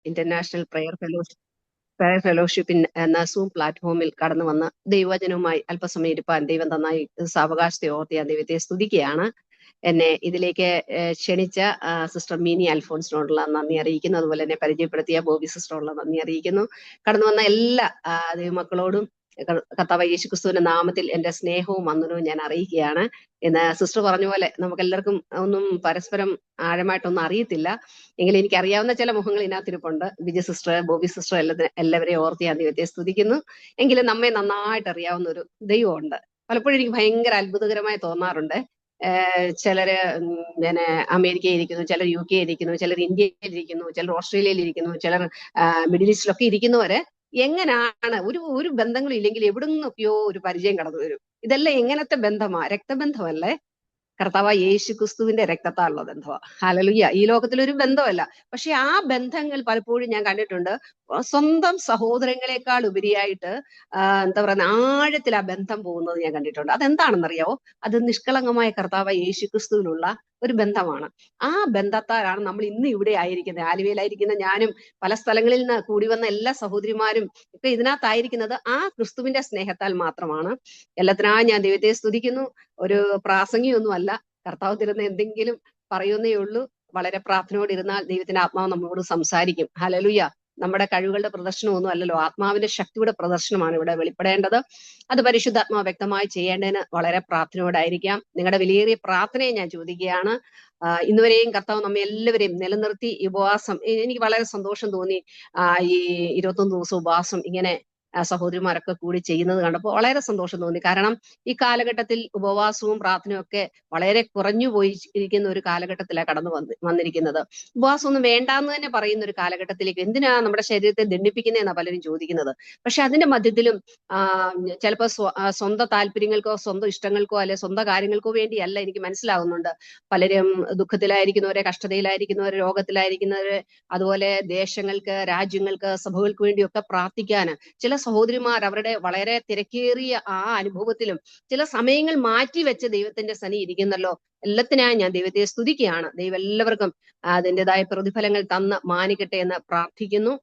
International prayer fellowship എന്ന zoom പ്ലാറ്റ്ഫോമിൽ കടന്നു വന്ന് ദൈവവചനവുമായി അല്പസമയം ഇരുപ്പാൻ ദൈവം തന്നായി സാവകാശത്തെ ഓർത്ത് ഞാൻ ദൈവത്തെ സ്തുതിക്കുകയാണ്. എന്നെ ഇതിലേക്ക് ക്ഷണിച്ച സിസ്റ്റർ മിനി അൽഫോൺസിനോടുള്ള നന്ദി അറിയിക്കുന്നു. അതുപോലെ എന്നെ പരിചയപ്പെടുത്തിയ ബോബി സിസ്റ്ററോടുള്ള നന്ദി അറിയിക്കുന്നു. കടന്നു വന്ന എല്ലാ ദൈവമക്കളോടും കർത്താവ് യേശുക്രിസ്തുവിന്റെ നാമത്തിൽ എന്റെ സ്നേഹവും വന്ദനവും ഞാൻ അറിയിക്കുകയാണ്. എന്ന് സിസ്റ്റർ പറഞ്ഞ പോലെ നമുക്ക് എല്ലാവർക്കും ഒന്നും പരസ്പരം ആഴമായിട്ടൊന്നും അറിയത്തില്ല, എങ്കിലും എനിക്ക് അറിയാവുന്ന ചില മുഖങ്ങൾ ഇതിനകത്തിരിപ്പുണ്ട്. വിജയ സിസ്റ്റർ, ബോബി സിസ്റ്റർ എല്ലാവരെയും ഓർത്ത് ഞാൻ ദൈവത്തെ സ്തുതിക്കുന്നു. എങ്കിലും നമ്മെ നന്നായിട്ട് അറിയാവുന്ന ഒരു ദൈവമുണ്ട്. പലപ്പോഴും എനിക്ക് ഭയങ്കര അത്ഭുതകരമായി തോന്നാറുണ്ട്. ചിലര് പിന്നെ അമേരിക്കയിൽ ഇരിക്കുന്നു, ചിലർ UK ഇരിക്കുന്നു, ചിലർ ഇന്ത്യയിൽ ഇരിക്കുന്നു, ചിലർ ഓസ്ട്രേലിയയിൽ ഇരിക്കുന്നു, ചിലർ മിഡിൽ ഈസ്റ്റിലൊക്കെ ഇരിക്കുന്നവര് എങ്ങനെയാണ് ഒരു ബന്ധങ്ങളും ഇല്ലെങ്കിൽ എവിടെ നിന്നൊക്കെയോ ഒരു പരിചയം കടന്നു വരും. ഇതെല്ലാം എങ്ങനത്തെ ബന്ധമാ? രക്തബന്ധമല്ലേ? കർത്താവ് യേശുക്രിസ്തുവിന്റെ രക്തത്താലുള്ള ബന്ധമാണ്. ഹല്ലേലൂയ. ഈ ലോകത്തിലൊരു ബന്ധമല്ല. പക്ഷെ ആ ബന്ധങ്ങൾ പലപ്പോഴും ഞാൻ കണ്ടിട്ടുണ്ട് സ്വന്തം സഹോദരങ്ങളെക്കാൾ ഉപരിയായിട്ട് എന്താ പറയുക, ആഴത്തിൽ ആ ബന്ധം പോകുന്നത് ഞാൻ കണ്ടിട്ടുണ്ട്. അതെന്താണെന്നറിയാവോ? അത് നിഷ്കളങ്കമായ കർത്താവ് യേശുക്രിസ്തുവിലുള്ള ഒരു ബന്ധമാണ്. ആ ബന്ധത്താലാണ് നമ്മൾ ഇന്ന് ഇവിടെ ആയിരിക്കുന്നത്. ആലുവയിലായിരിക്കുന്ന ഞാനും പല സ്ഥലങ്ങളിൽ നിന്ന് കൂടി വന്ന എല്ലാ സഹോദരിമാരും ഒക്കെ ഇതിനകത്തായിരിക്കുന്നത് ആ ക്രിസ്തുവിന്റെ സ്നേഹത്താൽ മാത്രമാണ്. എല്ലാത്തിനായി ഞാൻ ദൈവത്തെ സ്തുതിക്കുന്നു. ഒരു പ്രാസംഗിയൊന്നും അല്ല, കർത്താവ് തരുന്ന എന്തെങ്കിലും പറയുന്നേ ഉള്ളൂ. വളരെ പ്രാർത്ഥനയോടെ ഇരുന്നാൽ ദൈവത്തിന്റെ ആത്മാവ് നമ്മളോട് സംസാരിക്കും. ഹല്ലേലൂയ. നമ്മുടെ കഴിവുകളുടെ പ്രദർശനമൊന്നും അല്ലല്ലോ, ആത്മാവിന്റെ ശക്തിയുടെ പ്രദർശനമാണ് ഇവിടെ വെളിപ്പെടേണ്ടത്. അത് പരിശുദ്ധാത്മാവ് വ്യക്തമായി ചെയ്യേണ്ടതിന് വളരെ പ്രാർത്ഥനയോടായിരിക്കാം. നിങ്ങളുടെ വിലയേറിയ പ്രാർത്ഥനയെ ഞാൻ ചോദിക്കുകയാണ്. ഇന്നുവരെയും കർത്താവ് നമ്മെ എല്ലാവരെയും നിലനിർത്തി ഈ ഉപവാസം, എനിക്ക് വളരെ സന്തോഷം തോന്നി. ഈ 21 ദിവസം ഉപവാസം ഇങ്ങനെ സഹോദരിമാരൊക്കെ കൂടി ചെയ്യുന്നത് കണ്ടപ്പോൾ വളരെ സന്തോഷം തോന്നി. കാരണം ഈ കാലഘട്ടത്തിൽ ഉപവാസവും പ്രാർത്ഥനയും ഒക്കെ വളരെ കുറഞ്ഞു പോയി ഇരിക്കുന്ന ഒരു കാലഘട്ടത്തിലാണ് കടന്നു വന്നിരിക്കുന്നത്. ഉപവാസം ഒന്നും വേണ്ടാന്ന് തന്നെ പറയുന്ന ഒരു കാലഘട്ടത്തിലേക്ക് എന്തിനാ നമ്മുടെ ശരീരത്തെ ദണ്ഡിപ്പിക്കുന്നതെന്നാണ് പലരും ചോദിക്കുന്നത്. പക്ഷെ അതിന്റെ മധ്യത്തിലും ചിലപ്പോൾ സ്വന്തം താല്പര്യങ്ങൾക്കോ സ്വന്തം ഇഷ്ടങ്ങൾക്കോ അല്ലെ സ്വന്തം കാര്യങ്ങൾക്കോ വേണ്ടിയല്ല, എനിക്ക് മനസ്സിലാവുന്നുണ്ട്. പലരും ദുഃഖത്തിലായിരിക്കുന്നവരെ, കഷ്ടതയിലായിരിക്കുന്നവരെ, രോഗത്തിലായിരിക്കുന്നവരെ, അതുപോലെ ദേശങ്ങൾക്ക്, രാജ്യങ്ങൾക്ക്, സഭകൾക്ക് വേണ്ടിയൊക്കെ പ്രാർത്ഥിക്കാൻ ചില സഹോദരിമാർ അവരുടെ വളരെ തിരക്കേറിയ ആ അനുഭവത്തിലും ചില സമയങ്ങൾ മാറ്റി വെച്ച് ദൈവത്തിന്റെ സന്നി ഇരിക്കുന്നല്ലോ. എല്ലാത്തിനായി ഞാൻ ദൈവത്തെ സ്തുതിക്കുകയാണ്. ദൈവം എല്ലാവർക്കും അതിൻ്റെതായ പ്രതിഫലങ്ങൾ തന്ന് മാനിക്കട്ടെ എന്ന് പ്രാർത്ഥിക്കുന്നു.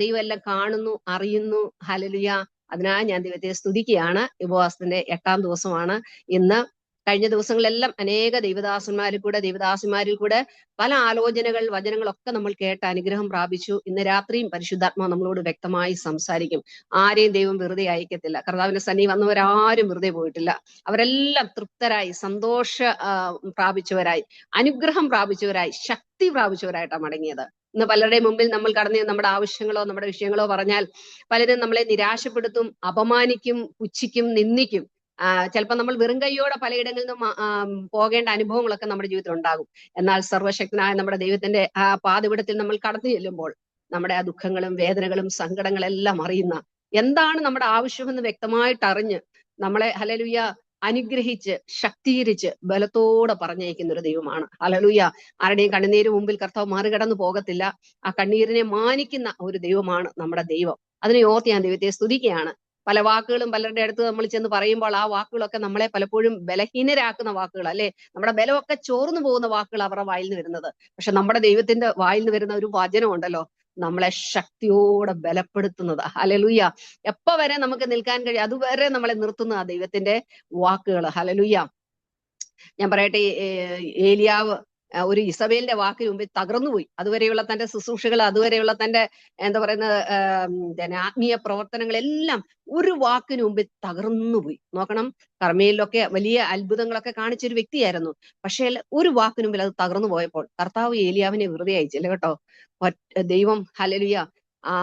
ദൈവം എല്ലാം കാണുന്നു, അറിയുന്നു. ഹല്ലേലൂയ. അതിനായി ഞാൻ ദൈവത്തെ സ്തുതിക്കുകയാണ്. ഉപവാസത്തിന്റെ 8ാം ദിവസമാണ് ഇന്ന്. കഴിഞ്ഞ ദിവസങ്ങളെല്ലാം അനേക ദൈവദാസന്മാരിൽ കൂടെ പല ആലോചനകൾ, വചനങ്ങളൊക്കെ നമ്മൾ കേട്ട് അനുഗ്രഹം പ്രാപിച്ചു. ഇന്ന് രാത്രിയും പരിശുദ്ധാത്മാവ് നമ്മളോട് വ്യക്തമായി സംസാരിക്കും. ആരെയും ദൈവം വെറുതെ അയക്കത്തില്ല. കർത്താവിന്റെ സന്നി വന്നവരാരും വെറുതെ പോയിട്ടില്ല. അവരെല്ലാം തൃപ്തരായി, സന്തോഷ പ്രാപിച്ചവരായി, അനുഗ്രഹം പ്രാപിച്ചവരായി, ശക്തി പ്രാപിച്ചവരായിട്ടാണ് മടങ്ങിയത്. ഇന്ന് പലരുടെയും മുമ്പിൽ നമ്മൾ കടന്ന് നമ്മുടെ ആവശ്യങ്ങളോ നമ്മുടെ വിഷയങ്ങളോ പറഞ്ഞാൽ പലരും നമ്മളെ നിരാശപ്പെടുത്തും, അപമാനിക്കും, പുച്ഛിക്കും, നിന്ദിക്കും. ചിലപ്പോൾ നമ്മൾ വെറും കൈയോടെ പലയിടങ്ങളിൽ നിന്നും പോകേണ്ട അനുഭവങ്ങളൊക്കെ നമ്മുടെ ജീവിതത്തിൽ ഉണ്ടാകും. എന്നാൽ സർവശക്തനായ നമ്മുടെ ദൈവത്തിന്റെ ആ പാതപിടത്തിൽ നമ്മൾ കടന്നു ചെല്ലുമ്പോൾ നമ്മുടെ ആ ദുഃഖങ്ങളും വേദനകളും സങ്കടങ്ങളെല്ലാം അറിയുന്ന, എന്താണ് നമ്മുടെ ആവശ്യമെന്ന് വ്യക്തമായിട്ട് അറിഞ്ഞ് നമ്മളെ ഹല്ലേലൂയ അനുഗ്രഹിച്ച് ശക്തീകരിച്ച് ബലത്തോടെ പറഞ്ഞയക്കുന്ന ഒരു ദൈവമാണ്. ഹല്ലേലൂയ. ആരുടെയും കണ്ണുനീര് മുമ്പിൽ കർത്താവ് മറികടന്നു പോകത്തില്ല. ആ കണ്ണീരിനെ മാനിക്കുന്ന ഒരു ദൈവമാണ് നമ്മുടെ ദൈവം. അതിനെ ഓർത്ത് ഞാൻ ദൈവത്തെ സ്തുതിക്കുകയാണ്. പല വാക്കുകളും പലരുടെ അടുത്ത് നമ്മൾ ചെന്ന് പറയുമ്പോൾ ആ വാക്കുകളൊക്കെ നമ്മളെ പലപ്പോഴും ബലഹീനരാക്കുന്ന വാക്കുകൾ, അല്ലെ, നമ്മുടെ ബലമൊക്കെ ചോർന്നു പോകുന്ന വാക്കുകൾ അവരുടെ വായിൽ നിന്ന് വരുന്നത്. പക്ഷെ നമ്മുടെ ദൈവത്തിന്റെ വായിൽ നിന്ന് വരുന്ന ഒരു വചനം ഉണ്ടല്ലോ, നമ്മളെ ശക്തിയോടെ ബലപ്പെടുത്തുന്നത്. ഹല്ലേലൂയ. എപ്പോ വരെ നമുക്ക് നിൽക്കാൻ കഴിയും അതുവരെ നമ്മളെ നിർത്തുന്ന ആ ദൈവത്തിന്റെ വാക്കുകൾ. ഹല്ലേലൂയ. ഞാൻ പറയട്ടെ, ഏലിയാവ് ഒരു ഇസബേലിന്റെ വാക്കിന് മുമ്പിൽ തകർന്നുപോയി. അതുവരെയുള്ള തന്റെ ശുശ്രൂഷകൾ, അതുവരെയുള്ള തന്റെ എന്താ പറയുന്നത് ആത്മീയ പ്രവർത്തനങ്ങളെല്ലാം ഒരു വാക്കിന് മുമ്പിൽ തകർന്നുപോയി. നോക്കണം, കർമ്മയിലൊക്കെ വലിയ അത്ഭുതങ്ങളൊക്കെ കാണിച്ചൊരു വ്യക്തിയായിരുന്നു. പക്ഷേ ഒരു വാക്കിന് മുമ്പിൽ അത് തകർന്നു പോയപ്പോൾ കർത്താവ് ഏലിയാവിനെ വെറുതെ അയച്ചില്ല കേട്ടോ. ദൈവം ഹല്ലേലൂയ ആ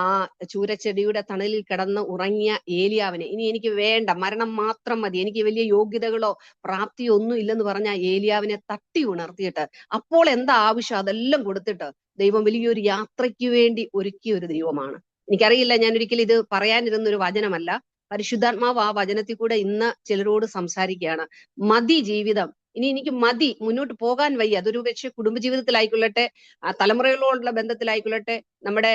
ചൂരച്ചെടിയുടെ തണലിൽ കിടന്ന് ഉറങ്ങിയ ഏലിയാവിനെ, ഇനി എനിക്ക് വേണ്ട, മരണം മാത്രം മതി, എനിക്ക് വലിയ യോഗ്യതകളോ പ്രാപ്തിയോ ഒന്നും ഇല്ലെന്ന് പറഞ്ഞ ഏലിയാവിനെ തട്ടി ഉണർത്തിയിട്ട് അപ്പോൾ എന്താ ആവശ്യം അതെല്ലാം കൊടുത്തിട്ട് ദൈവം വലിയൊരു യാത്രയ്ക്ക് വേണ്ടി ഒരുക്കിയ ഒരു ദൈവമാണ്. എനിക്കറിയില്ല, ഞാൻ ഒരിക്കലും ഇത് പറയാനിരുന്ന ഒരു വചനമല്ല. പരിശുദ്ധാത്മാവ് ആ വചനത്തിൽ കൂടെ ഇന്ന് ചിലരോട് സംസാരിക്കുകയാണ്. മതി ജീവിതം, ഇനി എനിക്ക് മതി, മുന്നോട്ട് പോകാൻ വയ്യ. അതൊരു പക്ഷേ കുടുംബജീവിതത്തിലായിക്കൊള്ളട്ടെ, തലമുറകളോടുള്ള ബന്ധത്തിലായിക്കൊള്ളട്ടെ, നമ്മുടെ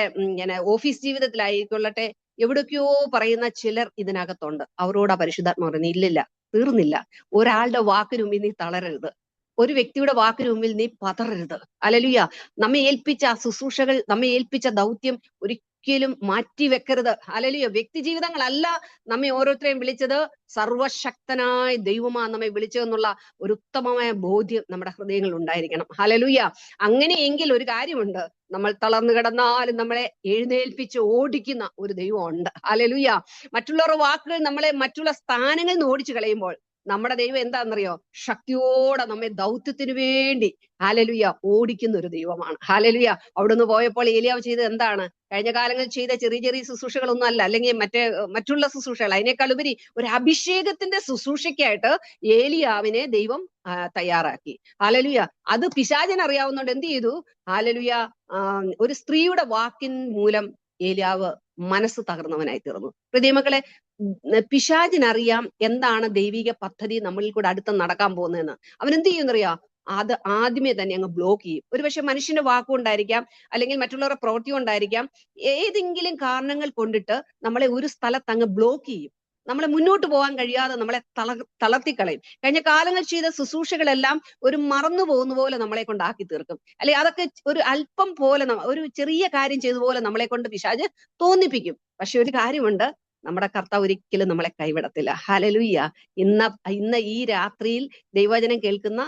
ഓഫീസ് ജീവിതത്തിലായിക്കൊള്ളട്ടെ, എവിടൊക്കെയോ പറയുന്ന ചിലർ ഇതിനകത്തുണ്ട്. അവരോട് ആ പരിശുദ്ധാത്മാ പറയുന്നത് ഇല്ലില്ല, തീർന്നില്ല. ഒരാളുടെ വാക്കിനും ഇനി തളരരുത്. ഒരു വ്യക്തിയുടെ വാക്കിന് മുമ്പിൽ നീ പതറരുത്. ഹല്ലേലൂയ. നമ്മെ ഏൽപ്പിച്ച ആ ശുശ്രൂഷകൾ, നമ്മെ ഏൽപ്പിച്ച ദൗത്യം ഒരിക്കലും മാറ്റി വെക്കരുത്. ഹല്ലേലൂയ. വ്യക്തി ജീവിതങ്ങളല്ല നമ്മെ ഓരോരുത്തരെയും വിളിച്ചത്, സർവശക്തനായ ദൈവമാ നമ്മെ വിളിച്ചതെന്നുള്ള ഒരു ഉത്തമമായ ബോധ്യം നമ്മുടെ ഹൃദയങ്ങളിൽ ഉണ്ടായിരിക്കണം. ഹല്ലേലൂയ. അങ്ങനെയെങ്കിൽ ഒരു കാര്യമുണ്ട്, നമ്മൾ തളർന്നു കിടന്നാലും നമ്മളെ എഴുന്നേൽപ്പിച്ച് ഓടിക്കുന്ന ഒരു ദൈവം ഉണ്ട്. ഹല്ലേലൂയ. മറ്റുള്ളവരുടെ വാക്കുകൾ നമ്മളെ മറ്റുള്ള സ്ഥാനങ്ങളിൽ നിന്ന് ഓടിച്ചു കളയുമ്പോൾ നമ്മുടെ ദൈവം എന്താണെന്നറിയോ? ശക്തിയോടെ നമ്മെ ദൗത്യത്തിന് വേണ്ടി ഹല്ലേലൂയ ഓടിക്കുന്ന ഒരു ദൈവമാണ്. ഹല്ലേലൂയ. അവിടുന്ന് പോയപ്പോൾ ഏലിയാവ് ചെയ്തത് എന്താണ്? കഴിഞ്ഞ കാലങ്ങളിൽ ചെയ്ത ചെറിയ ചെറിയ ശുശ്രൂഷകളൊന്നും അല്ല, അല്ലെങ്കിൽ മറ്റുള്ള ശുശ്രൂഷകൾ, അതിനേക്കാൾ ഉപരി ഒരു അഭിഷേകത്തിന്റെ ശുശ്രൂഷയ്ക്കായിട്ട് ഏലിയാവിനെ ദൈവം തയ്യാറാക്കി. ഹല്ലേലൂയ. അത് പിശാചിന് അറിയാവുന്നതുകൊണ്ട് എന്ത് ചെയ്തു? ഹല്ലേലൂയ. ഒരു സ്ത്രീയുടെ വാക്കിൻ മൂലം ഏലിയാവ് മനസ്സ് തകർന്നവനായി തീർന്നു. പ്രിയമക്കളെ, പിശാചിനറിയാം എന്താണ് ദൈവിക പദ്ധതി നമ്മളിൽ കൂടെ അടുത്ത് നടക്കാൻ പോകുന്നതെന്ന്. അവൻ എന്ത് ചെയ്യുന്നറിയാം? അത് ആദ്യമേ തന്നെ അങ്ങ് ബ്ലോക്ക് ചെയ്യും. ഒരുപക്ഷെ മനുഷ്യന്റെ വാക്കുകൊണ്ടായിരിക്കാം, അല്ലെങ്കിൽ മറ്റുള്ളവരുടെ പ്രവൃത്തി കൊണ്ടായിരിക്കാം, ഏതെങ്കിലും കാരണങ്ങൾ കൊണ്ടിട്ട് നമ്മളെ ഒരു സ്ഥലത്ത് അങ്ങ് ബ്ലോക്ക് ചെയ്യും. നമ്മളെ മുന്നോട്ട് പോകാൻ കഴിയാതെ നമ്മളെ തളർത്തിക്കളയും. കഴിഞ്ഞ കാലങ്ങൾ ചെയ്ത ശുശ്രൂഷകളെല്ലാം ഒരു മറന്നു പോകുന്ന പോലെ നമ്മളെ കൊണ്ടാക്കി തീർക്കും. അല്ലെ, അതൊക്കെ ഒരു അല്പം പോലെ, ഒരു ചെറിയ കാര്യം ചെയ്ത പോലെ നമ്മളെ കൊണ്ട് പിശാച് തോന്നിപ്പിക്കും. പക്ഷെ ഒരു കാര്യമുണ്ട്, നമ്മുടെ കർത്താവ് ഒരിക്കലും നമ്മളെ കൈവിടത്തില്ല. ഹല്ലേലൂയ. ഇന്ന് ഈ രാത്രിയിൽ ദൈവവചനം കേൾക്കുന്ന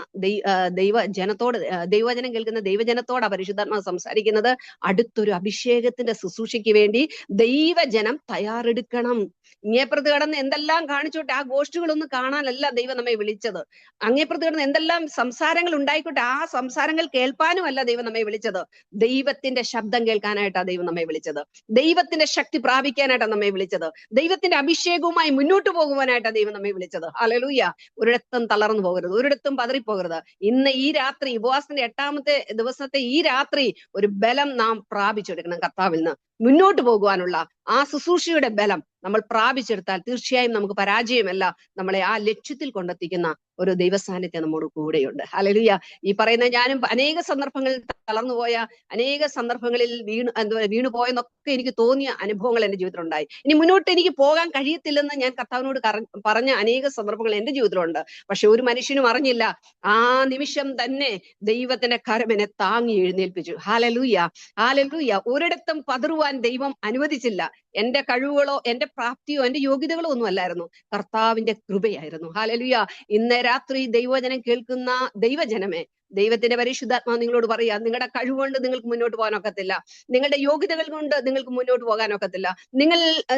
ദൈവജനത്തോട് പരിശുദ്ധാത്മാവ് സംസാരിക്കുന്നത്, അടുത്തൊരു അഭിഷേകത്തിന്റെ ശുശ്രൂഷയ്ക്ക് വേണ്ടി ദൈവജനം തയ്യാറെടുക്കണം. ഇങ്ങേപ്പുറത്ത് കിടന്ന് എന്തെല്ലാം കാണിച്ചോട്ടെ, ആ ഗോഷ്ഠികളൊന്നും കാണാനല്ല ദൈവം നമ്മെ വിളിച്ചത്. അങ്ങേപ്പുറത്ത് കിടന്ന് എന്തെല്ലാം സംസാരങ്ങൾ ഉണ്ടായിക്കോട്ടെ, ആ സംസാരങ്ങൾ കേൾപ്പാനും അല്ല ദൈവം നമ്മെ വിളിച്ചത്. ദൈവത്തിന്റെ ശബ്ദം കേൾക്കാനായിട്ടാണ് ദൈവം നമ്മെ വിളിച്ചത്. ദൈവത്തിന്റെ ശക്തി പ്രാപിക്കാനായിട്ടാണ് നമ്മെ വിളിച്ചത്. ദൈവത്തിന്റെ അഭിഷേകവുമായി മുന്നോട്ട് പോകുവാനായിട്ടാണ് ദൈവം നമ്മെ വിളിച്ചത്. ഹല്ലേലൂയ. ഒരിടത്തും തളർന്നു പോകരുത്, ഒരിടത്തും പതറിപ്പോകരുത്. ഇന്ന് ഈ രാത്രി, ഉപവാസത്തിന്റെ 8ാമത്തെ ദിവസത്തെ ഈ രാത്രി, ഒരു ബലം നാം പ്രാപിച്ചെടുക്കണം. കർത്താവിൽ നിന്ന് മുന്നോട്ട് പോകുവാനുള്ള ആ ശുശ്രൂഷയുടെ ബലം നമ്മൾ പ്രാപിച്ചെടുത്താൽ തീർച്ചയായും നമുക്ക് പരാജയമല്ല, നമ്മളെ ആ ലക്ഷ്യത്തിൽ കൊണ്ടെത്തിക്കുന്ന ഒരു ദൈവസാന്നിധ്യം നമ്മോട് കൂടെയുണ്ട്. ഹല്ലേലൂയ. ഈ പറയുന്ന ഞാനും അനേക സന്ദർഭങ്ങളിൽ തളർന്നുപോയ, അനേക സന്ദർഭങ്ങളിൽ വീണു പോയെന്നൊക്കെ എനിക്ക് തോന്നിയ അനുഭവങ്ങൾ എന്റെ ജീവിതത്തിലുണ്ടായി. ഇനി മുന്നോട്ട് എനിക്ക് പോകാൻ കഴിയത്തില്ലെന്ന് ഞാൻ കർത്താവിനോട് പറഞ്ഞ അനേക സന്ദർഭങ്ങൾ എന്റെ ജീവിതത്തിലുണ്ട്. പക്ഷെ ഒരു മനുഷ്യനും അറിഞ്ഞില്ല, ആ നിമിഷം തന്നെ ദൈവത്തിന്റെ കരം എന്നെ താങ്ങി എഴുന്നേൽപ്പിച്ചു. ഹല്ലേലൂയ. ഹല്ലേലൂയ. ഒരിടത്തും പതറുവാൻ ദൈവം അനുവദിച്ചില്ല. എന്റെ കഴിവുകളോ എന്റെ പ്രാപ്തിയോ എന്റെ യോഗ്യതകളോ ഒന്നും അല്ലായിരുന്നു, കർത്താവിന്റെ കൃപയായിരുന്നു. ഹല്ലേലൂയ. ഇന്ന് രാത്രി ദൈവവചനം കേൾക്കുന്ന ദൈവജനമേ, ദൈവത്തിന്റെ പരിശുദ്ധാത്മാവ് നിങ്ങളോട് പറയാ, നിങ്ങളുടെ കഴിവുകൊണ്ട് നിങ്ങൾക്ക് മുന്നോട്ട് പോകാനൊക്കത്തില്ല, നിങ്ങളുടെ യോഗ്യതകൾ കൊണ്ട് നിങ്ങൾക്ക് മുന്നോട്ട് പോകാനൊക്കത്തില്ല,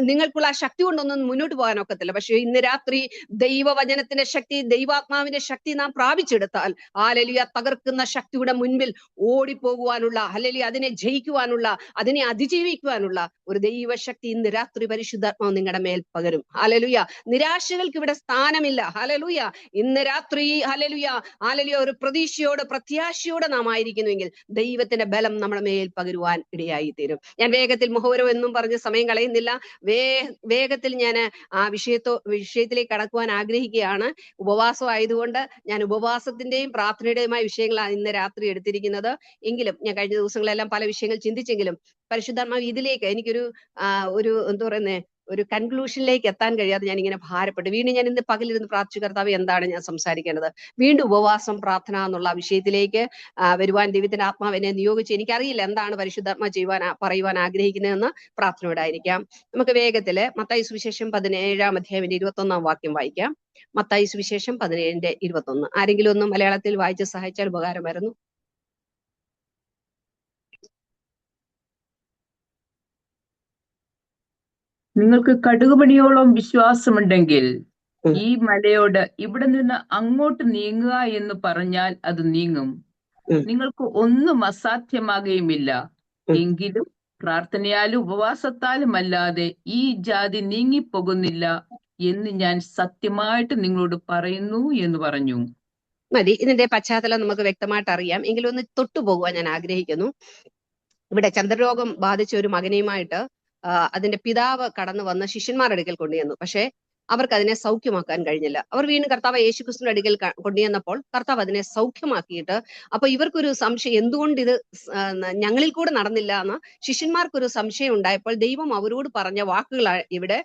നിങ്ങൾക്കുള്ള ശക്തി കൊണ്ടൊന്നും മുന്നോട്ട് പോകാനൊക്കത്തില്ല. പക്ഷെ ഇന്ന് രാത്രി ദൈവവചനത്തിന്റെ ശക്തി, ദൈവാത്മാവിന്റെ ശക്തി നാം പ്രാപിച്ചെടുത്താൽ, ഹല്ലേലൂയ, തകർക്കുന്ന ശക്തിയുടെ മുൻപിൽ ഓടിപ്പോകുവാനുള്ള, ഹല്ലേലൂയ, അതിനെ ജയിക്കുവാനുള്ള, അതിനെ അതിജീവിക്കുവാനുള്ള ഒരു ദൈവശക്തി ഇന്ന് രാത്രി പരിശുദ്ധാത്മാവ് നിങ്ങളുടെ മേൽ പകരും. ഹല്ലേലൂയ. നിരാശകൾക്ക് ഇവിടെ സ്ഥാനമില്ല. ഹല്ലേലൂയ. ഇന്ന് രാത്രി ഹല്ലേലൂയ, ഹല്ലേലൂയ, ഒരു പ്രത്യാശയോടെ നാം ആയിരിക്കുന്നുവെങ്കിൽ ദൈവത്തിന്റെ ബലം നമ്മുടെ മേൽ പകരുവാൻ ഇടയായി തീരും. ഞാൻ വേഗത്തിൽ മുഖവരം എന്നും പറഞ്ഞ് സമയം കളയുന്നില്ല. വേഗത്തിൽ ഞാൻ ആ വിഷയത്തിലേക്ക് കടക്കുവാൻ ആഗ്രഹിക്കുകയാണ്. ഉപവാസം ആയതുകൊണ്ട് ഞാൻ ഉപവാസത്തിന്റെയും പ്രാർത്ഥനയുടെയുമായ വിഷയങ്ങളാണ് ഇന്ന് രാത്രി എടുത്തിരിക്കുന്നത്. എങ്കിലും ഞാൻ കഴിഞ്ഞ ദിവസങ്ങളെല്ലാം പല വിഷയങ്ങൾ ചിന്തിച്ചെങ്കിലും പരിശുദ്ധാത്മാവ് ഇതിലേക്ക് എനിക്കൊരു എന്താ പറയുന്നേ, ഒരു കൺക്ലൂഷനിലേക്ക് എത്താൻ കഴിയാതെ ഞാൻ ഇങ്ങനെ ഭാരപ്പെട്ടു. വീണ്ടും ഞാൻ ഇന്ന് പകലിരുന്ന് പ്രാർത്ഥിച്ചു, കർത്താവ് എന്താണ് ഞാൻ സംസാരിക്കേണ്ടത്? വീണ്ടും ഉപവാസം, പ്രാർത്ഥന എന്നുള്ള വിഷയത്തിലേക്ക് വരുവാൻ ദൈവത്തിന്റെ ആത്മാവ് എന്നെ നിയോഗിച്ച്, എനിക്കറിയില്ല എന്താണ് പരിശുദ്ധാത്മാവ് പറയുവാൻ ആഗ്രഹിക്കുന്നതെന്ന്. പ്രാർത്ഥനയോടായിരിക്കാം. നമുക്ക് വേഗത്തില് മത്തായി സുവിശേഷം 17-ാം അധ്യായം 21-ാം വാക്യം വായിക്കാം. മത്തായി സുവിശേഷം 17:21. ആരെങ്കിലും ഒന്ന് മലയാളത്തിൽ വായിച്ച് സഹായിച്ചാൽ ഉപകാരമായിരുന്നു. നിങ്ങൾക്ക് കടുകുമണിയോളം വിശ്വാസമുണ്ടെങ്കിൽ ഈ മലയോട് ഇവിടെ നിന്ന് അങ്ങോട്ട് നീങ്ങുക എന്ന് പറഞ്ഞാൽ അത് നീങ്ങും. നിങ്ങൾക്ക് ഒന്നും അസാധ്യമാകുകയുമില്ല. എങ്കിലും പ്രാർത്ഥനയാലും ഉപവാസത്താലും അല്ലാതെ ഈ ജാതി നീങ്ങിപ്പോകുന്നില്ല എന്ന് ഞാൻ സത്യമായിട്ട് നിങ്ങളോട് പറയുന്നു എന്ന് പറഞ്ഞു. മതി. ഇതിന്റെ പശ്ചാത്തലം നമുക്ക് വ്യക്തമായിട്ട് അറിയാം. എങ്കിലും ഒന്ന് തൊട്ടുപോകുവാൻ ഞാൻ ആഗ്രഹിക്കുന്നു. ഇവിടെ ചന്ദ്രരോഗം ബാധിച്ച ഒരു മകനെയുമായിട്ട് അതിന്റെ പിതാവ് കടന്നു വന്ന് ശിഷ്യന്മാരുടെ അടുക്കൽ കൊണ്ടുവന്നു. പക്ഷെ അവർക്ക് അതിനെ സൗഖ്യമാക്കാൻ കഴിഞ്ഞില്ല. അവർ വീണ്ടും കർത്താവ് യേശുക്രിസ്തുവിന്റെ അടുക്കൽ കൊണ്ടുവന്നപ്പോൾ കർത്താവ് അതിനെ സൗഖ്യമാക്കിയിട്ട്, അപ്പൊ ഇവർക്കൊരു സംശയം, എന്തുകൊണ്ട് ഇത് ഞങ്ങളിൽ കൂടെ നടന്നില്ല എന്ന് ശിഷ്യന്മാർക്കൊരു സംശയം ഉണ്ടായപ്പോൾ ദൈവം അവരോട് പറഞ്ഞ വാക്കുകളാണ് ഇവിടെ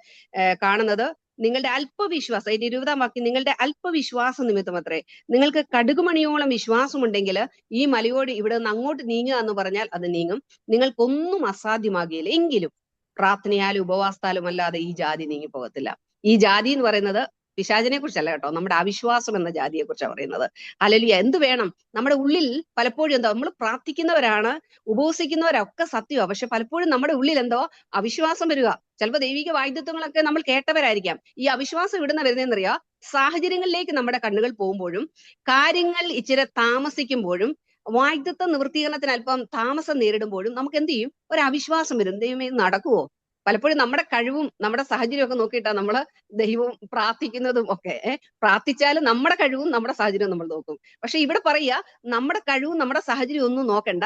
കാണുന്നത്. നിങ്ങളുടെ അല്പവിശ്വാസം, അതിന്റെ 20-ാം വാക്യം, നിങ്ങളുടെ അല്പവിശ്വാസ നിമിത്തം അത്രേ. നിങ്ങൾക്ക് കടുകുമണിയോളം വിശ്വാസമുണ്ടെങ്കിൽ ഈ മലയോട് ഇവിടെ നിന്ന് അങ്ങോട്ട് നീങ്ങുക എന്ന് പറഞ്ഞാൽ അത് നീങ്ങും. നിങ്ങൾക്കൊന്നും അസാധ്യമാകില്ല. എങ്കിലും പ്രാർത്ഥനയാലും ഉപവാസത്താലും അല്ലാതെ ഈ ജാതി നീങ്ങിപ്പോകത്തില്ല. ഈ ജാതി എന്ന് പറയുന്നത് പിശാചിനെ കുറിച്ചല്ല കേട്ടോ, നമ്മുടെ അവിശ്വാസം എന്ന ജാതിയെ കുറിച്ചാണ് പറയുന്നത്. ഹല്ലേലൂയ. എന്ത് വേണം? നമ്മുടെ ഉള്ളിൽ പലപ്പോഴും എന്താ, നമ്മൾ പ്രാർത്ഥിക്കുന്നവരാണ്, ഉപവസിക്കുന്നവരൊക്കെ സത്യമാണ്. പക്ഷെ പലപ്പോഴും നമ്മുടെ ഉള്ളിൽ എന്തോ അവിശ്വാസം വരിക. ചിലപ്പോൾ ദൈവിക വാഗ്ദത്തങ്ങളൊക്കെ നമ്മൾ കേട്ടവരായിരിക്കാം. ഈ അവിശ്വാസം ഇവിടുന്ന് വരുന്നതെന്നറിയാ, സാഹചര്യങ്ങളിലേക്ക് നമ്മുടെ കണ്ണുകൾ പോകുമ്പോഴും, കാര്യങ്ങൾ ഇച്ചിരി താമസിക്കുമ്പോഴും, വാഗ്ദത്ത നിവൃത്തീകരണത്തിന് അല്പം താമസം നേരിടുമ്പോഴും നമുക്ക് എന്ത് ചെയ്യും? ഒരു അവിശ്വാസം വരും. ദൈവമേ ഇത് നടക്കുവോ? പലപ്പോഴും നമ്മുടെ കഴിവും നമ്മുടെ സാഹചര്യവും ഒക്കെ നോക്കിയിട്ടാ നമ്മള് ദൈവവും പ്രാർത്ഥിക്കുന്നതും ഒക്കെ. പ്രാർത്ഥിച്ചാലും നമ്മുടെ കഴിവും നമ്മുടെ സാഹചര്യവും നമ്മൾ നോക്കും. പക്ഷെ ഇവിടെ പറയുക, നമ്മുടെ കഴിവും നമ്മുടെ സാഹചര്യവും ഒന്നും നോക്കണ്ട.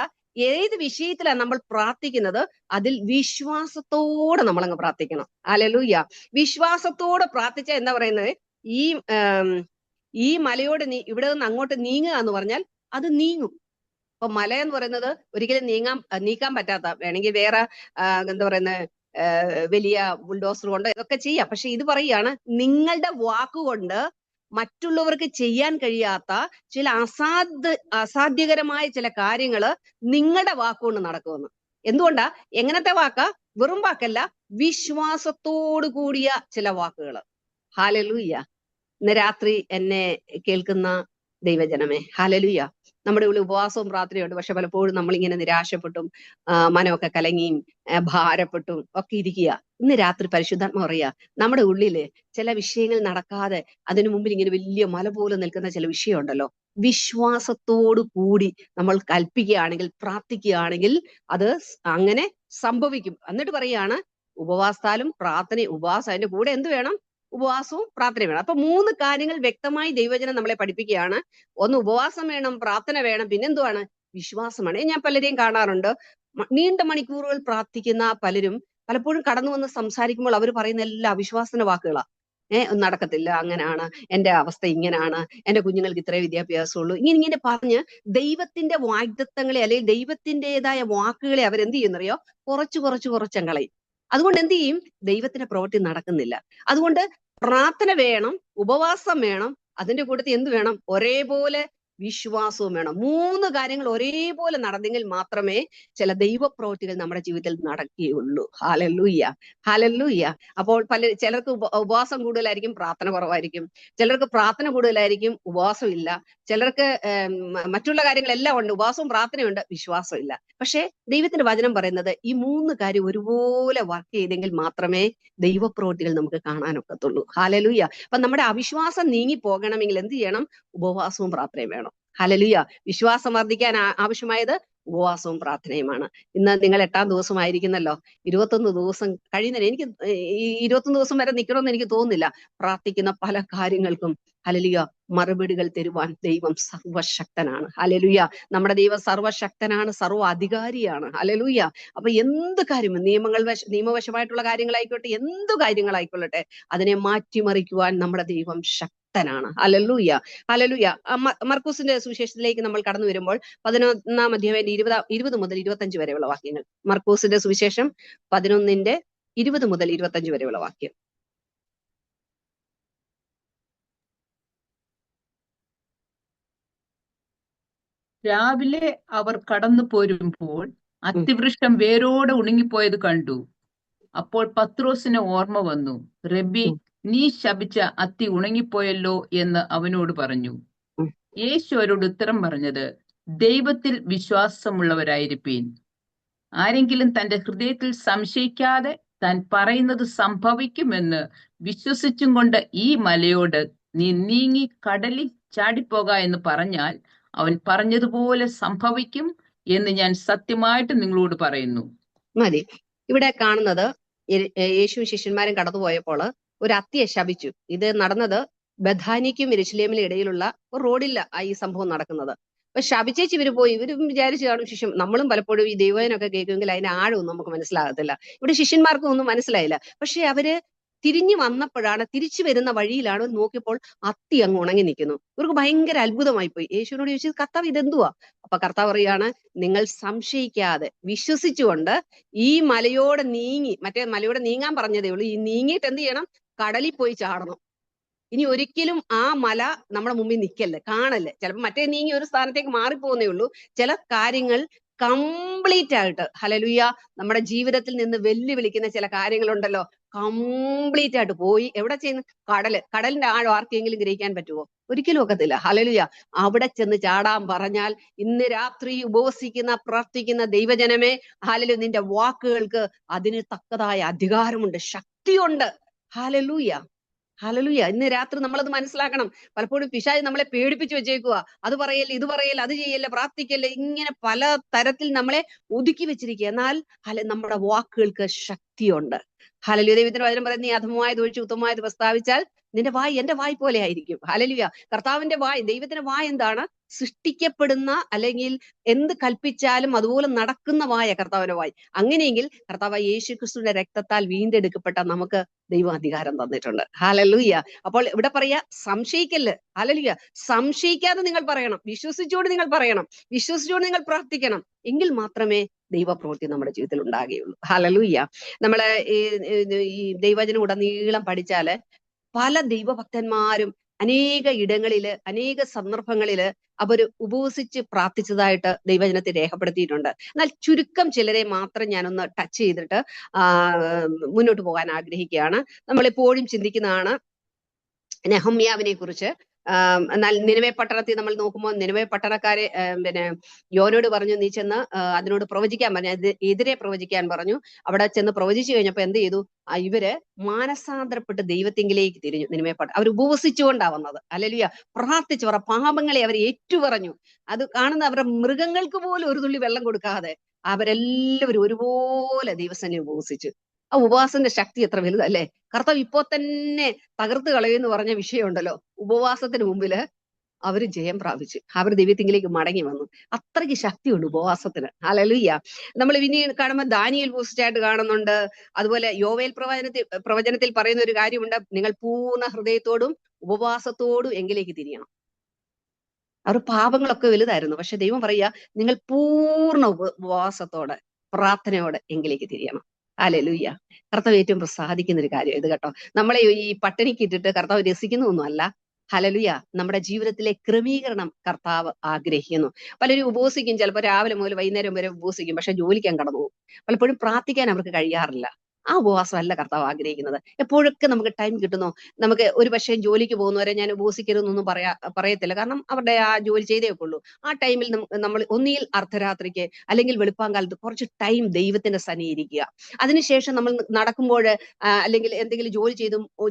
ഏത് വിഷയത്തിലാണ് നമ്മൾ പ്രാർത്ഥിക്കുന്നത് അതിൽ വിശ്വാസത്തോടെ നമ്മൾ അങ്ങ് പ്രാർത്ഥിക്കണം. ഹല്ലേലൂയ. വിശ്വാസത്തോടെ പ്രാർത്ഥിച്ച എന്താ പറയുന്നത്, ഈ മലയോട് ഇവിടെ നിന്ന് അങ്ങോട്ട് നീങ്ങുക എന്ന് പറഞ്ഞാൽ അത് നീങ്ങും. അപ്പൊ മല എന്ന് പറയുന്നത് ഒരിക്കലും നീക്കാൻ പറ്റാത്ത, വേണമെങ്കിൽ വേറെ എന്താ പറയുന്നത്, വലിയ ബുൾഡോസർ കൊണ്ട് ഇതൊക്കെ ചെയ്യാം. പക്ഷെ ഇത് പറയുകയാണ്, നിങ്ങളുടെ വാക്കുകൊണ്ട് മറ്റുള്ളവർക്ക് ചെയ്യാൻ കഴിയാത്ത ചില അസാധ്യകരമായ ചില കാര്യങ്ങള് നിങ്ങളുടെ വാക്കുകൊണ്ട് നടക്കുമെന്ന്. എന്തുകൊണ്ടാ? എങ്ങനത്തെ വാക്കാ? വെറും വാക്കല്ല, വിശ്വാസത്തോടു കൂടിയ ചില വാക്കുകള്. ഹല്ലേലൂയ. ഇന്ന് രാത്രി എന്നെ കേൾക്കുന്ന ദൈവജനമേ, ഹല്ലേലൂയ. നമ്മുടെ ഉള്ളിൽ ഉപവാസവും പ്രാർത്ഥനയുണ്ട്. പക്ഷെ പലപ്പോഴും നമ്മളിങ്ങനെ നിരാശപ്പെട്ടും മനമൊക്കെ കലങ്ങിയും ഭാരപ്പെട്ടും ഒക്കെ ഇരിക്കുക. ഇന്ന് രാത്രി പരിശുദ്ധാത്മ പറയാ, നമ്മുടെ ഉള്ളില് ചില വിഷയങ്ങൾ നടക്കാതെ അതിനു മുമ്പിൽ ഇങ്ങനെ വലിയ മല പോലെ നിൽക്കുന്ന ചില വിഷയമുണ്ടല്ലോ, വിശ്വാസത്തോടു കൂടി നമ്മൾ കൽപ്പിക്കുകയാണെങ്കിൽ, പ്രാർത്ഥിക്കുകയാണെങ്കിൽ അത് അങ്ങനെ സംഭവിക്കും. എന്നിട്ട് പറയാണ്, ഉപവാസത്താലും ഉപവാസം അതിന്റെ കൂടെ എന്ത് വേണം? ഉപവാസവും പ്രാർത്ഥനയും വേണം. അപ്പൊ 3 കാര്യങ്ങൾ വ്യക്തമായി ദൈവജനം നമ്മളെ പഠിപ്പിക്കുകയാണ്. ഒന്ന് ഉപവാസം വേണം, പ്രാർത്ഥന വേണം, പിന്നെന്തുവാണ്? വിശ്വാസമാണ്. ഞാൻ പലരെയും കാണാറുണ്ട്, നീണ്ട മണിക്കൂറുകൾ പ്രാർത്ഥിക്കുന്ന പലരും പലപ്പോഴും കടന്നു വന്ന് സംസാരിക്കുമ്പോൾ അവർ പറയുന്ന എല്ലാ അവിശ്വാസത്തിന്റെ വാക്കുകളാ. നടക്കത്തില്ല, അങ്ങനെയാണ്, എന്റെ അവസ്ഥ ഇങ്ങനെയാണ്, എന്റെ കുഞ്ഞുങ്ങൾക്ക് ഇത്രേ വിദ്യാഭ്യാസമുള്ളൂ, ഇങ്ങനെ പറഞ്ഞ് ദൈവത്തിന്റെ വാഗ്ദത്തങ്ങളെ അല്ലെങ്കിൽ ദൈവത്തിൻ്റെതായ വാക്കുകളെ അവരെന്ത് ചെയ്യുന്നറിയോ? കുറച്ച് കളയും. അതുകൊണ്ട് എന്ത് ചെയ്യും? ദൈവത്തിന്റെ പ്രവൃത്തി നടക്കുന്നില്ല. അതുകൊണ്ട് പ്രാർത്ഥന വേണം, ഉപവാസം വേണം, അതിന്റെ കൂട്ടത്തിൽ എന്ത് വേണം? ഒരേപോലെ വിശ്വാസവും വേണം. 3 കാര്യങ്ങൾ ഒരേപോലെ നടന്നെങ്കിൽ മാത്രമേ ചില ദൈവപ്രവൃത്തികൾ നമ്മുടെ ജീവിതത്തിൽ നടക്കുകയുള്ളൂ. Hallelujah, hallelujah. അപ്പോൾ ചിലർക്ക് ഉപവാസം കൂടുതലായിരിക്കും, പ്രാർത്ഥന കുറവായിരിക്കും. ചിലർക്ക് പ്രാർത്ഥന കൂടുതലായിരിക്കും, ഉപവാസം ഇല്ല. ചിലർക്ക് മറ്റുള്ള കാര്യങ്ങളെല്ലാം ഉണ്ട്, ഉപവാസവും പ്രാർത്ഥനയുണ്ട്, വിശ്വാസം ഇല്ല. പക്ഷെ ദൈവത്തിന്റെ വചനം പറയുന്നത് ഈ 3 കാര്യം ഒരുപോലെ വർക്ക് ചെയ്തെങ്കിൽ മാത്രമേ ദൈവപ്രവൃത്തികൾ നമുക്ക് കാണാനൊക്കത്തുള്ളൂ. ഹല്ലേലൂയ. അപ്പൊ നമ്മുടെ അവിശ്വാസം നീങ്ങി പോകണമെങ്കിൽ എന്ത് ചെയ്യണം? ഉപവാസവും പ്രാർത്ഥനയും വേണം. ഹല്ലേലൂയ. വിശ്വാസം വർദ്ധിക്കാൻ ആവശ്യമായത് ഉപവാസവും പ്രാർത്ഥനയുമാണ്. ഇന്ന് നിങ്ങൾ 8-ാം ദിവസമായിരിക്കുന്നല്ലോ. 21 ദിവസം കഴിയുന്നതിന് എനിക്ക് ഈ 21 ദിവസം വരെ നിൽക്കണമെന്ന് എനിക്ക് തോന്നുന്നില്ല. പ്രാർത്ഥിക്കുന്ന പല കാര്യങ്ങൾക്കും ഹല്ലേലൂയ മറുപടികൾ തരുവാൻ ദൈവം സർവശക്തനാണ്. ഹല്ലേലൂയ. നമ്മുടെ ദൈവം സർവശക്തനാണ്, സർവ്വ അധികാരിയാണ്. ഹല്ലേലൂയ. അപ്പൊ എന്ത് കാര്യം, നിയമവശമായിട്ടുള്ള കാര്യങ്ങളായിക്കോട്ടെ, എന്തു കാര്യങ്ങളായിക്കൊള്ളട്ടെ, അതിനെ മാറ്റിമറിക്കുവാൻ നമ്മുടെ ദൈവം ശക്തനാണ്. Hallelujah, hallelujah. മർക്കോസിന്റെ സുവിശേഷത്തിലേക്ക് നമ്മൾ കടന്നു വരുമ്പോൾ 11-ാം അധ്യായം 20 മുതൽ 25 വരെയുള്ള വാക്യങ്ങൾ. മർക്കോസിന്റെ സുവിശേഷം 11:20 മുതൽ 25 വരെയുള്ള വാക്യം. രാവിലെ അവർ കടന്നു പോരുമ്പോൾ അത്തിവൃക്ഷം വേരോടെ ഉണങ്ങിപ്പോയത് കണ്ടു. അപ്പോൾ പത്രോസിന് ഓർമ്മ വന്നു. റബ്ബി, നീ ശപിച്ച അത്തി ഉണങ്ങിപ്പോയല്ലോ എന്ന് അവനോട് പറഞ്ഞു. യേശു അവരോട് ഉത്തരം പറഞ്ഞത്, ദൈവത്തിൽ വിശ്വാസമുള്ളവരായിരിപ്പീൻ. ആരെങ്കിലും തന്റെ ഹൃദയത്തിൽ സംശയിക്കാതെ താൻ പറയുന്നത് സംഭവിക്കുമെന്ന് വിശ്വസിച്ചും കൊണ്ട് ഈ മലയോട് നീ നീങ്ങി കടലിൽ ചാടിപ്പോക എന്ന് പറഞ്ഞാൽ അവൻ പറഞ്ഞതുപോലെ സംഭവിക്കും എന്ന് ഞാൻ സത്യമായിട്ട് നിങ്ങളോട് പറയുന്നു. മതി. ഇവിടെ കാണുന്നത് യേശു ശിഷ്യന്മാരും കടന്നുപോയപ്പോൾ ഒരു അത്തിയെ ശപിച്ചു. ഇത് നടന്നത് ബഥാനിക്കും യെരൂശലേമിനും ഇടയിലുള്ള ഒരു റോഡില്ല ഈ സംഭവം നടക്കുന്നത്. അപ്പൊ ശപിച്ചേച്ച് ഇവര് പോയി. ഇവരും വിചാരിച്ചു കാണും, നമ്മളും പലപ്പോഴും ഈ ദൈവനൊക്കെ കേൾക്കുമെങ്കിൽ അതിന്റെ ആഴമൊന്നും നമുക്ക് മനസ്സിലാകത്തില്ല. ഇവിടെ ശിഷ്യന്മാർക്കും ഒന്നും മനസ്സിലായില്ല. പക്ഷെ അവര് തിരിഞ്ഞു വന്നപ്പോഴാണ്, തിരിച്ചു വരുന്ന വഴിയിലാണ് നോക്കിയപ്പോൾ അത്തി അങ്ങ് ഉണങ്ങി നിൽക്കുന്നു. ഇവർക്ക് ഭയങ്കര അത്ഭുതമായി പോയി. യേശുവിനോട് ചോദിച്ചു, കർത്താവ് ഇതെന്തുവാ? അപ്പൊ കർത്താവ് പറയാണ്, നിങ്ങൾ സംശയിക്കാതെ വിശ്വസിച്ചുകൊണ്ട് ഈ മലയോട് നീങ്ങി, മറ്റേ മലയോട് നീങ്ങാൻ പറഞ്ഞതേ ഉള്ളൂ, ഈ നീങ്ങിയിട്ട് എന്ത് ചെയ്യണം? കടലിൽ പോയി ചാടണം. ഇനി ഒരിക്കലും ആ മല നമ്മുടെ മുമ്പിൽ നിൽക്കല്ലേ, കാണല്ലേ. ചിലപ്പോൾ മറ്റേ നീങ്ങി ഒരു സ്ഥാനത്തേക്ക് മാറിപ്പോകുന്നേ ഉള്ളൂ. ചില കാര്യങ്ങൾ കംപ്ലീറ്റ് ആയിട്ട് ഹല്ലേലൂയ നമ്മുടെ ജീവിതത്തിൽ നിന്ന് വെല്ലുവിളിക്കുന്ന ചില കാര്യങ്ങളുണ്ടല്ലോ, കംപ്ലീറ്റ് ആയിട്ട് പോയി എവിടെ ചെയ്യുന്നു? കടലിന്റെ ആഴം ആർക്കെങ്കിലും ഗ്രഹിക്കാൻ പറ്റുമോ? ഒരിക്കലും ഒക്കത്തില്ല. ഹല്ലേലൂയ. അവിടെ ചെന്ന് ചാടാൻ പറഞ്ഞാൽ ഇന്ന് രാത്രി ഉപവസിക്കുന്ന പ്രാർത്ഥിക്കുന്ന ദൈവജനമേ, ഹല്ലേലൂയ, നിന്റെ വാക്കുകൾക്ക് അതിന് തക്കതായ അധികാരമുണ്ട്, ശക്തിയുണ്ട്. ഹല്ലേലൂയ. ഹല്ലേലൂയ. ഇന്ന് രാത്രി നമ്മളത് മനസ്സിലാക്കണം. പലപ്പോഴും പിശാച് നമ്മളെ പേടിപ്പിച്ചു വെച്ചേക്കുക. അത് പറയല്ലേ, ഇത് പറയല്ലേ, അത് ചെയ്യല്ലേ, പ്രാർത്ഥിക്കല്ലേ, ഇങ്ങനെ പല തരത്തിൽ നമ്മളെ ഒതുക്കി വെച്ചിരിക്കുക. എന്നാൽ നമ്മുടെ വാക്കുകൾക്ക് ശക്തിയുണ്ട്. ഹല്ലേലൂയ. ദൈവത്തിന്റെ വചനം പറയുന്നത്, നീ അധമമായത് ഒഴിച്ച് ഉത്തമമായത് പ്രസ്താവിച്ചാൽ നിന്റെ വായ് എന്റെ വായ് പോലെ ആയിരിക്കും. ഹല്ലേലൂയ. കർത്താവിന്റെ വായ്, ദൈവത്തിന്റെ വായ് എന്താണ്? സൃഷ്ടിക്കപ്പെടുന്ന അല്ലെങ്കിൽ എന്ത് കൽപ്പിച്ചാലും അതുപോലെ നടക്കുന്ന വായ കർത്താവിന്റെ വായ്. അങ്ങനെയെങ്കിൽ കർത്താവ് യേശുക്രിസ്തുവിന്റെ രക്തത്താൽ വീണ്ടെടുക്കപ്പെട്ട നമുക്ക് ദൈവം അധികാരം തന്നിട്ടുണ്ട്. ഹല്ലേലൂയ. അപ്പോൾ ഇവിടെ പറയാ, സംശയിക്കല്ല്. ഹല്ലേലൂയ. സംശയിക്കാതെ നിങ്ങൾ പറയണം, വിശ്വസിച്ചുകൊണ്ട് നിങ്ങൾ പറയണം, വിശ്വസിച്ചുകൊണ്ട് നിങ്ങൾ പ്രാർത്ഥിക്കണം. എങ്കിൽ മാത്രമേ ദൈവപ്രവൃത്തി നമ്മുടെ ജീവിതത്തിൽ ഉണ്ടാകുകയുള്ളൂ. ഹല്ലേലൂയ. നമ്മള് ഈ ദൈവവചനം ഉടനീളം പഠിച്ചാല് പല ദൈവഭക്തന്മാരും അനേക ഇടങ്ങളില് അനേക സന്ദർഭങ്ങളില് അവര് ഉപവസിച്ച് പ്രാർത്ഥിച്ചതായിട്ട് ദൈവജനത്തെ രേഖപ്പെടുത്തിയിട്ടുണ്ട്. എന്നാൽ ചുരുക്കം ചിലരെ മാത്രം ഞാനൊന്ന് ടച്ച് ചെയ്തിട്ട് മുന്നോട്ട് പോകാൻ ആഗ്രഹിക്കുകയാണ്. നമ്മളെപ്പോഴും ചിന്തിക്കുന്നതാണ് നെഹമ്യാവിനെ കുറിച്ച്. എന്നാൽ നിനവെ പട്ടണത്തിൽ നമ്മൾ നോക്കുമ്പോൾ നിനവെ പട്ടണക്കാരെ പിന്നെ യോനോട് പറഞ്ഞു, നീ ചെന്ന് അതിനോട് പ്രവചിക്കാൻ പറഞ്ഞു, എതിരെ പ്രവചിക്കാൻ പറഞ്ഞു. അവിടെ ചെന്ന് പ്രവചിച്ചു കഴിഞ്ഞപ്പോ എന്ത് ചെയ്തു? ഇവര് മാനസാന്തരപ്പെട്ട് ദൈവത്തിങ്കിലേക്ക് തിരിഞ്ഞു. നിനവെ അവർ ഉപവസിച്ചുകൊണ്ടാ വന്നത്. ഹല്ലേലൂയ. പ്രാർത്ഥിച്ചു, അവരുടെ പാപങ്ങളെ അവർ ഏറ്റുപറഞ്ഞു. അത് കാണുന്ന അവരുടെ മൃഗങ്ങൾക്ക് പോലും ഒരു തുള്ളി വെള്ളം കൊടുക്കാതെ അവരെല്ലാവരും ഒരുപോലെ ദൈവസന്നിധിയിൽ ഉപവസിച്ചു. ആ ഉപവാസത്തിന്റെ ശക്തി എത്ര വലുതല്ലേ. കർത്താവ് ഇപ്പോ തന്നെ തകർത്ത് കളയുമെന്ന് പറഞ്ഞ വിഷയമുണ്ടല്ലോ, ഉപവാസത്തിന് മുമ്പില് അവര് ജയം പ്രാപിച്ചു, അവർ ദൈവത്തിങ്കിലേക്ക് മടങ്ങി വന്നു. അത്രയ്ക്ക് ശക്തിയുണ്ട് ഉപവാസത്തിന്. ഹല്ലേലൂയ. നമ്മൾ ഇനി കാണുമ്പോൾ ദാനിയേൽ ഉപവസിച്ചായിട്ട് കാണുന്നുണ്ട്. അതുപോലെ യോവേൽ പ്രവചനത്തിൽ പറയുന്ന ഒരു കാര്യമുണ്ട്, നിങ്ങൾ പൂർണ്ണ ഹൃദയത്തോടും ഉപവാസത്തോടും എങ്കിലേക്ക് തിരിയണം. അവർ പാപങ്ങളൊക്കെ വലുതായിരുന്നു, പക്ഷെ ദൈവം പറയുക, നിങ്ങൾ പൂർണ്ണ ഉപവാസത്തോടെ പ്രാർത്ഥനയോടെ എങ്കിലേക്ക് തിരിയണം. ഹല്ലേലൂയ. കർത്താവ് ഏറ്റവും പ്രസാദിക്കുന്ന ഒരു കാര്യം ഇത് കേട്ടോ. നമ്മളെ ഈ പട്ടിണിക്ക് ഇട്ടിട്ട് കർത്താവ് രസിക്കുന്നൊന്നുമല്ല. ഹല്ലേലൂയ. നമ്മുടെ ജീവിതത്തിലെ ക്രമീകരണം കർത്താവ് ആഗ്രഹിക്കുന്നു. പലരും ഉപവസിക്കും, ചിലപ്പോൾ രാവിലെ മുതൽ വൈകുന്നേരം വരെ ഉപവസിക്കും, പക്ഷെ ജോലിക്കാൻ കടന്നു പോകും. പലപ്പോഴും പ്രാർത്ഥിക്കാൻ അവർക്ക് കഴിയാറില്ല. ആ ഉപവാസം അല്ല കർത്താവ് ആഗ്രഹിക്കുന്നത്. എപ്പോഴൊക്കെ നമുക്ക് ടൈം കിട്ടുന്നോ, നമുക്ക് ഒരു പക്ഷേ ജോലിക്ക് പോകുന്നവരെ ഞാൻ ഉപവസിക്കരുതെന്നൊന്നും പറയത്തില്ല. കാരണം അവരുടെ ആ ജോലി ചെയ്തേ ഒക്കുള്ളൂ. ആ ടൈമിൽ നമ്മൾ ഒന്നിയിൽ അർദ്ധരാത്രിക്ക് അല്ലെങ്കിൽ വെളുപ്പാങ്കാലത്ത് കുറച്ച് ടൈം ദൈവത്തിന്റെ സന്നിധിയിൽ ഇരിക്കുക. അതിനുശേഷം നമ്മൾ നടക്കുമ്പോൾ അല്ലെങ്കിൽ എന്തെങ്കിലും ജോലി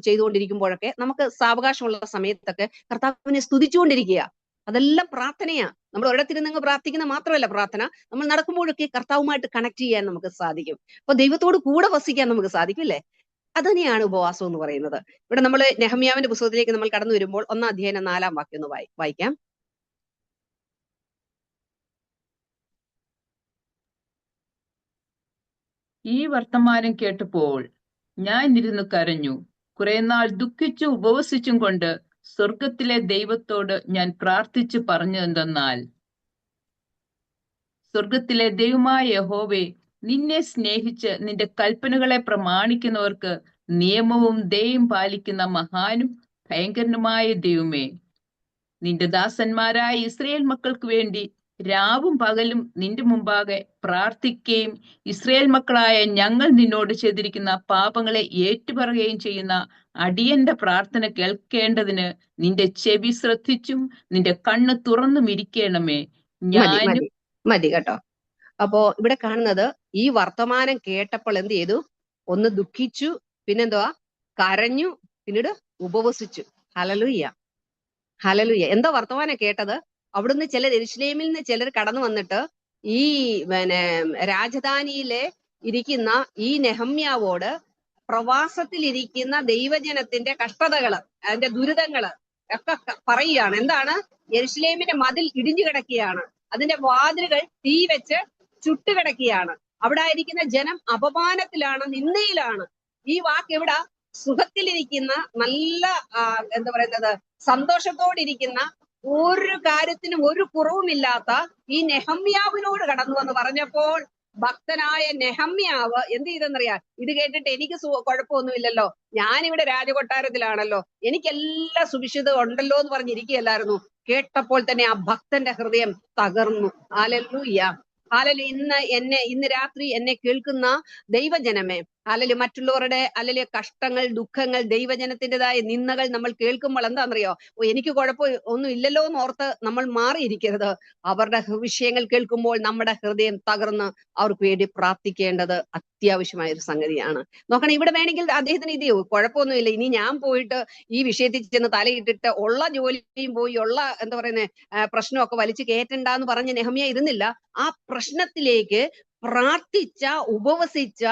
ചെയ്തുകൊണ്ടിരിക്കുമ്പോഴൊക്കെ നമുക്ക് സാവകാശമുള്ള സമയത്തൊക്കെ കർത്താവിനെ സ്തുതിച്ചുകൊണ്ടിരിക്കുക. അതെല്ലാം പ്രാർത്ഥനയാ. നമ്മൾ ഒരിടത്തിരുന്ന് പ്രാർത്ഥിക്കുന്ന മാത്രമല്ല പ്രാർത്ഥന, നമ്മൾ നടക്കുമ്പോഴൊക്കെ കർത്താവുമായിട്ട് കണക്ട് ചെയ്യാൻ നമുക്ക് സാധിക്കും. അപ്പൊ ദൈവത്തോട് കൂടെ വസിക്കാൻ നമുക്ക് സാധിക്കും, അല്ലേ? അത് തന്നെയാണ് ഉപവാസം എന്ന് പറയുന്നത്. ഇവിടെ നമ്മൾ നെഹമ്യാവിന്റെ പുസ്തകത്തിലേക്ക് നമ്മൾ കടന്നു വരുമ്പോൾ 1-ാം അധ്യായം 4-ാം വാക്യം ഒന്ന് വായിക്കാം. ഈ വർത്തമാനം കേട്ടപ്പോൾ ഞാൻ ഇരുന്ന് കരഞ്ഞു. കുറെ നാൾ ദുഃഖിച്ചു ഉപവസിച്ചും കൊണ്ട് സ്വർഗത്തിലെ ദൈവത്തോട് ഞാൻ പ്രാർത്ഥിച്ചു പറഞ്ഞതെന്തെന്നാൽ, സ്വർഗത്തിലെ ദൈവമായ യഹോവേ, നിന്നെ സ്നേഹിച്ച് നിന്റെ കൽപ്പനകളെ പ്രമാണിക്കുന്നവർക്ക് നിയമവും ദയയും പാലിക്കുന്ന മഹാനും ഭയങ്കരനുമായ ദൈവമേ, നിന്റെ ദാസന്മാരായ ഇസ്രയേൽ മക്കൾക്ക് വേണ്ടി രാവും പകലും നിന്റെ മുമ്പാകെ പ്രാർത്ഥിക്കുകയും ഇസ്രയേൽ മക്കളായ ഞങ്ങൾ നിന്നോട് ചെയ്തിരിക്കുന്ന പാപങ്ങളെ ഏറ്റുപറയുകയും ചെയ്യുന്ന അടിയന്റെ പ്രാർത്ഥന കേൾക്കേണ്ടതിന് നിന്റെ ചെവി ശ്രദ്ധിച്ചും നിന്റെ കണ്ണ് തുറന്നും ഇരിക്കണമേ. മതി കേട്ടോ. അപ്പോ ഇവിടെ കാണുന്നത്, ഈ വർത്തമാനം കേട്ടപ്പോൾ എന്ത് ചെയ്തു? ഒന്ന് ദുഃഖിച്ചു, പിന്നെന്തുവാ? കരഞ്ഞു, പിന്നീട് ഉപവസിച്ചു. ഹല്ലേലൂയ. ഹല്ലേലൂയ. എന്താ വർത്തമാനം കേട്ടത്? അവിടുന്ന് യെരൂശലേമിൽ നിന്ന് ചിലർ കടന്നു വന്നിട്ട് ഈ രാജധാനിയിലെ ഇരിക്കുന്ന ഈ നെഹമ്യാവോട് പ്രവാസത്തിൽ ഇരിക്കുന്ന ദൈവജനത്തിന്റെ കഷ്ടതകള്, അതിന്റെ ദുരിതങ്ങള് ഒക്കെ പറയുകയാണ്. എന്താണ്? യെരൂശലേമിന്റെ മതിൽ ഇടിഞ്ഞു കിടക്കുകയാണ്, അതിന്റെ വാതിലുകൾ തീ വെച്ച് ചുട്ടുകിടക്കുകയാണ്, അവിടെ ആയിരിക്കുന്ന ജനം അപമാനത്തിലാണ്, നിന്ദയിലാണ്. ഈ വാക്ക് എവിടാ? സുഖത്തിലിരിക്കുന്ന, നല്ല എന്താ പറയുന്നത്, സന്തോഷത്തോടിരിക്കുന്ന, ഒരു കാര്യത്തിനും ഒരു കുറവുമില്ലാത്ത ഈ നെഹമ്യാവിനോട് കടന്നു വന്ന് പറഞ്ഞപ്പോൾ ഭക്തനായ നെഹമ്യാവ് എന്ത് ചെയ്തെന്നറിയാം? ഇത് കേട്ടിട്ട് എനിക്ക് കുഴപ്പമൊന്നുമില്ലല്ലോ, ഞാനിവിടെ രാജകൊട്ടാരത്തിലാണല്ലോ, എനിക്കെല്ലാ സുഭിക്ഷിതം ഉണ്ടല്ലോ എന്ന് പറഞ്ഞിരിക്കുകയല്ലായിരുന്നു. കേട്ടപ്പോൾ തന്നെ ആ ഭക്തന്റെ ഹൃദയം തകർന്നു. Hallelujah, hallelujah. ഇന്ന് രാത്രി എന്നെ കേൾക്കുന്ന ദൈവജനമേ, അല്ലെങ്കിൽ മറ്റുള്ളവരുടെ അല്ലെങ്കിൽ കഷ്ടങ്ങൾ, ദുഃഖങ്ങൾ, ദൈവജനത്തിൻ്റെതായ നിന്ദകൾ നമ്മൾ കേൾക്കുമ്പോൾ എന്താണെന്നറിയോ? എനിക്ക് കുഴപ്പം ഒന്നും ഇല്ലല്ലോ എന്ന് ഓർത്ത് നമ്മൾ മാറിയിരിക്കരുത്. അവരുടെ വിഷയങ്ങൾ കേൾക്കുമ്പോൾ നമ്മുടെ ഹൃദയം തകർന്ന് അവർക്ക് വേണ്ടി പ്രാർത്ഥിക്കേണ്ടത് അത്യാവശ്യമായ ഒരു സംഗതിയാണ്. നോക്കണം, ഇവിടെ വേണമെങ്കിൽ അദ്ദേഹത്തിന് ഇത് കുഴപ്പമൊന്നുമില്ല, ഇനി ഞാൻ പോയിട്ട് ഈ വിഷയത്തിൽ ചെന്ന് തലയിട്ടിട്ട് ഉള്ള ജോലിയും പോയി ഉള്ള എന്താ പറയുന്നത് പ്രശ്നമൊക്കെ വലിച്ചു കയറ്റണ്ടെന്ന് പറഞ്ഞ് നെഹമ്യ ഇരുന്നില്ല. ആ പ്രശ്നത്തിലേക്ക് പ്രാർത്ഥിച്ച, ഉപവസിച്ച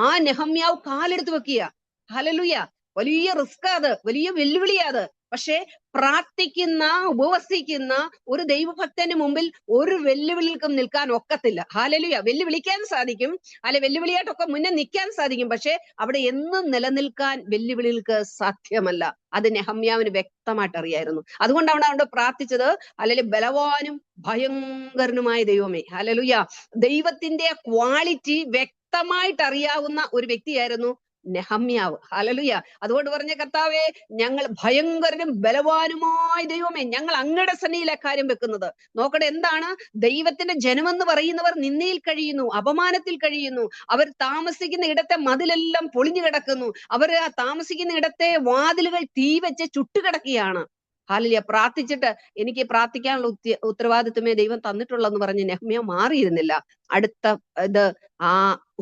ആ നെഹമ്യാവ് കാലെടുത്ത് വെക്കുക. ഹല്ലേലൂയ. വലിയ റിസ്ക്, അത് വലിയ വെല്ലുവിളിയാ അത്. പക്ഷെ പ്രാർത്ഥിക്കുന്ന, ഉപവസിക്കുന്ന ഒരു ദൈവഭക്തന് മുമ്പിൽ ഒരു വെല്ലുവിളികൾക്കും നിൽക്കാൻ ഒക്കത്തില്ല. ഹല്ലേലൂയ. വെല്ലുവിളിക്കാൻ സാധിക്കും, അല്ലെ വെല്ലുവിളിയായിട്ടൊക്കെ മുന്നേ നിൽക്കാൻ സാധിക്കും, പക്ഷെ അവിടെ എന്നും നിലനിൽക്കാൻ വെല്ലുവിളികൾക്ക് സാധ്യമല്ല. അത് നെഹമ്യാവിന് വ്യക്തമായിട്ട് അറിയായിരുന്നു. അതുകൊണ്ടാണ് അവിടെ പ്രാർത്ഥിച്ചത്, അല്ലെങ്കിൽ ബലവാനും ഭയങ്കരനുമായ ദൈവമേ. ഹല്ലേലൂയ. ദൈവത്തിന്റെ ക്വാളിറ്റി വ്യക്തമായിട്ട് അറിയാവുന്ന ഒരു വ്യക്തിയായിരുന്നു നെഹമ്യാവ്. ഹല്ലേലൂയ. അതുകൊണ്ട് പറഞ്ഞ കർത്താവേ, ഞങ്ങൾ ഭയങ്കരനും ബലവാനുമായ ദൈവമേ, ഞങ്ങൾ അങ്ങയുടെ സന്നിധിയിലെ കാര്യം വെക്കുന്നത്. നോക്കട്ടെ, എന്താണ് ദൈവത്തിന്റെ ജനമെന്ന് പറയുന്നവർ നിന്ദയിൽ കഴിയുന്നു, അപമാനത്തിൽ കഴിയുന്നു. അവർ താമസിക്കുന്ന ഇടത്തെ മതിലെല്ലാം പൊളിഞ്ഞു കിടക്കുന്നു. അവർ താമസിക്കുന്ന ഇടത്തെ വാതിലുകൾ തീ വെച്ച് ചുട്ടുകിടക്കുകയാണ്. ഹല്ലേലൂയ. പ്രാർത്ഥിച്ചിട്ട് എനിക്ക് പ്രാർത്ഥിക്കാനുള്ള ഉത്തരവാദിത്വമേ ദൈവം തന്നിട്ടുള്ളെന്ന് പറഞ്ഞ് നെഹമ്യാവ് മാറിയിരുന്നില്ല. അടുത്ത ഇത് ആ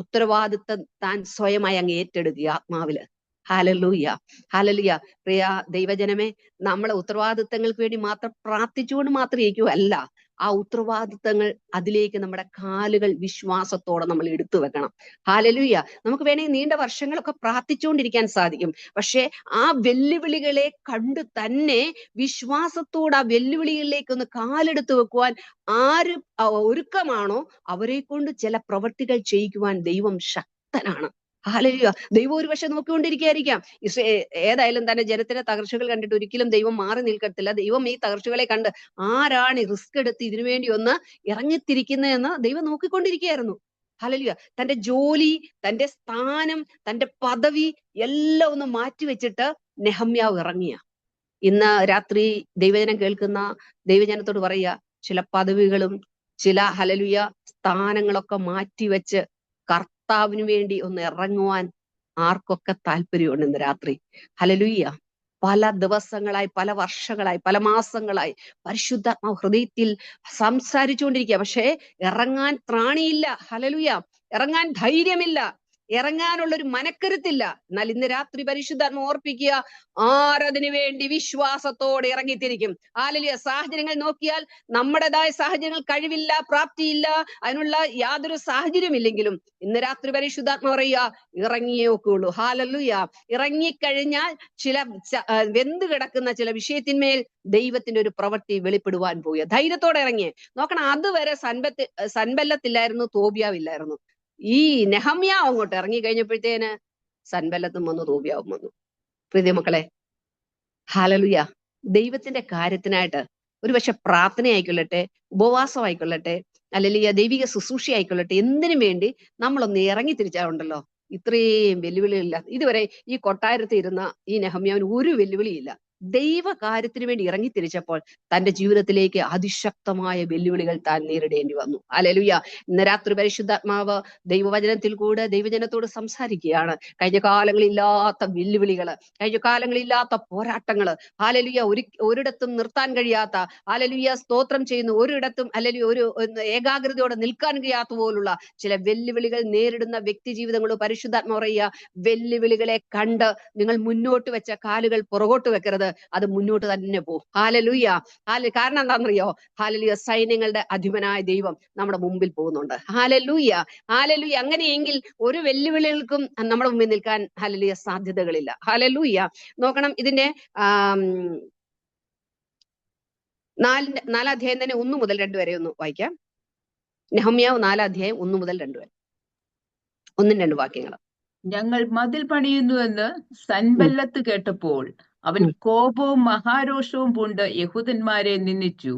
ഉത്തരവാദിത്വം താൻ സ്വയമായി അങ്ങ് ഏറ്റെടുക്കുക ആത്മാവില്. Hallelujah, hallelujah. പ്രിയ ദൈവജനമേ, നമ്മളെ ഉത്തരവാദിത്തങ്ങൾക്ക് വേണ്ടി മാത്രം പ്രാർത്ഥിച്ചുകൊണ്ട് മാത്രം ഇരിക്കുകയല്ല, ആ ഉത്തരവാദിത്തങ്ങൾ അതിലേക്ക് നമ്മുടെ കാലുകൾ വിശ്വാസത്തോടെ നമ്മൾ എടുത്തു വെക്കണം. ഹല്ലേലൂയ. നമുക്ക് വേണമെങ്കിൽ നീണ്ട വർഷങ്ങളൊക്കെ പ്രാർത്ഥിച്ചുകൊണ്ടിരിക്കാൻ സാധിക്കും, പക്ഷെ ആ വെല്ലുവിളികളെ കണ്ടു തന്നെ വിശ്വാസത്തോടെ ആ വെല്ലുവിളികളിലേക്ക് ഒന്ന് കാലെടുത്ത് വെക്കുവാൻ ആര് ഒരുക്കമാണോ അവരെ കൊണ്ട് ചില പ്രവൃത്തികൾ ചെയ്യിക്കുവാൻ ദൈവം ശക്തനാണ്. ഹല്ലേലൂയ. ദൈവം ഒരു പക്ഷെ നോക്കിക്കൊണ്ടിരിക്കുകയായിരിക്കാം. ഏതായാലും തന്നെ ജനത്തിന്റെ തകർച്ചകൾ കണ്ടിട്ട് ഒരിക്കലും ദൈവം മാറി നിൽക്കത്തില്ല. ദൈവം ഈ തകർച്ചകളെ കണ്ട് ആരാണ് റിസ്ക് എടുത്ത് ഇതിനുവേണ്ടി ഒന്ന് ഇറങ്ങിത്തിരിക്കുന്നതെന്ന് ദൈവം നോക്കിക്കൊണ്ടിരിക്കുകയായിരുന്നു. ഹല്ലേലൂയ. തന്റെ ജോലി, തന്റെ സ്ഥാനം, തന്റെ പദവി എല്ലാം ഒന്ന് മാറ്റിവെച്ചിട്ട് നെഹമ്യാവ് ഇറങ്ങിയ. ഇന്ന് രാത്രി ദൈവജനം കേൾക്കുന്ന ദൈവജനത്തോട് പറയുക, ചില പദവികളും ചില ഹല്ലേലൂയ സ്ഥാനങ്ങളൊക്കെ മാറ്റിവെച്ച് കർത്താവിന് വേണ്ടി ഒന്ന് ഇറങ്ങുവാൻ ആർക്കൊക്കെ താല്പര്യമുണ്ട് ഇന്ന് രാത്രി? ഹല്ലേലൂയ. പല ദിവസങ്ങളായി, പല വർഷങ്ങളായി, പല മാസങ്ങളായി പരിശുദ്ധാത്മാവ് ഹൃദയത്തിൽ സംസാരിച്ചുകൊണ്ടിരിക്കുക, പക്ഷേ ഇറങ്ങാൻ ത്രാണിയില്ല. ഹല്ലേലൂയ. ഇറങ്ങാൻ ധൈര്യമില്ല, ഇറങ്ങാനുള്ള ഒരു മനക്കരുത്തില്ല. എന്നാൽ ഇന്ന് രാത്രി പരിശുദ്ധാത്മ ഓർപ്പിക്കുക, ആരതിനു വേണ്ടി വിശ്വാസത്തോടെ ഇറങ്ങിത്തിരിക്കും. ഹല്ലേലൂയ. സാഹചര്യങ്ങൾ നോക്കിയാൽ നമ്മുടേതായ സാഹചര്യങ്ങൾ, കഴിവില്ല, പ്രാപ്തിയില്ല, അതിനുള്ള യാതൊരു സാഹചര്യമില്ലെങ്കിലും ഇന്ന് രാത്രി പരിശുദ്ധാത്മ പറയുക, ഇറങ്ങിയേ ഒക്കെയുള്ളൂ. ഹല്ലേലൂയ. ഇറങ്ങിക്കഴിഞ്ഞാൽ ചില വെന്ത് കിടക്കുന്ന ചില വിഷയത്തിന്മേൽ ദൈവത്തിന്റെ ഒരു പ്രവൃത്തി വെളിപ്പെടുവാൻ പോവുക. ധൈര്യത്തോടെ ഇറങ്ങിയേ. നോക്കണം, അതുവരെ സൻബല്ലത്തില്ലായിരുന്നു, തോബിയാവില്ലായിരുന്നു. ഈ നെഹമ്യാവ് അങ്ങോട്ട് ഇറങ്ങി കഴിഞ്ഞപ്പോഴത്തേന് സൻബല്ലത്തും വന്നു, തോബിയാവും വന്നു. പ്രിയ മക്കളെ, ഹല്ലേലൂയ. ദൈവത്തിന്റെ കാര്യത്തിനായിട്ട് ഒരു പക്ഷെ പ്രാർത്ഥന ആയിക്കൊള്ളട്ടെ, ഉപവാസം ആയിക്കൊള്ളട്ടെ, അല്ലെങ്കിൽ ദൈവിക ശുശ്രൂഷ ആയിക്കൊള്ളട്ടെ, എന്തിനു വേണ്ടി നമ്മളൊന്ന് ഇറങ്ങി തിരിച്ചാറുണ്ടല്ലോ, ഇത്രയും വെല്ലുവിളികളില്ല. ഇതുവരെ ഈ കൊട്ടാരത്തിൽ ഇരുന്ന ഈ നെഹമ്യാവിന് ഒരു വെല്ലുവിളിയില്ല. ദൈവ കാര്യത്തിന് വേണ്ടി ഇറങ്ങി തിരിച്ചപ്പോൾ തന്റെ ജീവിതത്തിലേക്ക് അതിശക്തമായ വെല്ലുവിളികൾ താൻ നേരിടേണ്ടി വന്നു. ഹല്ലേലൂയ. ഇന്ന് രാത്രി പരിശുദ്ധാത്മാവ് ദൈവവചനത്തിൽ കൂടെ ദൈവജനത്തോട് സംസാരിക്കുകയാണ്. കഴിഞ്ഞ കാലങ്ങളില്ലാത്ത വെല്ലുവിളികള്, കഴിഞ്ഞ കാലങ്ങളില്ലാത്ത പോരാട്ടങ്ങള്, ഹല്ലേലൂയ, ഒരിടത്തും നിർത്താൻ കഴിയാത്ത, ഹല്ലേലൂയ, സ്തോത്രം ചെയ്യുന്നു, ഒരിടത്തും അല്ലെങ്കിൽ ഒരു ഏകാഗ്രതയോടെ നിൽക്കാൻ കഴിയാത്ത പോലുള്ള ചില വെല്ലുവിളികൾ നേരിടുന്ന വ്യക്തി ജീവിതങ്ങളോ പരിശുദ്ധാത്മ പറയുക, വെല്ലുവിളികളെ കണ്ട് നിങ്ങൾ മുന്നോട്ട് വെച്ച കാലുകൾ പുറകോട്ട് വെക്കരുത്, അത് മുന്നോട്ട് തന്നെ പോകും. ഹല്ലേലൂയ. കാരണം എന്താണെന്നറിയോ? ഹല്ലേലൂയ. സൈന്യങ്ങളുടെ അധിപനായ ദൈവം നമ്മുടെ മുമ്പിൽ പോകുന്നുണ്ട്. Hallelujah, hallelujah. അങ്ങനെയെങ്കിൽ ഒരു വെല്ലുവിളികൾക്കും നമ്മുടെ മുമ്പിൽ നിൽക്കാൻ ഹല്ലേലൂയ സാധ്യതകളില്ല. ഹല്ലേലൂയ. നോക്കണം, ഇതിന്റെ 4 അധ്യായം തന്നെ 1 മുതൽ 2 വരെ ഒന്ന് വായിക്കാം. നെഹമ്യാവ് 4 അധ്യായം 1 മുതൽ 2 വരെ, 1-2 വാക്യങ്ങൾ. ഞങ്ങൾ മതിൽ പണിയുന്നുവെന്ന് സൻബല്ലത്ത് കേട്ടപ്പോൾ അവൻ കോപവും മഹാരോഷവും പൂണ്ട് യഹൂദന്മാരെ നിന്ദിച്ചു.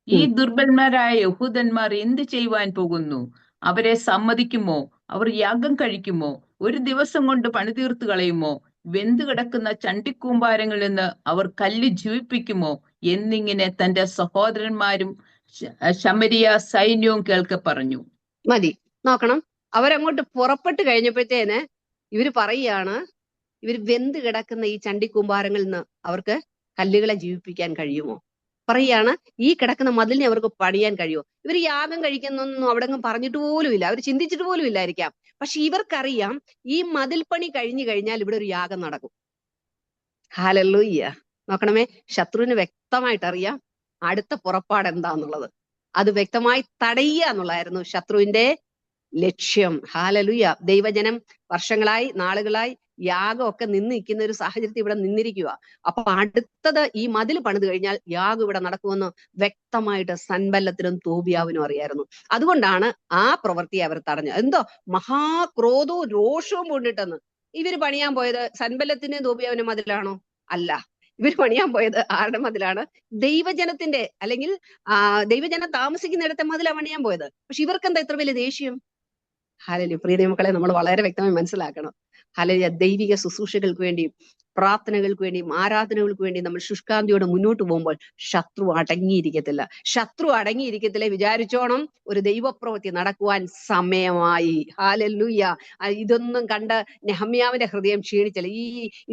ഈ ദുർബലന്മാരായ യഹൂദന്മാർ എന്ത് ചെയ്യുവാൻ പോകുന്നു? അവരെ സമ്മതിക്കുമോ? അവർ യാഗം കഴിക്കുമോ? ഒരു ദിവസം കൊണ്ട് പണി തീർത്തു കളയുമോ? വെന്തു കിടക്കുന്ന ചണ്ടിക്കൂമ്പാരങ്ങളിൽ നിന്ന് അവർ കല്ല് ജീവിപ്പിക്കുമോ? എന്നിങ്ങനെ തന്റെ സഹോദരന്മാരും ശമരിയ സൈന്യവും കേൾക്കെ പറഞ്ഞു. മതി, നോക്കണം. അവരങ്ങോട്ട് പുറപ്പെട്ട് കഴിഞ്ഞപ്പോഴത്തേന് ഇവര് പറയുകയാണ്, ഇവർ വെന്ത് കിടക്കുന്ന ഈ ചണ്ടിക്കൂമ്പാരങ്ങളിൽ നിന്ന് അവർക്ക് കല്ലുകളെ ജീവിപ്പിക്കാൻ കഴിയുമോ? പറയുകയാണ്, ഈ കിടക്കുന്ന മതിലിനെ അവർക്ക് പണിയാൻ കഴിയുമോ? ഇവർ യാഗം കഴിക്കുന്നൊന്നും അവിടെ പറഞ്ഞിട്ട് പോലുമില്ല, അവർ ചിന്തിച്ചിട്ട് പോലും ഇല്ലായിരിക്കാം. പക്ഷെ ഇവർക്കറിയാം, ഈ മതിൽ പണി കഴിഞ്ഞു കഴിഞ്ഞാൽ ഇവിടെ ഒരു യാഗം നടക്കും. ഹല്ലേലൂയ. നോക്കണമേ, ശത്രുവിന് വ്യക്തമായിട്ട് അറിയാം അടുത്ത പുറപ്പാട് എന്താന്നുള്ളത്. അത് വ്യക്തമായി തടയുക എന്നുള്ളതായിരുന്നു ശത്രുവിന്റെ ലക്ഷ്യം. ഹല്ലേലൂയ. ദൈവജനം വർഷങ്ങളായി, നാളുകളായി യാഗമൊക്കെ നിൽക്കുന്ന ഒരു സാഹചര്യത്തിൽ ഇവിടെ നിന്നിരിക്കുക. അപ്പൊ അടുത്തത് ഈ മതിൽ പണിത് കഴിഞ്ഞാൽ യാഗം ഇവിടെ നടക്കുമെന്ന് വ്യക്തമായിട്ട് സൻബല്ലത്തിനും തോബിയാവിനും അറിയായിരുന്നു. അതുകൊണ്ടാണ് ആ പ്രവൃത്തിയെ അവർ തടഞ്ഞത്. എന്തോ മഹാക്രോധവും രോഷവും കൊണ്ടിട്ടെന്ന്. ഇവര് പണിയാൻ പോയത് സൻബല്ലത്തിന്റെയും തോബിയാവിന്റെ മതിലാണോ? അല്ല. ഇവർ പണിയാൻ പോയത് ആരുടെ മതിലാണ്? ദൈവജനത്തിന്റെ, അല്ലെങ്കിൽ ദൈവജനം താമസിക്കുന്നിടത്തെ മതിലാണ് പണിയാൻ പോയത്. പക്ഷെ ഇവർക്ക് എന്താ ഇത്ര വലിയ ദേഷ്യം? ഹല്ലേലൂയ. പ്രിയ ദൈവമക്കളെ, നമ്മൾ വളരെ വ്യക്തമായി മനസ്സിലാക്കണം. ഹല്ലേലൂയ. ദൈവിക ശുശ്രൂഷകൾക്ക് വേണ്ടിയും പ്രാർത്ഥനകൾക്ക് വേണ്ടിയും ആരാധനകൾക്ക് വേണ്ടിയും നമ്മൾ ശുഷ്കാന്തിയോടെ മുന്നോട്ട് പോകുമ്പോൾ ശത്രു അടങ്ങിയിരിക്കത്തില്ല. ശത്രു അടങ്ങിയിരിക്കത്തില്ല വിചാരിച്ചോണം, ഒരു ദൈവപ്രവൃത്തി നടക്കുവാൻ സമയമായി. ഹല്ലേലൂയ. ഇതൊന്നും കണ്ട് നെഹമ്യാവിന്റെ ഹൃദയം ക്ഷീണിച്ചില്ല.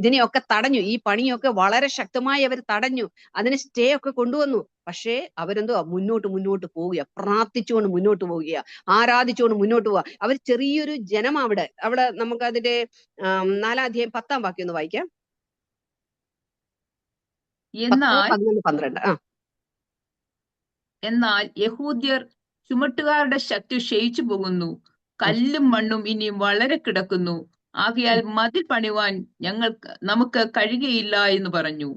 ഇതിനെയൊക്കെ തടഞ്ഞു, ഈ പണിയൊക്കെ വളരെ ശക്തമായി അവർ തടഞ്ഞു, അതിന് സ്റ്റേ ഒക്കെ കൊണ്ടുവന്നു. പക്ഷേ അവരെന്തോ മുന്നോട്ട് പോവുക, പ്രാർത്ഥിച്ചുകൊണ്ട് മുന്നോട്ട് പോവുക, ആരാധിച്ചുകൊണ്ട് മുന്നോട്ട് പോവുക. അവർ ചെറിയൊരു ജനം അവിടെ നമുക്ക് അതിന്റെ 4-ാം അധ്യായം 10-ാം വാക്യം ഒന്ന് വായിക്കാം. 10-12. എന്നാൽ യഹൂദ്യർ ചുമട്ടുകാരുടെ ശക്തി ക്ഷയിച്ചു പോകുന്നു, കല്ലും മണ്ണും ഇനിയും വളരെ കിടക്കുന്നു, ആകയാൽ മതിൽ പണിവാൻ നമുക്ക് കഴിയുകയില്ല എന്ന് പറഞ്ഞു.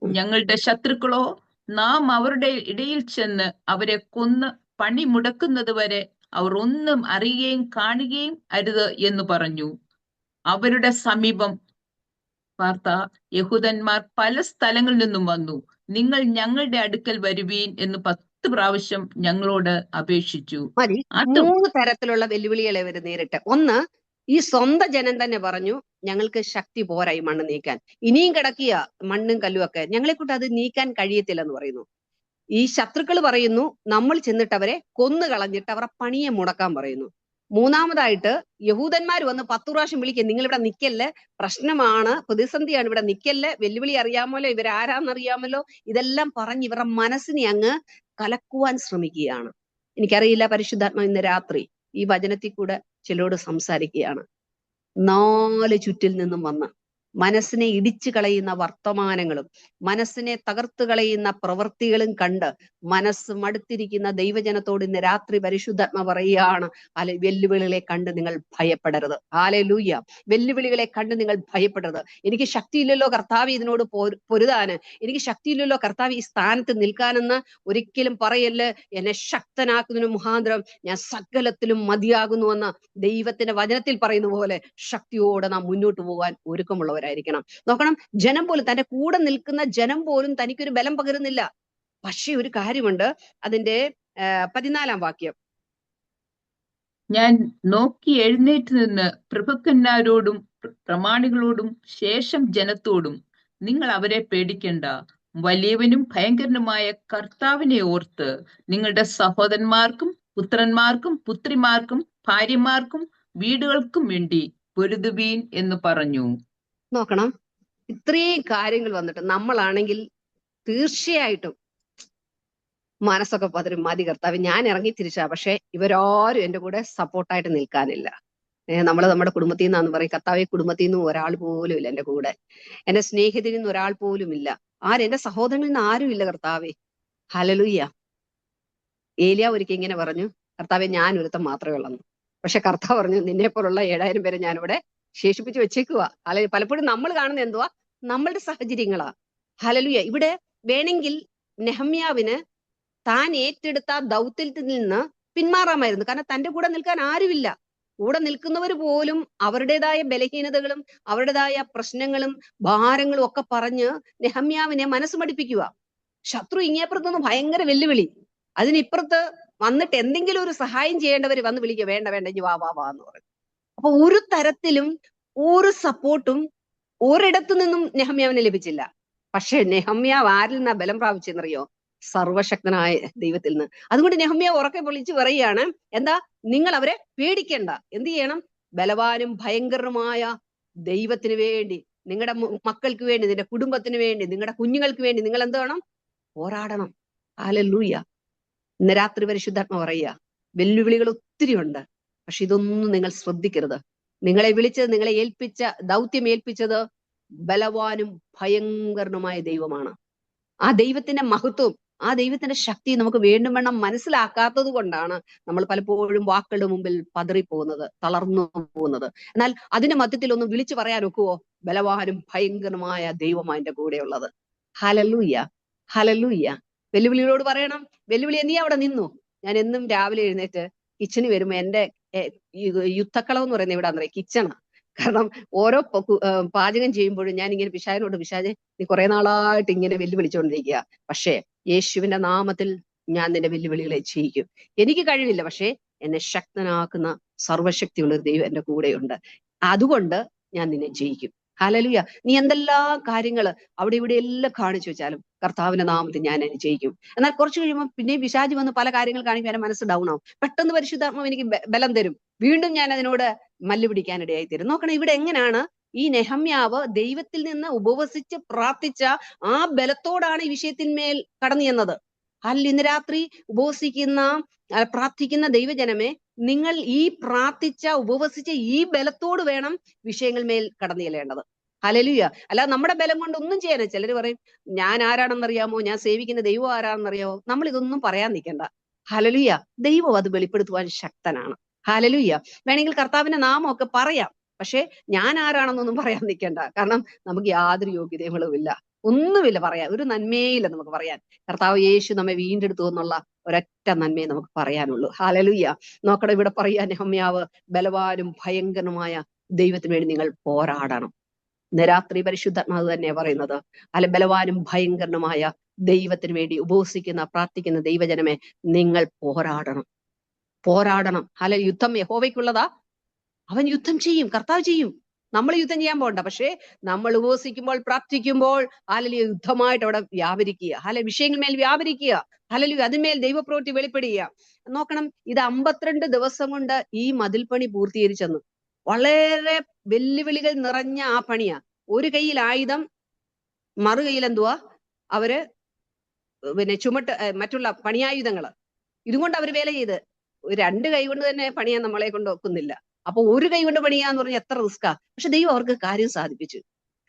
ഞങ്ങളുടെ ശത്രുക്കളോ നാം അവരുടെ ഇടയിൽ ചെന്ന് അവരെ കൊന്ന് പണി മുടക്കുന്നത് വരെ അവർ ഒന്നും അറിയുകയും കാണുകയും അരുത് എന്ന് പറഞ്ഞു. അവരുടെ സമീപം പാർത്ത യഹൂദന്മാർ പല സ്ഥലങ്ങളിൽ നിന്നും വന്നു, നിങ്ങൾ ഞങ്ങളുടെ അടുക്കൽ വരുവീൻ എന്ന് 10 പ്രാവശ്യം ഞങ്ങളോട് അപേക്ഷിച്ചു. 3 തരത്തിലുള്ള വെല്ലുവിളികളെ അവർ നേരിട്ട്. ഒന്ന്, ഈ സ്വന്തം ജനം തന്നെ പറഞ്ഞു, ഞങ്ങൾക്ക് ശക്തി പോരാ ഈ മണ്ണ് നീക്കാൻ, ഇനിയും കിടക്കുക മണ്ണും കല്ലും ഒക്കെ, ഞങ്ങളെ കൊണ്ട് അത് നീക്കാൻ കഴിയത്തില്ലെന്ന് പറയുന്നു. ഈ ശത്രുക്കൾ പറയുന്നു, നമ്മൾ ചെന്നിട്ട് അവരെ കൊന്നു കളഞ്ഞിട്ട് അവരെ പണിയെ മുടക്കാൻ പറയുന്നു. മൂന്നാമതായിട്ട് യഹൂദന്മാർ വന്ന് 10 പ്രാവശ്യം വിളിക്കുക, നിങ്ങൾ ഇവിടെ നിൽക്കല്ലേ, പ്രശ്നമാണ്, പ്രതിസന്ധിയാണ്, ഇവിടെ നിൽക്കല്ലേ, വെല്ലുവിളി അറിയാമല്ലോ, ഇവരാരാന്നറിയാമല്ലോ, ഇതെല്ലാം പറഞ്ഞ് ഇവരുടെ മനസ്സിനെ അങ്ങ് കലക്കുവാൻ ശ്രമിക്കുകയാണ്. എനിക്കറിയില്ല, പരിശുദ്ധാത്മ ഇന്ന് രാത്രി ഈ വചനത്തിൽ കൂടെ ചിലരോട് സംസാരിക്കുകയാണ്. 4 ചുറ്റിൽ നിന്നും വന്ന് മനസ്സിനെ ഇടിച്ചു കളയുന്ന വർത്തമാനങ്ങളും മനസ്സിനെ തകർത്തു കളയുന്ന പ്രവൃത്തികളും കണ്ട് മനസ്സ് മടുത്തിരിക്കുന്ന ദൈവജനത്തോട് ഇന്ന് രാത്രി പരിശുദ്ധാത്മ പറയുകയാണ്, വെല്ലുവിളികളെ കണ്ട് നിങ്ങൾ ഭയപ്പെടരുത്. ഹല്ലേലൂയ. വെല്ലുവിളികളെ കണ്ട് നിങ്ങൾ ഭയപ്പെടരുത്. എനിക്ക് ശക്തിയില്ലല്ലോ കർത്താവ് ഇതിനോട് പൊരുതാന്, എനിക്ക് ശക്തിയില്ലല്ലോ കർത്താവ് ഈ സ്ഥാനത്ത് നിൽക്കാനെന്ന് ഒരിക്കലും പറയല്ല്. എന്നെ ശക്തനാക്കുന്നതിന് മുഖാന്തരം ഞാൻ സകലത്തിലും മതിയാകുന്നുവെന്ന് ദൈവത്തിന്റെ വചനത്തിൽ പറയുന്ന പോലെ ശക്തിയോടെ നാം മുന്നോട്ട് പോകാൻ ഒരുക്കമുള്ളവരായിരിക്കണം. നോക്കണം, ജനം പോലും, തന്റെ കൂടെ നിൽക്കുന്ന ജനം പോലും തനിക്കൊരു ബലം പകരുന്നില്ല. പക്ഷെ ഒരു കാര്യമുണ്ട്, അതിന്റെ 14-ാം വാക്യം. ഞാൻ നോക്കി എഴുന്നേറ്റ് നിന്ന് പ്രഭുക്കന്മാരോടും പ്രമാണികളോടും ശേഷം ജനത്തോടും, നിങ്ങൾ അവരെ പേടിക്കണ്ട, വലിയവനും ഭയങ്കരനുമായ കർത്താവിനെ ഓർത്ത് നിങ്ങളുടെ സഹോദരന്മാർക്കും പുത്രന്മാർക്കും പുത്രിമാർക്കും ഭാര്യമാർക്കും വീടുകൾക്കും വേണ്ടി പൊരുതുവീൻ എന്ന് പറഞ്ഞു. നോക്കണം, ഇത്രയും കാര്യങ്ങൾ വന്നിട്ട് നമ്മളാണെങ്കിൽ തീർച്ചയായിട്ടും മനസ്സൊക്കെ പതരും, മതി കർത്താവ്, ഞാൻ ഇറങ്ങി തിരിച്ചാ, പക്ഷെ ഇവരാരും എന്റെ കൂടെ സപ്പോർട്ടായിട്ട് നിൽക്കാനില്ല. നമ്മള് നമ്മുടെ കുടുംബത്തിൽ നിന്നാന്ന് പറയും, കർത്താവ് കുടുംബത്തിൽ നിന്നും ഒരാൾ പോലും ഇല്ല എന്റെ കൂടെ, എന്റെ സ്നേഹിതരിൽ നിന്ന് ഒരാൾ പോലും ഇല്ല, എന്റെ സഹോദരനിൽ നിന്ന് ആരും ഇല്ല കർത്താവേ. ഹല്ലേലൂയ. ഏലിയ ഒരിക്കൽ ഇങ്ങനെ പറഞ്ഞു, കർത്താവെ ഞാൻ ഒരുത്തം മാത്രമേ ഉള്ളൂ. പക്ഷെ കർത്താവ് പറഞ്ഞു, നിന്നെ പോലുള്ള 7000 പേരെ ഞാനിവിടെ ശേഷിപ്പിച്ച് വെച്ചേക്കുക. അല്ലെങ്കിൽ പലപ്പോഴും നമ്മൾ കാണുന്ന എന്തുവാ, നമ്മളുടെ സാഹചര്യങ്ങളാ. ഹല്ലേലൂയ. ഇവിടെ വേണമെങ്കിൽ നെഹമ്യാവിന് താൻ ഏറ്റെടുത്ത ദൗത്യത്തിൽ നിന്ന് പിന്മാറാമായിരുന്നു. കാരണം തന്റെ കൂടെ നിൽക്കാൻ ആരുമില്ല. കൂടെ നിൽക്കുന്നവർ പോലും അവരുടേതായ ബലഹീനതകളും അവരുടേതായ പ്രശ്നങ്ങളും ഭാരങ്ങളും ഒക്കെ പറഞ്ഞ് നെഹമ്യാവിനെ മനസ്സ് മടിപ്പിക്കുക. ശത്രു ഇങ്ങേപ്പുറത്തുനിന്ന് ഭയങ്കര വെല്ലുവിളി, അതിനിപ്പുറത്ത് വന്നിട്ട് എന്തെങ്കിലും ഒരു സഹായം ചെയ്യേണ്ടവർ വന്ന് വിളിക്കുക, വേണ്ട വേണ്ട ഇനി വാ വാ വാ എന്ന് പറയും. അപ്പൊ ഒരു തരത്തിലും ഒരു സപ്പോർട്ടും ഒരിടത്തു നിന്നും നെഹമ്യാവിന് ലഭിച്ചില്ല. പക്ഷെ നെഹമ്യാവ് ആരിൽ നിന്നാ ബലം പ്രാപിച്ചെന്നറിയോ? സർവശക്തനായ ദൈവത്തിൽ നിന്ന്. അതുകൊണ്ട് നെഹമ്യാവ് ഉറക്കെ വിളിച്ചു പറയുകയാണ്, എന്താ? നിങ്ങൾ അവരെ പേടിക്കണ്ട. എന്ത് ചെയ്യണം? ബലവാനും ഭയങ്കരനുമായ ദൈവത്തിന് വേണ്ടി, നിങ്ങളുടെ മക്കൾക്ക് വേണ്ടി, നിന്റെ കുടുംബത്തിന് വേണ്ടി, നിങ്ങളുടെ കുഞ്ഞുങ്ങൾക്ക് വേണ്ടി നിങ്ങൾ എന്ത് വേണം? പോരാടണം. ഹല്ലേലൂയ. ഇന്ന് രാത്രി പരിശുദ്ധാത്മ പറയുക, വെല്ലുവിളികൾ ഒത്തിരി ഉണ്ട്, പക്ഷെ ഇതൊന്നും നിങ്ങൾ ശ്രദ്ധിക്കരുത്. നിങ്ങളെ വിളിച്ചത്, നിങ്ങളെ ഏൽപ്പിച്ച ദൗത്യം ഏൽപ്പിച്ചത് ബലവാനും ഭയങ്കരനുമായ ദൈവമാണ്. ആ ദൈവത്തിന്റെ മഹത്വം, ആ ദൈവത്തിന്റെ ശക്തി നമുക്ക് വീണ്ടും വേണം മനസ്സിലാക്കാത്തത് കൊണ്ടാണ് നമ്മൾ പലപ്പോഴും വാക്കുകളുടെ മുമ്പിൽ പതറിപ്പോകുന്നത്, തളർന്നു പോകുന്നത്. എന്നാൽ അതിന്റെ മധ്യത്തിൽ ഒന്നും വിളിച്ചു പറയാൻ ഒക്കുവോ? ബലവാനും ഭയങ്കരമായ ദൈവമാണ് എന്റെ കൂടെയുള്ളത്. Hallelujah, hallelujah. വെല്ലുവിളികളോട് പറയണം, വെല്ലുവിളിയെ നീ അവിടെ നിന്നു. ഞാൻ എന്നും രാവിലെ എഴുന്നേറ്റ് കിച്ചണിൽ വരുമ്പോ എന്റെ യുദ്ധക്കളം എന്ന് പറയുന്നത് ഇവിടെ അന്നേ കിച്ചണാ. കാരണം ഓരോ പാചകം ചെയ്യുമ്പോഴും ഞാൻ ഇങ്ങനെ പിശാചിനോട്, പിശാചെ നീ കുറെ നാളായിട്ട് ഇങ്ങനെ വെല്ലുവിളിച്ചുകൊണ്ടിരിക്കുക, പക്ഷേ യേശുവിന്റെ നാമത്തിൽ ഞാൻ നിന്റെ വെല്ലുവിളികളെ ചെയ്യിക്കും. എനിക്ക് കഴിവില്ല, പക്ഷേ എന്നെ ശക്തനാക്കുന്ന സർവശക്തിയുള്ള ഒരു ദൈവം എന്റെ കൂടെയുണ്ട്. അതുകൊണ്ട് ഞാൻ നിന്നെ ജയിക്കും. ഹല്ലേലൂയ. നീ എന്തെല്ലാം കാര്യങ്ങൾ അവിടെ ഇവിടെ എല്ലാം കാണിച്ചു വെച്ചാലും കർത്താവിന്റെ നാമത്തിൽ ഞാൻ എന്നെ ജയിക്കും. എന്നാൽ കുറച്ച് കഴിയുമ്പോൾ പിന്നെയും പിശാചി വന്ന് പല കാര്യങ്ങൾ കാണിക്കും, എന്റെ മനസ്സ് ഡൗൺ ആവും. പെട്ടെന്ന് പരിശുദ്ധാത്മാവ് എനിക്ക് ബലം തരും, വീണ്ടും ഞാൻ അതിനോട് മല്ല് പിടിക്കാനിടയായി തരും. നോക്കണം, ഇവിടെ എങ്ങനെയാണ് ഈ നെഹമ്യാവ് ദൈവത്തിൽ നിന്ന് ഉപവസിച്ച് പ്രാർത്ഥിച്ച ആ ബലത്തോടാണ് ഈ വിഷയത്തിന്മേൽ കടന്നു ചെന്നത്. ഇന്ന് രാത്രി ഉപവസിക്കുന്ന പ്രാർത്ഥിക്കുന്ന ദൈവജനമേ, നിങ്ങൾ ഈ പ്രാർത്ഥിച്ച ഉപവസിച്ച ഈ ബലത്തോട് വേണം വിഷയങ്ങൾ മേൽ കടന്നു ചെല്ലേണ്ടത്. ഹല്ലേലൂയ. അല്ലാതെ നമ്മുടെ ബലം കൊണ്ട് ഒന്നും ചെയ്യാൻ. ചിലർ പറയും, ഞാൻ ആരാണെന്നറിയാമോ, ഞാൻ സേവിക്കുന്ന ദൈവം ആരാണെന്നറിയാമോ? നമ്മൾ ഇതൊന്നും പറയാൻ നിൽക്കണ്ട. ഹല്ലേലൂയ. ദൈവം അത് വെളിപ്പെടുത്തുവാൻ ശക്തനാണ്. ഹല്ലേലൂയ. വേണമെങ്കിൽ കർത്താവിന്റെ നാമമൊക്കെ പറയാം, പക്ഷെ ഞാൻ ആരാണെന്നൊന്നും പറയാൻ നിൽക്കണ്ട. കാരണം നമുക്ക് യാതൊരു യോഗ്യതകളും ഇല്ല, ഒന്നുമില്ല പറയാൻ, ഒരു നന്മയില്ല നമുക്ക് പറയാൻ. കർത്താവ് യേശു നമ്മെ വീണ്ടെടുത്തു എന്നുള്ള ഒരൊറ്റ നന്മയെ നമുക്ക് പറയാനുള്ളൂ. ഹല്ലേലൂയ. നോക്കണം, ഇവിടെ പറയാൻ നെഹമ്യാവ് ബലവാനും ഭയങ്കരനുമായ ദൈവത്തിന് വേണ്ടി നിങ്ങൾ പോരാടണം. ഇന്ന് രാത്രി പരിശുദ്ധാത്മാവ് തന്നെയാ പറയുന്നത്. ബലവാനും ഭയങ്കരനുമായ ദൈവത്തിന് വേണ്ടി ഉപവസിക്കുന്ന പ്രാർത്ഥിക്കുന്ന ദൈവജനമേ, നിങ്ങൾ പോരാടണം, പോരാടണം. യുദ്ധം യഹോവയ്ക്കുള്ളതാ. അവൻ യുദ്ധം ചെയ്യും, കർത്താവ് ചെയ്യും. നമ്മൾ യുദ്ധം ചെയ്യാൻ പോകണ്ട, പക്ഷേ നമ്മൾ ഉപവസിക്കുമ്പോൾ പ്രാർത്ഥിക്കുമ്പോൾ യുദ്ധമായിട്ട് അവിടെ വ്യാപരിക്കുക, വിഷയങ്ങൾ മേൽ വ്യാപരിക്കുക, അതിന്മേൽ ദൈവപ്രവൃത്തി വെളിപ്പെടുക. നോക്കണം, ഇത് 52 ദിവസം കൊണ്ട് ഈ മതിൽപ്പണി പൂർത്തീകരിച്ചെന്ന്. വളരെ വെല്ലുവിളികൾ നിറഞ്ഞ ആ പണിയാ. ഒരു കയ്യിൽ ആയുധം, മറു കയ്യിൽ എന്തുവാ? അവര് ചുമട്ട്, മറ്റുള്ള പണിയായുധങ്ങള്. ഇതും കൊണ്ട് അവര് വേല ചെയ്ത്. 2 കൈ കൊണ്ട് തന്നെ പണിയാൻ നമ്മളെ കൊണ്ട് ഒക്കുന്നില്ല. അപ്പൊ ഒരു കൈ കൊണ്ട് പണിയാന്ന് പറഞ്ഞാൽ എത്ര റിസ്ക്കാ. പക്ഷെ ദൈവം അവർക്ക് കാര്യം സാധിപ്പിച്ചു.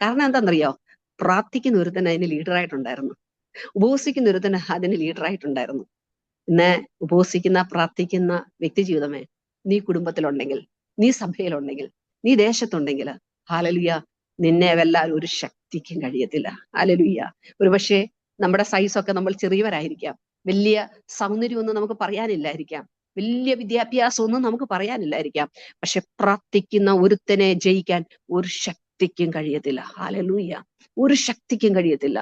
കാരണം എന്താണെന്നറിയോ? പ്രാർത്ഥിക്കുന്ന ഒരുത്തൻ അതിന് ലീഡറായിട്ടുണ്ടായിരുന്നു, ഉപവസിക്കുന്ന ഒരുത്തൻ അതിന് ലീഡറായിട്ടുണ്ടായിരുന്നു. ഇന്ന് ഉപവസിക്കുന്ന പ്രാർത്ഥിക്കുന്ന വ്യക്തി ജീവിതമേ, നീ കുടുംബത്തിലുണ്ടെങ്കിൽ, നീ സഭയിലുണ്ടെങ്കിൽ, നീ ദേശത്തുണ്ടെങ്കിൽ, ഹല്ലേലൂയ, നിന്നെ വെല്ലാൻ ഒരു ശക്തിക്കും കഴിയത്തില്ല. ഹല്ലേലൂയ. ഒരുപക്ഷെ നമ്മുടെ സൈസൊക്കെ നമ്മൾ ചെറിയവരായിരിക്കാം, വലിയ സൗന്ദര്യമൊന്നും നമുക്ക് പറയാനില്ലായിരിക്കാം, വലിയ വിദ്യാഭ്യാസമൊന്നും നമുക്ക് പറയാനില്ലായിരിക്കാം, പക്ഷെ പ്രാർത്ഥിക്കുന്ന ഒരുത്തനെ ജയിക്കാൻ ഒരു ശക്തിക്കും കഴിയത്തില്ല. ഹല്ലേലൂയ. ഒരു ശക്തിക്കും കഴിയത്തില്ല.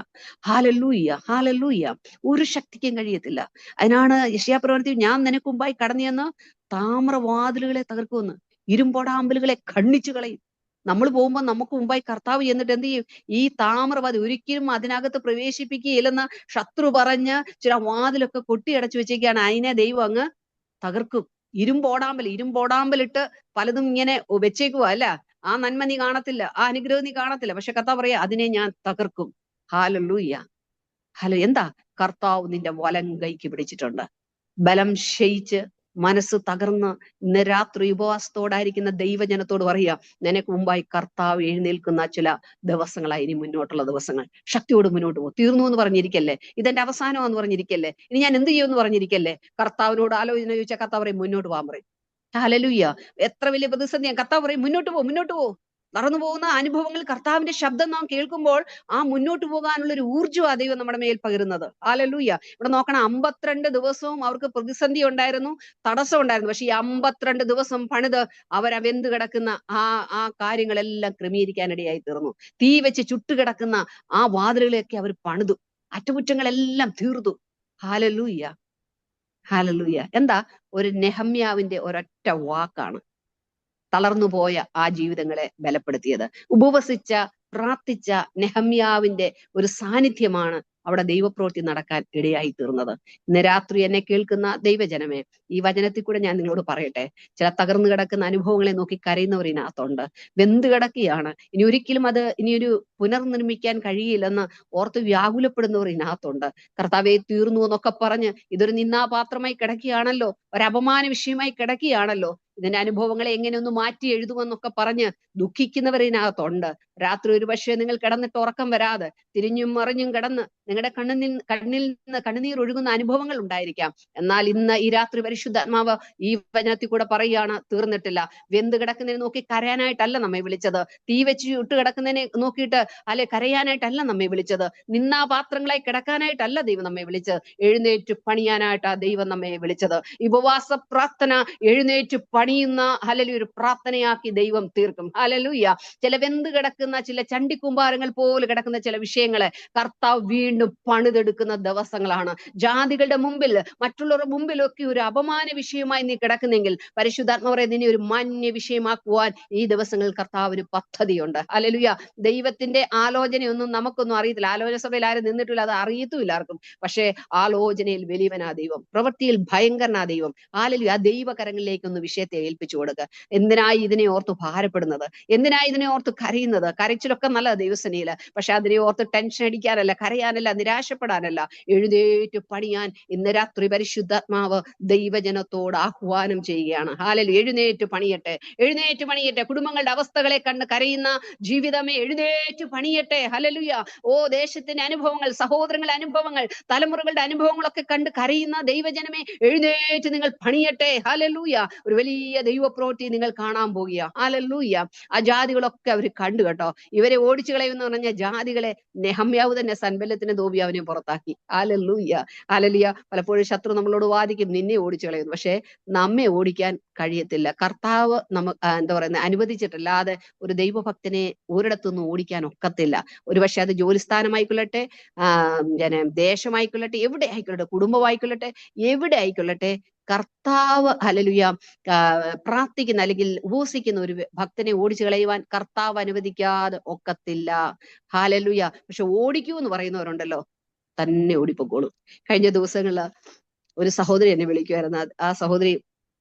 Hallelujah, hallelujah. ഒരു ശക്തിക്കും കഴിയത്തില്ല. അതിനാണ് യെശയ്യാപ്രവചനത്തിൽ, ഞാൻ നിനക്ക് മുമ്പായി കടന്നു ചെന്ന് താമ്രവാതിലുകളെ തകർക്കുമെന്ന്, ഇരുമ്പോടാമ്പലുകളെ ഖണ്ഡിച്ചു കളയും. നമ്മൾ പോകുമ്പോൾ നമുക്ക് മുമ്പായി കർത്താവ് ചെന്നിട്ട് എന്ത് ചെയ്യും? ഈ താമ്രവാതിൽ ഒരിക്കലും അതിനകത്ത് പ്രവേശിപ്പിക്കുകയില്ലെന്ന് ശത്രു പറഞ്ഞ് ചില വാതിലൊക്കെ കൊട്ടിയടച്ചു വെച്ചേക്കാണ്. അതിനെ ദൈവം അങ്ങ് തകർക്കും. ഇരുമ്പോടാമ്പലിട്ട് പലതും ഇങ്ങനെ വെച്ചേക്കുക അല്ല. ആ നന്മ നീ കാണത്തില്ല, ആ അനുഗ്രഹം നീ കാണത്തില്ല. പക്ഷെ കർത്താവ് പറയാ, അതിനെ ഞാൻ തകർക്കും. ഹല്ലേലൂയ. എന്താ? കർത്താവ് നിന്റെ വലം കൈക്ക് പിടിച്ചിട്ടുണ്ട്. ബലം ക്ഷയിച്ച് മനസ്സ് തകർന്ന് ഇന്ന് രാത്രി ഉപവാസത്തോടായിരിക്കുന്ന ദൈവജനത്തോട് പറയുക, നിനക്ക് മുമ്പായി കർത്താവ് എഴുന്നേൽക്കുന്ന ചില ദിവസങ്ങളായി ഇനി മുന്നോട്ടുള്ള ദിവസങ്ങൾ. ശക്തിയോട് മുന്നോട്ട് പോകും. തീർന്നു എന്ന് പറഞ്ഞിരിക്കല്ലേ, ഇതെന്റെ അവസാനമാണെന്ന് പറഞ്ഞിരിക്കല്ലേ, ഇനി ഞാൻ എന്ത് ചെയ്യുമെന്ന് പറഞ്ഞിരിക്കല്ലേ. കർത്താവിനോട് ആലോചന ചോദിച്ചാൽ കർത്താവ് പറയും, മുന്നോട്ട് പോകാൻ പറയും. ഹല്ലേലൂയ. എത്ര വലിയ പ്രതിസന്ധിയാണ്, കർത്താവ് പറയും, മുന്നോട്ട് പോ, മുന്നോട്ട് പോ. നടന്നു പോകുന്ന അനുഭവങ്ങൾ, കർത്താവിന്റെ ശബ്ദം നാം കേൾക്കുമ്പോൾ ആ മുന്നോട്ട് പോകാനുള്ള ഒരു ഊർജ്ജമാണ് ദൈവം നമ്മുടെ മേൽ പകരുന്നത്. ഹല്ലേലൂയ. ഇവിടെ നോക്കണം, 52 ദിവസവും അവർക്ക് പ്രതിസന്ധി ഉണ്ടായിരുന്നു, തടസ്സം ഉണ്ടായിരുന്നു. പക്ഷെ ഈ 52 ദിവസം പണിത് അവരവെന്ത് കിടക്കുന്ന ആ കാര്യങ്ങളെല്ലാം ക്രമീകരിക്കാനിടയായി തീർന്നു. തീ വെച്ച് ചുട്ടുകിടക്കുന്ന ആ വാതിലുകളെയൊക്കെ അവർ പണിതു, അറ്റകുറ്റങ്ങളെല്ലാം തീർത്തു. ഹല്ലേലൂയ. ഹല്ലേലൂയ. എന്താ? ഒരു നെഹമ്യാവിന്റെ ഒരൊറ്റ വാക്കാണ് തളർന്നുപോയ ആ ജീവിതങ്ങളെ ബലപ്പെടുത്തിയത്. ഉപവസിച്ച, പ്രാർത്ഥിച്ച നെഹമ്യാവിന്റെ ഒരു സാന്നിധ്യമാണ് അവിടെ ദൈവപ്രവൃത്തി നടക്കാൻ ഇടയായി തീർന്നത്. ഇന്ന് രാത്രി എന്നെ കേൾക്കുന്ന ദൈവജനമേ, ഈ വചനത്തിൽ കൂടെ ഞാൻ നിങ്ങളോട് പറയട്ടെ, ചില തകർന്നു കിടക്കുന്ന അനുഭവങ്ങളെ നോക്കി കരയുന്നവർ ഇതിനകത്തുണ്ട്. വെന്ത് കിടക്കുകയാണ്, ഇനി ഒരിക്കലും അത് ഇനിയൊരു പുനർനിർമ്മിക്കാൻ കഴിയില്ലെന്ന് ഓർത്ത് വ്യാകുലപ്പെടുന്നവർ ഇതിനകത്തുണ്ട്. കർത്താവെ തീർന്നു എന്നൊക്കെ പറഞ്ഞ് ഇതൊരു നിന്നാപാത്രമായി കിടക്കുകയാണല്ലോ, ഒരു അപമാന വിഷയമായി കിടക്കുകയാണല്ലോ, ഇതിന്റെ അനുഭവങ്ങളെ എങ്ങനെ ഒന്ന് മാറ്റി എഴുതുമെന്നൊക്കെ പറഞ്ഞ് ദുഃഖിക്കുന്നവർ ഇതിനകത്തുണ്ട്. രാത്രി ഒരു പക്ഷേ നിങ്ങൾ കിടന്നിട്ട് ഉറക്കം വരാതെ തിരിഞ്ഞും മറിഞ്ഞും കിടന്ന് നിങ്ങളുടെ കണ്ണിൽ നിന്ന് കണ്ണുനീർ ഒഴുകുന്ന അനുഭവങ്ങൾ ഉണ്ടായിരിക്കാം. എന്നാൽ ഇന്ന് ഈ രാത്രി പരിശുദ്ധാത്മാവ് ഈ വചനത്തിൽ കൂടെ പറയുകയാണ്, തീർന്നിട്ടില്ല. വെന്ത് കിടക്കുന്നതിനെ നോക്കി കരയാനായിട്ടല്ല നമ്മെ വിളിച്ചത്. തീ വെച്ച് ചുട്ട് കിടക്കുന്നതിനെ നോക്കിയിട്ട് അല്ലെ കരയാനായിട്ടല്ല നമ്മെ വിളിച്ചത്. നിന്നാപാത്രങ്ങളായി കിടക്കാനായിട്ടല്ല ദൈവം നമ്മെ വിളിച്ചത്. എഴുന്നേറ്റ് പണിയാനായിട്ടാ ദൈവം നമ്മെ വിളിച്ചത്. ഈ ഉപവാസ പ്രാർത്ഥന എഴുന്നേറ്റ് പണിയുന്ന ഹല്ലേലൂയ ഒരു പ്രാർത്ഥനയാക്കി ദൈവം തീർക്കും. ഹല്ലേലൂയ. ചില വെന്ത് കിടക്കുന്ന, ചില ചണ്ടിക്കുമ്പാരങ്ങൾ പോലെ കിടക്കുന്ന ചില വിഷയങ്ങളെ കർത്താവ് വീണ്ടും പണിതെടുക്കുന്ന ദിവസങ്ങളാണ്. ജാതികളുടെ മുമ്പിൽ, മറ്റുള്ളവരുടെ മുമ്പിലൊക്കെ ഒരു അപമാന വിഷയമായി നീ കിടക്കുന്നെങ്കിൽ പരിശുദ്ധാത്മാവേ നിന്നെ ഒരു മാന്യ വിഷയമാക്കുവാൻ ഈ ദിവസങ്ങളിൽ കർത്താവിന് പദ്ധതിയുണ്ട്. ഹല്ലേലൂയ. ദൈവത്തിന്റെ ആലോചനയൊന്നും നമുക്കൊന്നും അറിയത്തില്ല. ആലോചന സഭയിൽ ആരും നിന്നിട്ടില്ല, അത് അറിയത്തുമില്ല ആർക്കും. പക്ഷേ ആലോചനയിൽ വലിയവനാ ദൈവം, പ്രവൃത്തിയിൽ ഭയങ്കരനാ ദൈവം. ഹല്ലേലൂയ. ആ ദൈവകരങ്ങളിലേക്ക് ഒന്ന് വിഷയത്തെ ഏൽപ്പിച്ചു കൊടുക്കുക. എന്തിനായി ഇതിനെ ഓർത്ത് ഭാരപ്പെടുന്നത്? എന്തിനായി ഇതിനെ ഓർത്ത് കരയുന്നത്? കരച്ചിലൊക്കെ നല്ലത് ദൈവസേനയില്, പക്ഷെ അതിനെ ഓർത്ത് ടെൻഷൻ അടിക്കാനല്ല, കരയാനല്ല, നിരാശപ്പെടാനല്ല, എഴുന്നേറ്റ് പണിയാൻ ഇന്ന് രാത്രി പരിശുദ്ധാത്മാവ് ദൈവജനത്തോട് ആഹ്വാനം ചെയ്യുകയാണ്. ഹല്ലേലൂയ. എഴുന്നേറ്റ് പണിയട്ടെ, എഴുന്നേറ്റ് പണിയട്ടെ. കുടുംബങ്ങളുടെ അവസ്ഥകളെ കണ്ട് കരയുന്ന ജീവിതമേ എഴുന്നേറ്റ് പണിയട്ടെ. ഹല്ലേലൂയ. ഓ ദേശത്തിന്റെ അനുഭവങ്ങൾ, സഹോദരങ്ങളുടെ അനുഭവങ്ങൾ, തലമുറകളുടെ അനുഭവങ്ങളൊക്കെ കണ്ട് കരയുന്ന ദൈവജനമേ എഴുന്നേറ്റ് നിങ്ങൾ പണിയട്ടെ. ഹല്ലേലൂയ. ഒരു വലിയ ദൈവപ്രവൃത്തി നിങ്ങൾ കാണാൻ പോകുക. ഹല്ലേലൂയ. ആ ജാതികളൊക്കെ അവർ കണ്ടു കേട്ടോ. ഇവരെ ഓടിച്ചു കളയുമെന്ന് പറഞ്ഞ ജാതികളെ നെഹമ്യാവ് തന്നെ സൻബല്ലത്തിന് തോബിയാവിനെ പുറത്താക്കി. ഹല്ലേലൂയ. ഹല്ലേലൂയ. പലപ്പോഴും ശത്രു നമ്മളോട് വാദിക്കും, നിന്നെ ഓടിച്ചു കളയുന്നു. പക്ഷേ നമ്മെ ഓടിക്കാൻ കഴിയത്തില്ല. കർത്താവ് എന്താ പറയുന്നത്, അനുവദിച്ചിട്ടല്ലാതെ ഒരു ദൈവഭക്തനെ ഒരിടത്തുനിന്ന് ഓടിക്കാൻ ഒക്കത്തില്ല. ഒരുപക്ഷെ അത് ജോലിസ്ഥാനമായിക്കൊള്ളട്ടെ, ദേശമായിക്കൊള്ളട്ടെ, എവിടെ ആയിക്കൊള്ളട്ടെ, കുടുംബമായിക്കൊള്ളട്ടെ, എവിടെ ആയിക്കൊള്ളട്ടെ, കർത്താവ് ഹല്ലേലൂയ പ്രാർത്ഥിക്കുന്ന അല്ലെങ്കിൽ ഉപവസിക്കുന്ന ഒരു ഭക്തനെ ഓടിച്ചു കളയുവാൻ കർത്താവ് അനുവദിക്കാതെ ഒക്കത്തില്ല. ഹല്ലേലൂയ. പക്ഷെ ഓടിക്കൂ എന്ന് പറയുന്നവരുണ്ടല്ലോ, തന്നെ ഓടിപ്പോക്കോളും. കഴിഞ്ഞ ദിവസങ്ങളില് ഒരു സഹോദരി എന്നെ വിളിക്കുമായിരുന്നു. ആ സഹോദരി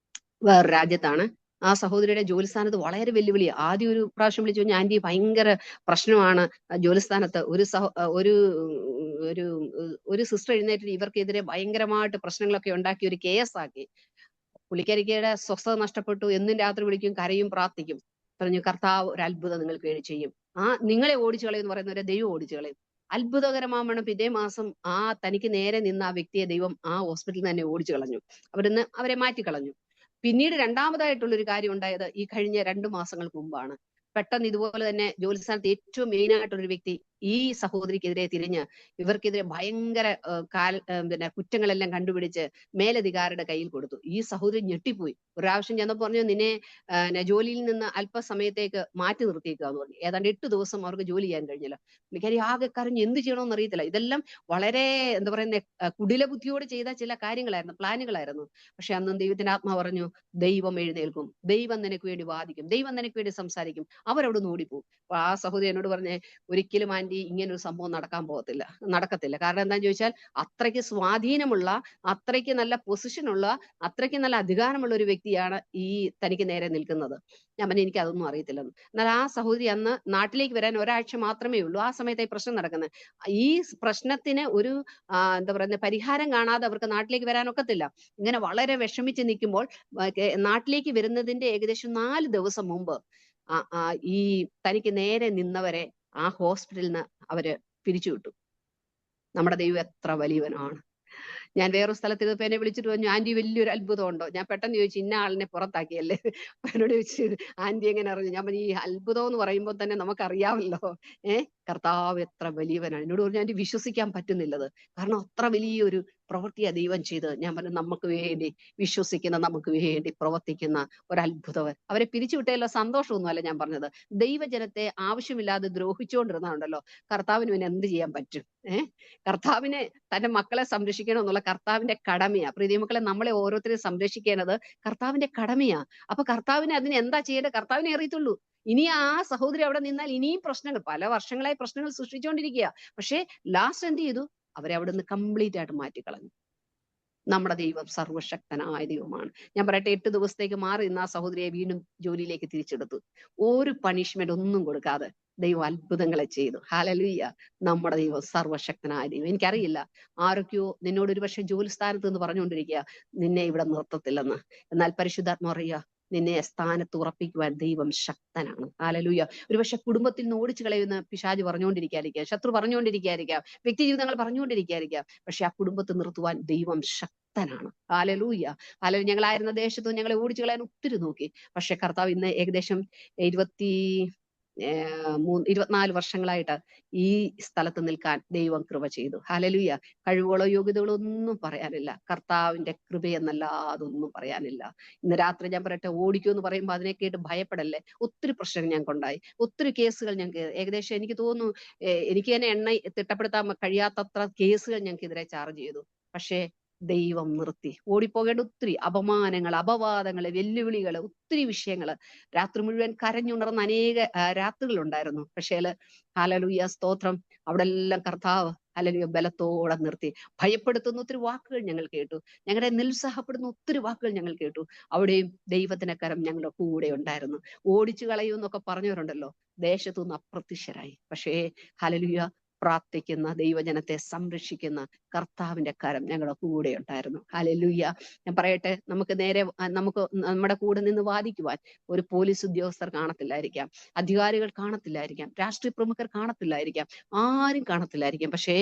വേറെ രാജ്യത്താണ്. ആ സഹോദരിയുടെ ജോലിസ്ഥാനത്ത് വളരെ വെല്ലുവിളിയാണ്. ആദ്യം ഒരു പ്രാവശ്യം വിളിച്ചു പറഞ്ഞു, ആന്റി ഭയങ്കര പ്രശ്നമാണ് ജോലിസ്ഥാനത്ത്. ഒരു ഒരു ഒരു സിസ്റ്റർ എഴുന്നേറ്റ് ഇവർക്കെതിരെ ഭയങ്കരമായിട്ട് പ്രശ്നങ്ങളൊക്കെ ഉണ്ടാക്കി ഒരു കേസാക്കി. പുള്ളിക്കാരിക്കയുടെ സ്വസ്ഥത നഷ്ടപ്പെട്ടു. എന്നും രാത്രി വിളിക്കും, കരയും, പ്രാർത്ഥിക്കും. പറഞ്ഞു, കർത്താവ് ഒരു അത്ഭുതം നിങ്ങൾക്ക് വേണ്ടി ചെയ്യും. നിങ്ങളെ ഓടിച്ചു കളയും എന്ന് പറയുന്നവരെ ദൈവം ഓടിച്ചു കളയും. അത്ഭുതകരമാവണം. പിറ്റേ മാസം തനിക്ക് നേരെ നിന്ന ആ വ്യക്തിയെ ദൈവം ആ ഹോസ്പിറ്റലിൽ തന്നെ ഓടിച്ചു കളഞ്ഞു. അവരെ മാറ്റിക്കളഞ്ഞു. പിന്നീട് രണ്ടാമതായിട്ടുള്ളൊരു കാര്യം ഉണ്ടായത് ഈ കഴിഞ്ഞ 2 മാസങ്ങൾക്ക് മുമ്പാണ്. പെട്ടെന്ന് ഇതുപോലെ തന്നെ ജോലിസ്ഥാനത്ത് ഏറ്റവും മെയിൻ ആയിട്ടുള്ളൊരു വ്യക്തി ഈ സഹോദരിക്കെതിരെ തിരിഞ്ഞ് ഇവർക്കെതിരെ ഭയങ്കര കുറ്റങ്ങളെല്ലാം കണ്ടുപിടിച്ച് മേലധികാരിയുടെ കയ്യിൽ കൊടുത്തു. ഈ സഹോദരി ഞെട്ടിപ്പോയി. ഒരു പ്രാവശ്യം ചെന്നപ്പോൾ പറഞ്ഞു, നിന്നെ ജോലിയിൽ നിന്ന് അല്പസമയത്തേക്ക് മാറ്റി നിർത്തിയേക്കാന്ന് പറഞ്ഞു. ഏതാണ്ട് 8 ദിവസം അവർക്ക് ജോലി ചെയ്യാൻ കഴിഞ്ഞില്ല. പുള്ളിക്കാരി ആകെ കരഞ്ഞ് എന്ത് ചെയ്യണമെന്ന് അറിയത്തില്ല. ഇതെല്ലാം വളരെ എന്താ പറയുന്നത്, കുടില ബുദ്ധിയോട് ചെയ്ത ചില കാര്യങ്ങളായിരുന്നു, പ്ലാനുകളായിരുന്നു. പക്ഷെ അന്നും ദൈവത്തിന്റെ ആത്മാവ് പറഞ്ഞു, ദൈവം എഴുന്നേൽക്കും, ദൈവം നിനക്ക് വേണ്ടി വാദിക്കും, ദൈവം നിനക്ക് വേണ്ടി സംസാരിക്കും. അവരവിടെ നിന്ന് ഓടിപ്പോവും. അപ്പൊ ആ സഹോദരി എന്നോട് പറഞ്ഞേ, ഒരിക്കലും ആന്റി ഇങ്ങനൊരു സംഭവം നടക്കത്തില്ല. കാരണം എന്താന്ന് ചോദിച്ചാൽ അത്രയ്ക്ക് സ്വാധീനമുള്ള, അത്രയ്ക്ക് നല്ല പൊസിഷനുള്ള, അത്രയ്ക്ക് നല്ല അധികാരമുള്ള ഒരു വ്യക്തിയാണ് ഈ തനിക്ക് നേരെ നിൽക്കുന്നത്. ഞാൻ പറഞ്ഞു, എനിക്ക് അതൊന്നും അറിയത്തില്ലെന്ന്. എന്നാൽ ആ സഹോദരി അന്ന് നാട്ടിലേക്ക് വരാൻ ഒരാഴ്ച മാത്രമേ ഉള്ളൂ. ആ സമയത്ത് ഈ പ്രശ്നം നടക്കുന്നത്. ഈ പ്രശ്നത്തിന് ഒരു എന്താ പറയുന്നത്, പരിഹാരം കാണാതെ അവർക്ക് നാട്ടിലേക്ക് വരാനൊക്കത്തില്ല. ഇങ്ങനെ വളരെ വിഷമിച്ച് നിൽക്കുമ്പോൾ നാട്ടിലേക്ക് വരുന്നതിന്റെ ഏകദേശം 4 ദിവസം മുമ്പ് ഈ തനിക്ക് നേരെ നിന്നവരെ ആ ഹോസ്പിറ്റലിൽ നിന്ന് അവര് പിരിച്ചുവിട്ടു. നമ്മുടെ ദൈവം എത്ര വലിയവനാണ്. ഞാൻ വേറൊരു സ്ഥലത്ത് ഇതിപ്പോ എന്നെ വിളിച്ചിട്ട് പറഞ്ഞു, ആന്റി വലിയൊരു അത്ഭുതം ഉണ്ടോ? ഞാൻ പെട്ടെന്ന് ചോദിച്ചു, ഇന്ന ആളിനെ പുറത്താക്കിയല്ലേ? എന്നോട് ചോദിച്ചു, ആന്റി എങ്ങനെ അറിഞ്ഞു? ഞാൻ പറഞ്ഞു, ഈ അത്ഭുതം എന്ന് പറയുമ്പോൾ തന്നെ നമുക്കറിയാമല്ലോ, കർത്താവ് എത്ര വലിയവനാണ്. എന്നോട് പറഞ്ഞു, ആന്റി വിശ്വസിക്കാൻ പറ്റുന്നില്ലത്. കാരണം അത്ര വലിയൊരു പ്രവൃത്തിയാ ദൈവം ചെയ്ത്. ഞാൻ പറഞ്ഞു, നമുക്ക് വേണ്ടി വിശ്വസിക്കുന്ന, നമുക്ക് വേണ്ടി പ്രവർത്തിക്കുന്ന ഒരത്ഭുതവൻ. അവരെ പിരിച്ചുവിട്ടതിലുള്ള സന്തോഷമൊന്നുമല്ല ഞാൻ പറഞ്ഞത്. ദൈവജനത്തെ ആവശ്യമില്ലാതെ ദ്രോഹിച്ചുകൊണ്ടിരുന്നുണ്ടല്ലോ, കർത്താവിന് പിന്നെ എന്ത് ചെയ്യാൻ പറ്റും? കർത്താവിനെ, തന്റെ മക്കളെ സംരക്ഷിക്കണം എന്നുള്ള കർത്താവിന്റെ കടമയാ. പ്രീതി മക്കളെ, നമ്മളെ ഓരോരുത്തരെയും സംരക്ഷിക്കേണ്ടത് കർത്താവിന്റെ കടമയാ. അപ്പൊ കർത്താവിന് അതിന് എന്താ ചെയ്യേണ്ടത്? കർത്താവിനെ അറിയത്തുള്ളൂ. ഇനി ആ സഹോദരി അവിടെ നിന്നാൽ ഇനിയും പ്രശ്നങ്ങൾ, പല വർഷങ്ങളായി പ്രശ്നങ്ങൾ സൃഷ്ടിച്ചുകൊണ്ടിരിക്കുക. പക്ഷേ ലാസ്റ്റ് എന്ത് ചെയ്തു? അവരെ അവിടെ നിന്ന് കംപ്ലീറ്റ് ആയിട്ട് മാറ്റിക്കളഞ്ഞു. നമ്മുടെ ദൈവം സർവശക്തനായ ദൈവമാണ്. ഞാൻ പറയട്ടെ, 8 ദിവസത്തേക്ക് മാറി നിന്ന് ആ സഹോദരിയെ വീണ്ടും ജോലിയിലേക്ക് തിരിച്ചെടുത്തു. ഒരു പണിഷ്മെന്റ് ഒന്നും കൊടുക്കാതെ ദൈവം അത്ഭുതങ്ങളെ ചെയ്തു. ഹല്ലേലൂയ. നമ്മുടെ ദൈവം സർവശക്തനായ ദൈവം. എനിക്കറിയില്ല, ആരൊക്കെയോ നിന്നോട് ഒരു പക്ഷേ ജോലി സ്ഥാനത്ത് നിന്ന് പറഞ്ഞുകൊണ്ടിരിക്കുക, നിന്നെ ഇവിടെ നിർത്തത്തില്ലെന്ന്. എന്നാൽ പരിശുദ്ധാത്മാ പറയുക, നിന്നെ സ്ഥാനത്ത് ഉറപ്പിക്കുവാൻ ദൈവം ശക്തനാണ്. ഹല്ലേലൂയ. ഒരുപക്ഷെ കുടുംബത്തിൽ നിന്ന് ഓടിച്ചു കളയുന്ന പിശാച് പറഞ്ഞുകൊണ്ടിരിക്കാതിരിക്കാം, ശത്രു പറഞ്ഞുകൊണ്ടിരിക്കാതിരിക്കാം, വ്യക്തി ജീവിതങ്ങൾ പറഞ്ഞുകൊണ്ടിരിക്കാതിരിക്കാം. പക്ഷെ ആ കുടുംബത്തെ നിർത്തുവാൻ ദൈവം ശക്തനാണ്. ഹല്ലേലൂയ. ഹല്ലേലൂയ. ഞങ്ങളായിരുന്ന ദേശത്ത് ഞങ്ങളെ ഓടിച്ചു കളയാൻ ഒത്തിരി നോക്കി. പക്ഷെ കർത്താവ് ഇന്ന് ഏകദേശം 24 വർഷങ്ങളായിട്ട് ഈ സ്ഥലത്ത് നിൽക്കാൻ ദൈവം കൃപ ചെയ്തു. ഹല്ലേലൂയ. കഴിവുകളോ യോഗ്യതകളോ ഒന്നും പറയാനില്ല, കർത്താവിന്റെ കൃപയെന്നല്ലാതൊന്നും പറയാനില്ല. ഇന്ന് രാത്രി ഞാൻ പറയട്ടെ, ഓടിക്കുമെന്ന് പറയുമ്പോൾ അതിനെ കേട്ട് ഭയപ്പെടല്ലേ. ഒത്തിരി പ്രശ്നങ്ങൾ ഞങ്ങൾക്കുണ്ടായി, ഒത്തിരി കേസുകൾ ഞങ്ങൾക്ക്, ഏകദേശം എനിക്ക് തോന്നുന്നു എനിക്ക് തന്നെ എണ്ണ തിട്ടപ്പെടുത്താൻ കഴിയാത്തത്ര കേസുകൾ ഞങ്ങൾക്കെതിരെ ചാർജ് ചെയ്തു. പക്ഷേ ദൈവം നിർത്തി. ഓടിപ്പോകേണ്ട ഒത്തിരി അപമാനങ്ങൾ, അപവാദങ്ങൾ, വെല്ലുവിളികൾ, ഒത്തിരി വിഷയങ്ങൾ, രാത്രി മുഴുവൻ കരഞ്ഞുണർന്ന അനേക രാത്രികൾ ഉണ്ടായിരുന്നു. പക്ഷേ ഹല്ലേലൂയ, സ്തോത്രം, അവിടെ എല്ലാം കർത്താവ് ഹല്ലേലൂയ ബലത്തോടെ നിർത്തി. ഭയപ്പെടുത്തുന്ന ഒത്തിരി വാക്കുകൾ ഞങ്ങൾ കേട്ടു, ഞങ്ങളെ നിരുത്സാഹപ്പെടുന്ന ഒത്തിരി വാക്കുകൾ ഞങ്ങൾ കേട്ടു. അവിടെയും ദൈവത്തിന്റെ കരം ഞങ്ങളുടെ കൂടെ ഉണ്ടായിരുന്നു. ഓടിച്ചു കളയുമെന്നൊക്കെ പറഞ്ഞവരുണ്ടല്ലോ, ദേശത്തുനിന്ന് അപ്രത്യക്ഷരായി. പക്ഷേ ഹല്ലേലൂയ, പ്രാർത്ഥിക്കുന്ന ദൈവജനത്തെ സംരക്ഷിക്കുന്ന കർത്താവിന്റെ കരം ഞങ്ങളുടെ കൂടെ ഉണ്ടായിരുന്നു. ഹല്ലേലൂയ. ഞാൻ പറയട്ടെ, നമുക്ക് നേരെ നമുക്ക് നമ്മുടെ കൂടെ നിന്ന് വാദിക്കുവാൻ ഒരു പോലീസ് ഉദ്യോഗസ്ഥർ കാണത്തില്ലായിരിക്കാം, അധികാരികൾ കാണത്തില്ലായിരിക്കാം, രാഷ്ട്രീയ പ്രമുഖർ കാണത്തില്ലായിരിക്കാം, ആരും കാണത്തില്ലായിരിക്കാം. പക്ഷേ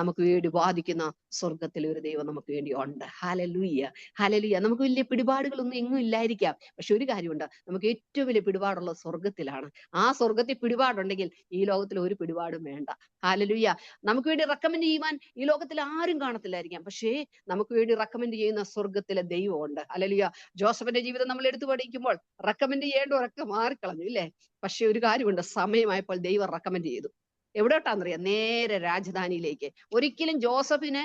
നമുക്ക് വേണ്ടി വാദിക്കുന്ന സ്വർഗത്തിലെ ഒരു ദൈവം നമുക്ക് വേണ്ടി ഉണ്ട്. ഹല്ലേലൂയ. ഹല്ലേലൂയ. നമുക്ക് വലിയ പിടിപാടുകളൊന്നും എങ്ങും ഇല്ലായിരിക്കാം. പക്ഷെ ഒരു കാര്യമുണ്ട്, നമുക്ക് ഏറ്റവും വലിയ പിടിപാടുള്ള സ്വർഗത്തിലാണ്. ആ സ്വർഗത്തിൽ പിടിപാടുണ്ടെങ്കിൽ ഈ ലോകത്തിൽ ഒരു പിടിപാടും വേണ്ട. ഹല്ലേലൂയ. നമുക്ക് വേണ്ടി റെക്കമെൻഡ് ചെയ്യുവാൻ ഈ ലോകത്തിൽ ആരും കാണത്തില്ലായിരിക്കാം. പക്ഷേ നമുക്ക് വേണ്ടി റെക്കമെൻഡ് ചെയ്യുന്ന സ്വർഗത്തിലെ ദൈവമുണ്ട്. ഹല്ലേലൂയ. ജോസഫിന്റെ ജീവിതം നമ്മൾ എടുത്തു പഠിക്കുമ്പോൾ റെക്കമെൻഡ് ചെയ്യേണ്ടവരൊക്കെ മാറിക്കളഞ്ഞു, ഇല്ലേ? പക്ഷെ ഒരു കാര്യമുണ്ട്, സമയമായപ്പോൾ ദൈവം റെക്കമെൻഡ് ചെയ്തു. എവിടോട്ടാന്നറിയാം? നേരെ രാജധാനിയിലേക്ക്. ഒരിക്കലും ജോസഫിന്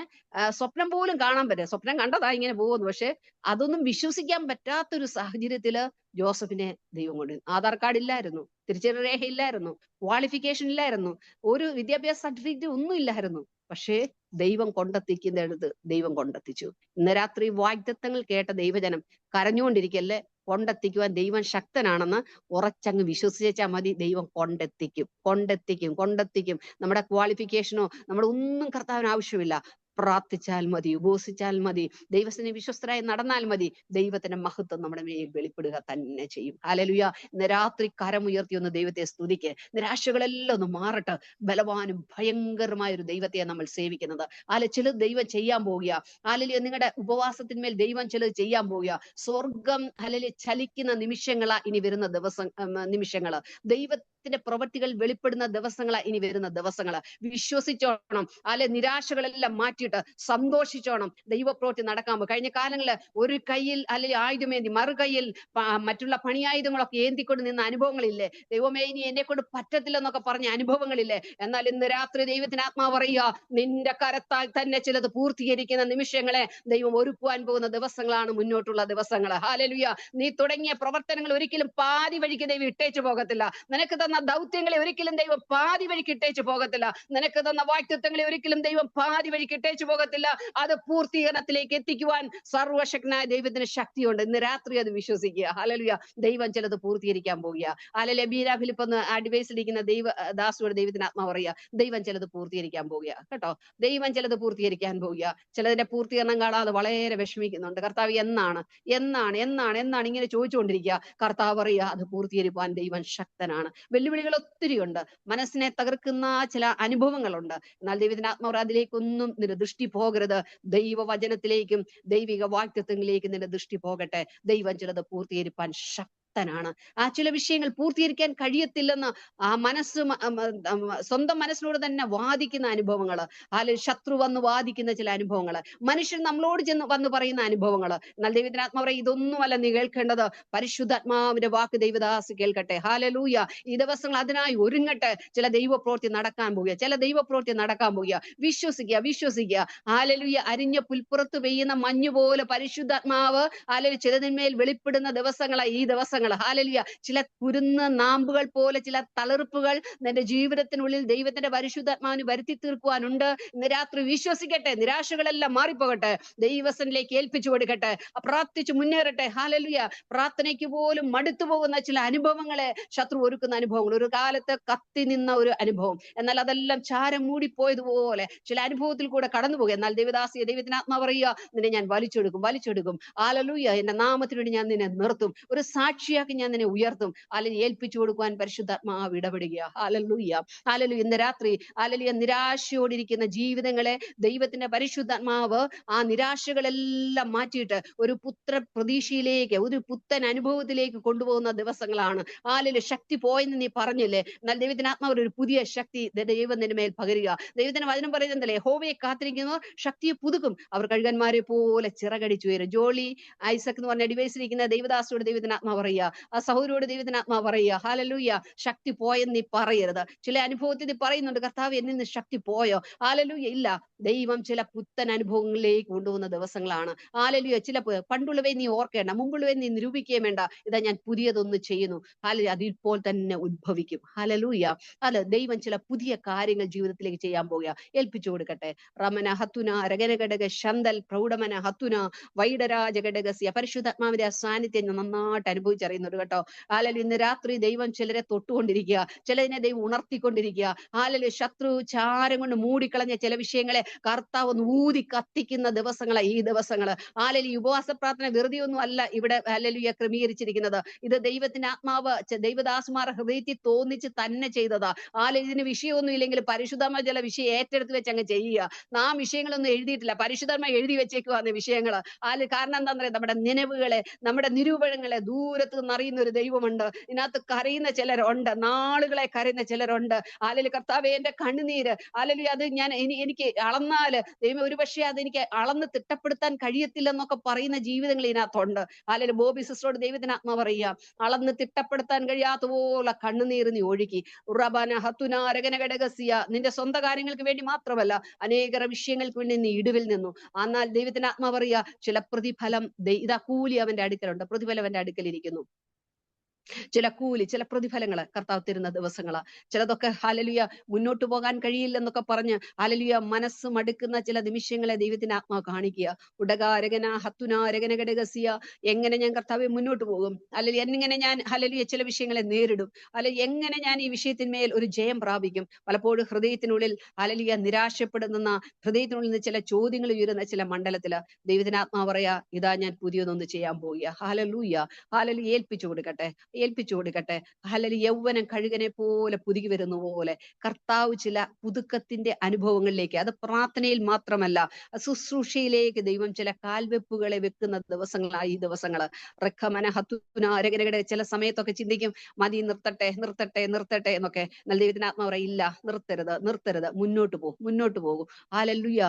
സ്വപ്നം പോലും കാണാൻ പറ്റില്ല. സ്വപ്നം കണ്ടതാ ഇങ്ങനെ പോകുന്നു, പക്ഷെ അതൊന്നും വിശ്വസിക്കാൻ പറ്റാത്തൊരു സാഹചര്യത്തില് ജോസഫിനെ ദൈവം കൊണ്ട്, ആധാർ കാർഡ് ഇല്ലായിരുന്നു, തിരിച്ചറിയൽ രേഖ ഇല്ലായിരുന്നു, ക്വാളിഫിക്കേഷൻ ഇല്ലായിരുന്നു, ഒരു വിദ്യാഭ്യാസ സർട്ടിഫിക്കറ്റ് ഒന്നും ഇല്ലായിരുന്നു. പക്ഷേ ദൈവം കൊണ്ടെത്തിക്കുന്നിടത്ത് ദൈവം കൊണ്ടെത്തിച്ചു. ഇന്ന് രാത്രി വാഗ്ദത്തങ്ങൾ കേട്ട ദൈവജനം കരഞ്ഞുകൊണ്ടിരിക്കല്ലേ, കൊണ്ടെത്തിക്കുവാൻ ദൈവം ശക്തനാണെന്ന് ഉറച്ചങ്ങ് വിശ്വസിച്ചാൽ മതി. ദൈവം കൊണ്ടെത്തിക്കും, കൊണ്ടെത്തിക്കും, കൊണ്ടെത്തിക്കും. നമ്മുടെ ക്വാളിഫിക്കേഷനോ നമ്മുടെ ഒന്നും കർത്താവിന് ആവശ്യമില്ല. പ്രാർത്ഥിച്ചാൽ മതി, ഉപവസിച്ചാൽ മതി, ദൈവത്തിന് വിശ്വസ്തരായി നടന്നാൽ മതി. ദൈവത്തിന്റെ മഹത്വം നമ്മുടെ മേൽ വെളിപ്പെടുക തന്നെ ചെയ്യും. ഹല്ലേലൂയ. ഇന്ന് രാത്രി കരമുയർത്തി ഒന്ന് ദൈവത്തെ സ്തുതിക്ക്. നിരാശകളെല്ലാം ഒന്ന് മാറട്ടെ. ബലവാനും ഭയങ്കരമായ ഒരു ദൈവത്തെ നമ്മൾ സേവിക്കുന്നത്. ചിലത് ദൈവം ചെയ്യാൻ പോവുക. ഹല്ലേലൂയ. നിങ്ങളുടെ ഉപവാസത്തിന്മേൽ ദൈവം ചിലത് ചെയ്യാൻ പോവുക. സ്വർഗം ഹല്ലേലൂയ ചലിക്കുന്ന നിമിഷങ്ങളാ ഇനി വരുന്ന നിമിഷങ്ങള്. ദൈവത്തിന്റെ പ്രവൃത്തികൾ വെളിപ്പെടുന്ന ദിവസങ്ങളാ ഇനി വരുന്ന ദിവസങ്ങള്. വിശ്വസിച്ചോണം. നിരാശകളെല്ലാം മാറ്റിയിട്ട് സന്തോഷിച്ചോണം. ദൈവപ്രവൃത്തി നടക്കാൻ. കഴിഞ്ഞ കാലങ്ങളില് ഒരു കയ്യിൽ അല്ലെങ്കിൽ ആയുധമേന്തി മറുകൈയിൽ മറ്റുള്ള പണിയായുധങ്ങളൊക്കെ ഏന്തിക്കൊണ്ട് നിന്ന അനുഭവങ്ങളില്ലേ? ദൈവമേ, ഇനി എന്നെ കൊണ്ട് പറ്റത്തില്ലെന്നൊക്കെ പറഞ്ഞ അനുഭവങ്ങളില്ലേ? എന്നാൽ ഇന്ന് രാത്രി ദൈവത്തിന് ആത്മാവ് പറയുക, നിന്റെ കരത്താൽ തന്നെ ചിലത് പൂർത്തീകരിക്കുന്ന നിമിഷങ്ങളെ ദൈവം ഒരുക്കുവാൻ പോകുന്ന ദിവസങ്ങളാണ് മുന്നോട്ടുള്ള ദിവസങ്ങൾ. ഹല്ലേലൂയ. നീ തുടങ്ങിയ പ്രവർത്തനങ്ങൾ ഒരിക്കലും പാതി വഴിക്ക് ദൈവം ഇട്ടേച്ചു പോകത്തില്ല. നിനക്ക് തന്ന ദൗത്യങ്ങളെ ഒരിക്കലും ദൈവം പാതി വഴിക്ക് ഇട്ടേച്ചു പോകത്തില്ല. നിനക്ക് തന്ന വാഗ്ദത്തങ്ങളെ ഒരിക്കലും ദൈവം പാതി വഴിക്ക് ഇട്ടേച്ചു പോകത്തില്ല. അത് പൂർത്തീകരണത്തിലേക്ക് എത്തിക്കുവാൻ സർവശക്തനായ ദൈവത്തിന് ശക്തിയുണ്ട്. ഇന്ന് രാത്രി അത് വിശ്വസിക്കുക. ഹല്ലേലൂയ. ദൈവം ചിലത് പൂർത്തീകരിക്കാൻ പോവുക. ഹല്ലേലൂയ. ബീരാ ഫിലിപ്പ് ഒന്ന് അഡ്വൈസിലിരിക്കുന്ന ദാസിയോട് ദൈവത്തിന് ആത്മാവ് പറയുക, ദൈവം ചിലത് പൂർത്തീകരിക്കാൻ പോവുക കേട്ടോ. ദൈവം ചിലത് പൂർത്തീകരിക്കാൻ പോവുക. ചിലതിന്റെ പൂർത്തീകരണം കാണാതെ വളരെ വിഷമിക്കുന്നുണ്ട്. കർത്താവ് എന്നാണ് എന്നാണ് എന്നാണ് എന്നാണ് ഇങ്ങനെ ചോദിച്ചുകൊണ്ടിരിക്കുക. കർത്താവ് പറയുക, അത് പൂർത്തീകരിക്കാൻ ദൈവം ശക്തനാണ്. വെല്ലുവിളികൾ ഒത്തിരിയുണ്ട്, മനസ്സിനെ തകർക്കുന്ന ചില അനുഭവങ്ങളുണ്ട്. എന്നാൽ ദൈവത്തിന്റെ ആത്മാവ് അതിലേക്കൊന്നും നിന്റെ ദൃഷ്ടി പോകരുത്. ദൈവവചനത്തിലേക്കും ദൈവിക വാഗ്ദത്തങ്ങളിലേക്കും നിന്റെ ദൃഷ്ടി പോകട്ടെ. ദൈവം ചിലത് പൂർത്തീകരിക്കാൻ ശക്തനാണ്. ആ ചില വിഷയങ്ങൾ പൂർത്തീകരിക്കാൻ കഴിയത്തില്ലെന്ന് ആ മനസ്സ് സ്വന്തം മനസ്സിനോട് തന്നെ വാദിക്കുന്ന അനുഭവങ്ങള്, അല്ലെങ്കിൽ ശത്രു വന്ന് വാദിക്കുന്ന ചില അനുഭവങ്ങള്, മനുഷ്യൻ നമ്മളോട് ചെന്ന് വന്ന് പറയുന്ന അനുഭവങ്ങള്. എന്നാൽ ദൈവത്തിന്റെ ആത്മാവ് പറയും, ഇതൊന്നുമല്ല നീ കേൾക്കേണ്ടത്, പരിശുദ്ധാത്മാവിന്റെ വാക്ക് ദൈവദാസി കേൾക്കട്ടെ. ഹാലലൂയ. ഈ ദിവസങ്ങൾ അതിനായി ഒരുങ്ങട്ടെ. ചില ദൈവപ്രവൃത്തി നടക്കാൻ പോവുക, ചില ദൈവപ്രവൃത്തി നടക്കാൻ പോവുക. വിശ്വസിക്കുക, വിശ്വസിക്കുക. ഹാലലൂയ. അരിഞ്ഞ പുൽപ്പുറത്ത് പെയ്യുന്ന മഞ്ഞ് പോലെ പരിശുദ്ധാത്മാവ് ഹാലലൂയ ചിലതിന്മേൽ വെളിപ്പെടുന്ന ദിവസങ്ങളായി ഈ ദിവസങ്ങൾ. ഹാലലൂയ. ചില കുരുന്ന നാമ്പുകൾ പോലെ ചില തളിർപ്പുകൾ നിന്റെ ജീവിതത്തിനുള്ളിൽ ദൈവത്തിന്റെ പരിശുദ്ധാത്മാവിന് വരുത്തി തീർക്കുവാനുണ്ട്. ഇന്ന് രാത്രി വിശ്വസിക്കട്ടെ. നിരാശകളെല്ലാം മാറിപ്പോകട്ടെ. ദൈവസനിലേക്ക് ഏൽപ്പിച്ചു കൊടുക്കട്ടെ. പ്രാർത്ഥിച്ചു മുന്നേറട്ടെ. ഹാലലൂയ. പ്രാർത്ഥനയ്ക്ക് പോലും മടുത്തു പോകുന്ന ചില അനുഭവങ്ങളെ ശത്രു ഒരുക്കുന്ന അനുഭവങ്ങൾ, ഒരു കാലത്ത് കത്തി നിന്ന ഒരു അനുഭവം, എന്നാൽ അതെല്ലാം ചാരം മൂടിപ്പോയതുപോലെ ചില അനുഭവത്തിൽ കൂടെ കടന്നു പോകുക. എന്നാൽ ദൈവദാസിയെ ദൈവത്തിന് ആത്മാവ് പറയുക, നിന്നെ ഞാൻ വലിച്ചെടുക്കും, വലിച്ചെടുക്കും. ഹാലലൂയ. എന്റെ നാമത്തിന് വേണ്ടി ഞാൻ നിന്നെ നിർത്തും, ഒരു സാക്ഷിയാക്കി ഞാൻ നിന്നെ ഉയർത്തും. അല്ലെങ്കിൽ ഏൽപ്പിച്ചു കൊടുക്കുവാൻ പരിശുദ്ധാത്മാവ് ഇടപെടുക. ഹാലലൂയ. ഹാലലൂയ. ഇന്ന് രാത്രി ഹാലലൂയ നിരാശയോടിരിക്കുന്ന ജീവിതങ്ങളെ ദൈവത്തിന്റെ പരിശുദ്ധാത്മാവ് ആ നിരാശകളെല്ലാം മാറ്റിയിട്ട് ഒരു പുത്ര പ്രതീക്ഷയിലേക്ക്, ഒരു പുത്തൻ അനുഭവത്തിലേക്ക് കൊണ്ടുപോകുന്ന ദിവസങ്ങളാണ്. ഹാലലൂയ. ശക്തി പോയെന്ന് നീ പറഞ്ഞില്ലേ, എന്നാൽ ദൈവത്തിന്റെ ആത്മാവ് ഒരു പുതിയ ശക്തി ദൈവം നിന്റെ മേൽ പകരുക. ദൈവത്തിന്റെ വചനം പറയുന്നതല്ലേ, യഹോവയെ കാത്തിരിക്കുന്നവർ ശക്തിയെ പുതുക്കും, അവർ കഴുകന്മാരെ പോലെ ചിറകടിച്ചു വരും. ജോളി ഐസക് എന്ന് പറഞ്ഞ ഡിവൈസിലിരിക്കുന്ന ദൈവദാസോട് ദൈവത്തിന് ആത്മാവ് പറയുക, ആ സഹോദരോട് ദൈവത്തിന് ആത്മാവ് പറയുക, ഹാലലൂയ, ശക്തി പോയെന്ന് നീ പറയരുത്. ചില അനുഭവത്തിൽ നീ പറയുന്നുണ്ട്, കർത്താവ് എന്നിൽ നിന്ന് ശക്തി പോയോ? ഹാലലൂയ. ഇല്ല, ദൈവം ചില പുത്തൻ അനുഭവങ്ങളിലേക്ക് കൊണ്ടുപോകുന്ന ദിവസങ്ങളാണ്. ഹാലലൂയ. ചില പണ്ടുള്ളവയെ നീ ഓർക്കേണ്ട, മുമ്പുള്ളവയെ നീ നിരൂപിക്കുകയും വേണ്ട. ഇതാ ഞാൻ പുതിയതൊന്ന് ചെയ്യുന്നു. ഹാലലൂയ. അതിപ്പോൾ തന്നെ ഉദ്ഭവിക്കും. ഹാലലൂയ. അല്ല, ദൈവം ചില പുതിയ കാര്യങ്ങൾ ജീവിതത്തിലേക്ക് ചെയ്യാൻ പോവുക. ഏൽപ്പിച്ചു കൊടുക്കട്ടെ. റമന ഹത്തുന രഗനഘടക ശന്തൽ പ്രൗഢമന ഹത്തുന വൈഡരാജ ഘടകസ്യ. പരിശുദ്ധാത്മാവിന്റെ ആ സാന്നിധ്യം നന്നായിട്ട് അനുഭവിച്ചറിയുന്നുണ്ട് കേട്ടോ. ഹാലലൂയ. ഇന്ന് രാത്രി ദൈവം ചിലരെ തൊട്ടുകൊണ്ടിരിക്കുക, ചിലതിനെ ദൈവം ഉണർത്തിക്കൊണ്ടിരിക്കുക. ഹാലലൂയ. ശത്രു ചാരം കൊണ്ട് മൂടിക്കളഞ്ഞ ചില വിഷയങ്ങളെ കർത്താവ് ഒന്ന് ഊതി കത്തിക്കുന്ന ദിവസങ്ങളാണ് ഈ ദിവസങ്ങള്. ഹാലലൂയ. ഉപവാസ പ്രാർത്ഥന വെറുതെ ഒന്നും അല്ല ഇവിടെ ഹാലലൂയ ക്രമീകരിച്ചിരിക്കുന്നത്. ഇത് ദൈവത്തിന്റെ ആത്മാവ് ദൈവദാസന്മാർ ഹൃദയത്തിൽ തോന്നിച്ച് തന്നെ ചെയ്തതാ. ഹാലലൂയ. ഇതിന് വിഷയമൊന്നും ഇല്ലെങ്കിൽ പരിശുദ്ധമായ ചില വിഷയം ഏറ്റെടുത്ത് വെച്ച് അങ്ങ് ചെയ്യുക. നാം വിഷയങ്ങളൊന്നും എഴുതിയിട്ടില്ല, പരിശുദ്ധമായി എഴുതി വെച്ചേക്കുവാന്ന് വിഷയങ്ങള്. കാരണം എന്താണെന്ന് പറയാം, നമ്മുടെ നിലവുകളെ, നമ്മുടെ നിരൂപണങ്ങളെ ദൂരത്ത് നിന്ന് അറിയുന്ന ഒരു ദൈവമുണ്ട്. ഇതിനകത്ത് കരയുന്ന ചിലരുണ്ട്, നാളുകളെ കരയുന്ന ചിലരുണ്ട്. ഹാലലൂയ. കർത്താവേ, എന്റെ കണ്ണുനീര് ഹാലലൂയ, അത് ഞാൻ എനിക്ക് അളന്നാല് ദൈവം ഒരുപക്ഷെ അതെനിക്ക് അളന്ന് തിട്ടപ്പെടുത്താൻ കഴിയത്തില്ലെന്നൊക്കെ പറയുന്ന ജീവിതങ്ങൾ ഇതിനകത്തുണ്ട്. ഹാലലൂയ. ബോബി സിസ്റ്ററോട് ദൈവത്തിന് ആത്മാ പറയുക, അളന്ന് തിട്ടപ്പെടുത്താൻ കഴിയാത്ത പോലെ കണ്ണുനീര് നീ ഒഴുകി. ഉറബാന ഹത്തുന രഗനഘടകസ്യ. നിന്റെ സ്വന്തം കാര്യങ്ങൾക്ക് വേണ്ടി മാത്രമല്ല, അനേക വിഷയങ്ങൾക്ക് വേണ്ടി നീ ഇടിവിൽ നിന്നു. എന്നാൽ ദൈവത്തിന്റെ ആത്മാ പറയുക, ചില പ്രതിഫലം ഇതാ കൂലി അവന്റെ അടുക്കലുണ്ട്, പ്രതിഫലം അവന്റെ അടുക്കലിരിക്കുന്നു. ചില കൂലി, ചില പ്രതിഫലങ്ങള് കർത്താവ് തരുന്ന ദിവസങ്ങളാ. ചിലതൊക്കെ ഹാലലൂയ മുന്നോട്ട് പോകാൻ കഴിയില്ലെന്നൊക്കെ പറഞ്ഞ് ഹാലലൂയ മനസ്സ് മടുക്കുന്ന ചില നിമിഷങ്ങളെ ദൈവത്തിന്റെ ആത്മാവ് കാണിക്കുക. ഉടകാരകന ഹത്തുനാരകന ഘടകസിയ. എങ്ങനെ ഞാൻ കർത്താവെ മുന്നോട്ട് പോകും, അല്ലെങ്കിൽ എങ്ങനെ ഞാൻ ഹാലലൂയ ചില വിഷയങ്ങളെ നേരിടും, അല്ലെങ്കിൽ എങ്ങനെ ഞാൻ ഈ വിഷയത്തിന്മേൽ ഒരു ജയം പ്രാപിക്കും. പലപ്പോഴും ഹൃദയത്തിനുള്ളിൽ ഹാലലൂയ നിരാശപ്പെടുന്ന, ഹൃദയത്തിനുള്ളിൽ നിന്ന് ചില ചോദ്യങ്ങൾ ഉയരുന്ന ചില മണ്ഡലത്തില് ദൈവത്തിന്റെ ആത്മാവ് പറയാ, ഇതാ ഞാൻ പുതിയതൊന്ന് ചെയ്യാൻ പോവുക. ഹാലലൂയ. ഹാലലൂയ. ഏൽപ്പിച്ചു കൊടുക്കട്ടെ, ഏൽപ്പിച്ചു കൊടുക്കട്ടെ. ഹാലലൂയ. യൗവനം കഴുകനെ പോലെ പുതുകി വരുന്ന പോലെ കർത്താവ് ചില പുതുക്കത്തിന്റെ അനുഭവങ്ങളിലേക്ക്, അത് പ്രാർത്ഥനയിൽ മാത്രമല്ല ശുശ്രൂഷയിലേക്ക് ദൈവം ചില കാൽവെപ്പുകളെ വെക്കുന്ന ദിവസങ്ങളായി ഈ ദിവസങ്ങള്. റെഖമന ഹത്തുനാരകനകടെ. ചില സമയത്തൊക്കെ ചിന്തിക്കും, മതി, നിർത്തട്ടെ നിർത്തട്ടെ നിർത്തട്ടെ എന്നൊക്കെ. എന്നാൽ ദൈവത്തിന് ആത്മാവ് പറയില്ല, നിർത്തരുത് നിർത്തരുത്, മുന്നോട്ട് പോകും, മുന്നോട്ട് പോകും. ഹാലലൂയ.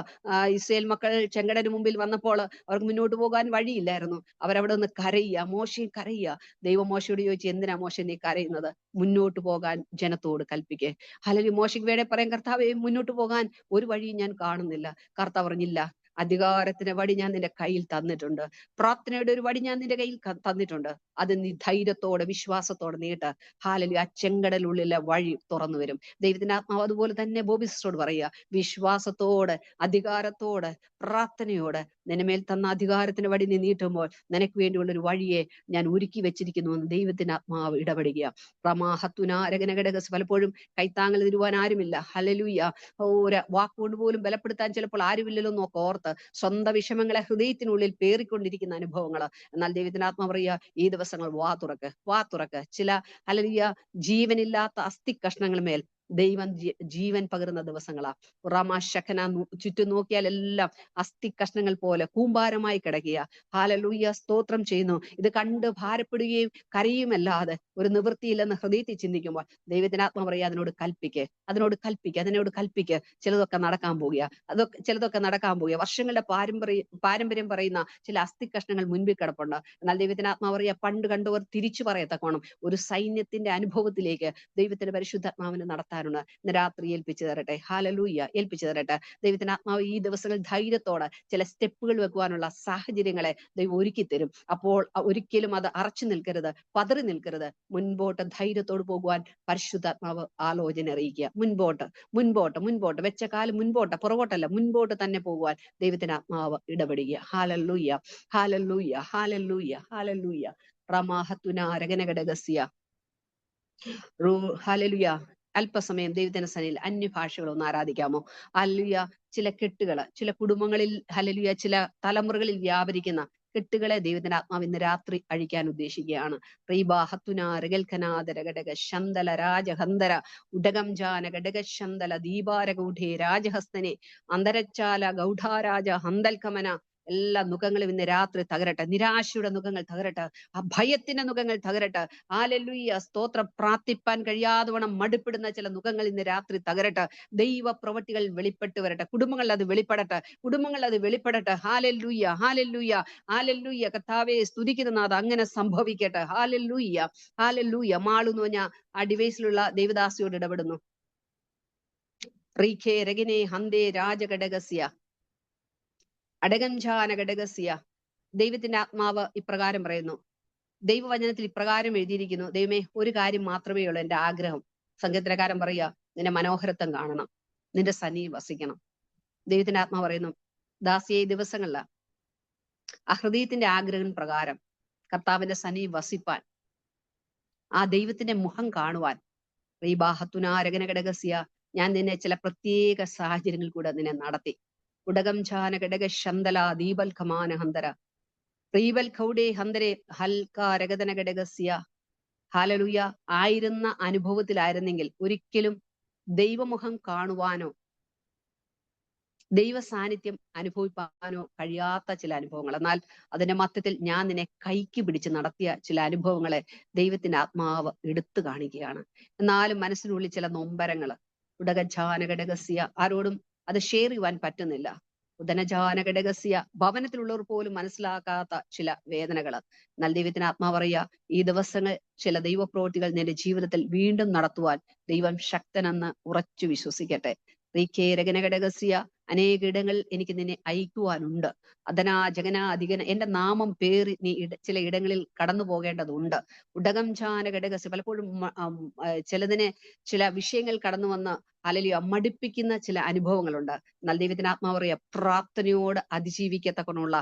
ഇസ്രായേൽ മക്കൾ ചെങ്കടന് മുമ്പിൽ വന്നപ്പോൾ അവർക്ക് മുന്നോട്ട് പോകാൻ വഴിയില്ലായിരുന്നു. അവരവിടെ നിന്ന് കരയുക, മോശയും കരയുക. ദൈവം മോശയോട് ചോദിച്ചു, എന്തിനാ മോശ നീ കരയുന്നത്? മുന്നോട്ട് പോകാൻ ജനത്തോട് കൽപ്പിക്കേ. അല്ലെങ്കിൽ മോശയ്ക്ക് വേണേ പറയാൻ, കർത്താവേ മുന്നോട്ട് പോകാൻ ഒരു വഴിയും ഞാൻ കാണുന്നില്ല. കർത്താവ് പറഞ്ഞില്ല, അധികാരത്തിന്റെ വടി ഞാൻ നിന്റെ കയ്യിൽ തന്നിട്ടുണ്ട്, പ്രാർത്ഥനയുടെ ഒരു വടി ഞാൻ നിന്റെ കയ്യിൽ തന്നിട്ടുണ്ട്. അത് നീ ധൈര്യത്തോടെ വിശ്വാസത്തോടെ നീട്ട്. ഹാലലൂയ. ആ ചെങ്കടലുള്ളിലെ വഴി തുറന്നു വരും. ദൈവത്തിന്റെ ആത്മാവ് അതുപോലെ തന്നെ ബോബി സിസ്റ്ററോട് പറയുക, വിശ്വാസത്തോടെ, അധികാരത്തോടെ, പ്രാർത്ഥനയോടെ നിനമേൽ തന്ന അധികാരത്തിന്റെ വടി നീ നീട്ടുമ്പോൾ നിനക്ക് വേണ്ടിയുള്ള ഒരു വഴിയെ ഞാൻ ഒരുക്കി വെച്ചിരിക്കുന്നു എന്ന് ദൈവത്തിന്റെ ആത്മാവ് ഇടപെടുക. പ്രമാഹത്തുനാരകനഘടകസ്. പലപ്പോഴും കൈത്താങ്ങൽ തരുവാൻ ആരുമില്ല. ഹല്ലേലൂയ. ഒരു വാക്കുകൊണ്ട് പോലും ബലപ്പെടുത്താൻ ചിലപ്പോൾ ആരുമില്ലല്ലോ എന്നൊക്കെ ഓർത്ത് സ്വന്തം വിഷമങ്ങളെ ഹൃദയത്തിനുള്ളിൽ പേറിക്കൊണ്ടിരിക്കുന്ന അനുഭവങ്ങൾ. എന്നാൽ ദൈവത്തിന്റെ ആത്മാ പറയുക, ഈ ദിവസങ്ങൾ വാ തുറക്ക്, വാ തുറക്ക്. ചില ഹല്ലേലൂയ ജീവനില്ലാത്ത അസ്ഥി കഷ്ണങ്ങൾ മേൽ ദൈവം ജീവൻ പകരുന്ന ദിവസങ്ങളാ. റമാശക്കന ചുറ്റും നോക്കിയാൽ എല്ലാം അസ്ഥി കഷ്ണങ്ങൾ പോലെ കൂമ്പാരമായി കിടക്കുക. ഹാലലൂയ, സ്തോത്രം ചെയ്യുന്നു. ഇത് കണ്ട് ഭാരപ്പെടുകയും കരയുമല്ലാതെ ഒരു നിവൃത്തിയില്ലെന്ന് ഹൃദയത്തിൽ ചിന്തിക്കുമ്പോൾ ദൈവത്തിന് ആത്മാ പറയുക, അതിനോട് കൽപ്പിക്ക്, അതിനോട് കൽപ്പിക്ക്. ചിലതൊക്കെ നടക്കാൻ പോകുക, ചിലതൊക്കെ നടക്കാൻ പോകുക. വർഷങ്ങളുടെ പാരമ്പര്യം പറയുന്ന ചില അസ്ഥി കഷ്ണങ്ങൾ മുൻപിൽ കിടപ്പുണ്ട്. എന്നാൽ ദൈവത്തിന് ആത്മാ പറയുക, പണ്ട് കണ്ടവർ തിരിച്ചു പറയത്തക്കോണം ഒരു സൈന്യത്തിന്റെ അനുഭവത്തിലേക്ക് ദൈവത്തിന്റെ പരിശുദ്ധാത്മാവിനെ നടത്താനുണ്ട്. ഇന്ന് രാത്രി ഏൽപ്പിച്ചു തരട്ടെ. ഹാലലൂയ, ഏൽപ്പിച്ചു തരട്ടെ. ദൈവത്തിന്റെ ആത്മാവ് ഈ ദിവസങ്ങളിൽ ധൈര്യത്തോടെ ചില സ്റ്റെപ്പുകൾ വെക്കുവാനുള്ള സാഹചര്യങ്ങളെ ദൈവം ഒരുക്കി തരും. അപ്പോൾ ഒരിക്കലും അത് അറച്ചു നിൽക്കരുത്, പതറി നിൽക്കരുത്. മുൻപോട്ട് ധൈര്യത്തോട് പോകുവാൻ പരിശുദ്ധാത്മാവ് ആലോചന അറിയിക്കുക. മുൻപോട്ട് വെച്ച കാലം മുൻപോട്ട്, പുറകോട്ടല്ല, മുൻപോട്ട് തന്നെ പോകുവാൻ ദൈവത്തിന്റെ ആത്മാവ് ഇടപെടുക. Hallelujah, hallelujah, hallelujah, hallelujah. റമാഹത്തുന രഗനഘടകസ്യ ഹല്ലേലൂയ. അല്പസമയം ദൈവത്തിന്റെ സന്നിധിയിൽ അന്യഭാഷകൾ ഒന്ന് ആരാധിക്കാമോ? ഹല്ലേലൂയ. ചില കെട്ടുകള്, ചില കുടുംബങ്ങളിൽ, ഹല്ലേലൂയ, ചില തലമുറകളിൽ വ്യാപരിക്കുന്ന കെട്ടുകളെ ദൈവത്തിന്റെ ആത്മാവ് ഇന്ന് രാത്രി അഴിക്കാൻ ഉദ്ദേശിക്കുകയാണ്. റീബാഹത്തുന രഗൽഖനാദരഘടക ശന്തല രാജഹന്തര ഉടകം ജാന ഘടക ശന്തല ദീപാരഗൂഢേ രാജഹസ്തനെ അന്തരച്ചാല ഗൗഢാരാജ ഹന്തൽക്കമന. എല്ലാ മുഖങ്ങളും ഇന്ന് രാത്രി തകരട്ടെ. നിരാശയുടെ മുഖങ്ങൾ തകരട്ടെ, ആ ഭയത്തിന്റെ മുഖങ്ങൾ തകരട്ടെ. ഹല്ലേലൂയ, സ്തോത്രം. പ്രാർത്ഥിപ്പാൻ കഴിയാതവണ്ണം മടുപ്പിടുന്ന ചില മുഖങ്ങൾ ഇന്ന് രാത്രി തകരട്ടെ. ദൈവ പ്രവൃത്തികൾ വെളിപ്പെട്ട് വരട്ടെ. കുടുംബങ്ങളിൽ അത് വെളിപ്പെടട്ടെ. Hallelujah, hallelujah, hallelujah. കർത്താവേ, സ്തുതിക്കുന്ന നാഥ, അങ്ങനെ സംഭവിക്കട്ടെ. Hallelujah, hallelujah. മാളു എന്ന് പറഞ്ഞ ആ ഡിവൈസിലുള്ള ദേവദാസിയോട് ഇടപെടുന്നു. റീഖേ രഗിനെ ഹന്തേ രാജഘടകസ്യ അടകഞ്ചാന ഘടകസ്യ. ദൈവത്തിന്റെ ആത്മാവ് ഇപ്രകാരം പറയുന്നു. ദൈവവചനത്തിൽ ഇപ്രകാരം എഴുതിയിരിക്കുന്നു. ദൈവമേ, ഒരു കാര്യം മാത്രമേ ഉള്ളൂ എന്റെ ആഗ്രഹം. സങ്കീർത്തനക്കാരൻ പറയുക, നിന്റെ മനോഹരത്വം കാണണം, നിന്റെ സന്നിധി വസിക്കണം. ദൈവത്തിന്റെ ആത്മാവ് പറയുന്നു, ദാസിയെ, ഈ ദിവസങ്ങളില ആ ഹൃദയത്തിന്റെ ആഗ്രഹം പ്രകാരം കർത്താവിന്റെ സന്നിധി വസിപ്പാൻ, ആ ദൈവത്തിന്റെ മുഖം കാണുവാൻ, റീബാഹത്തുനാരകന ഘടകസ്യ, ഞാൻ നിന്നെ ചില പ്രത്യേക സാഹചര്യങ്ങളിൽ കൂടെ നിന്നെ നടത്തി. ഉടകം ഛാന ഘടക ശന്തല ദീപൽ ഖമാന ഹന്തര പ്രീബൽ ഖൗഡേ ഹന്തരെ ഹൽക്കാരകതന ഘടകസ്യ. ഹാലലൂയ. ആയിരുന്ന അനുഭവത്തിലായിരുന്നെങ്കിൽ ഒരിക്കലും ദൈവമുഖം കാണുവാനോ ദൈവ സാന്നിധ്യം അനുഭവിപ്പാനോ കഴിയാത്ത ചില അനുഭവങ്ങൾ, എന്നാൽ അതിന്റെ മധ്യത്തിൽ ഞാൻ നിന്നെ കൈക്ക് പിടിച്ച് നടത്തിയ ചില അനുഭവങ്ങളെ ദൈവത്തിന്റെ ആത്മാവ് എടുത്തു കാണിക്കുകയാണ്. എന്നാലും മനസ്സിനുള്ളിൽ ചില നൊമ്പരങ്ങള്, ഉടകജാന ഘടകസ്യ, ആരോടും അത് ഷെയർ ചെയ്യുവാൻ പറ്റുന്നില്ല. ഉദനജാന ഘടകസ്യ, ഭവനത്തിലുള്ളവർ പോലും മനസ്സിലാക്കാത്ത ചില വേദനകള്. എന്നാൽ ദൈവത്തിന് ആത്മാവ് പറയുക, ഈ ദിവസങ്ങൾ ചില ദൈവപ്രവൃത്തികൾ നിന്റെ ജീവിതത്തിൽ വീണ്ടും നടത്തുവാൻ ദൈവം ശക്തനെന്ന് ഉറച്ചു വിശ്വസിക്കട്ടെ. റീഖേരകന ഘടകസ്യ, അനേക ഇടങ്ങളിൽ എനിക്ക് നിന്നെ അയക്കുവാനുണ്ട്. അധനാ ജഗനാ അധികന, എന്റെ നാമം പേറി നീ ചില ഇടങ്ങളിൽ കടന്നു പോകേണ്ടതുണ്ട്. ഉടകം ഛാന ഘടകസ്യ, പലപ്പോഴും ചിലതിനെ ചില വിഷയങ്ങൾ കടന്നു വന്ന് ഹല്ലേലൂയ മടുപ്പിക്കുന്ന ചില അനുഭവങ്ങളുണ്ട്. എന്നാൽ ദൈവത്തിന് ആത്മാവ് പറയുക, പ്രാർത്ഥനയോട് അതിജീവിക്കത്തക്കൊണ്ടുള്ള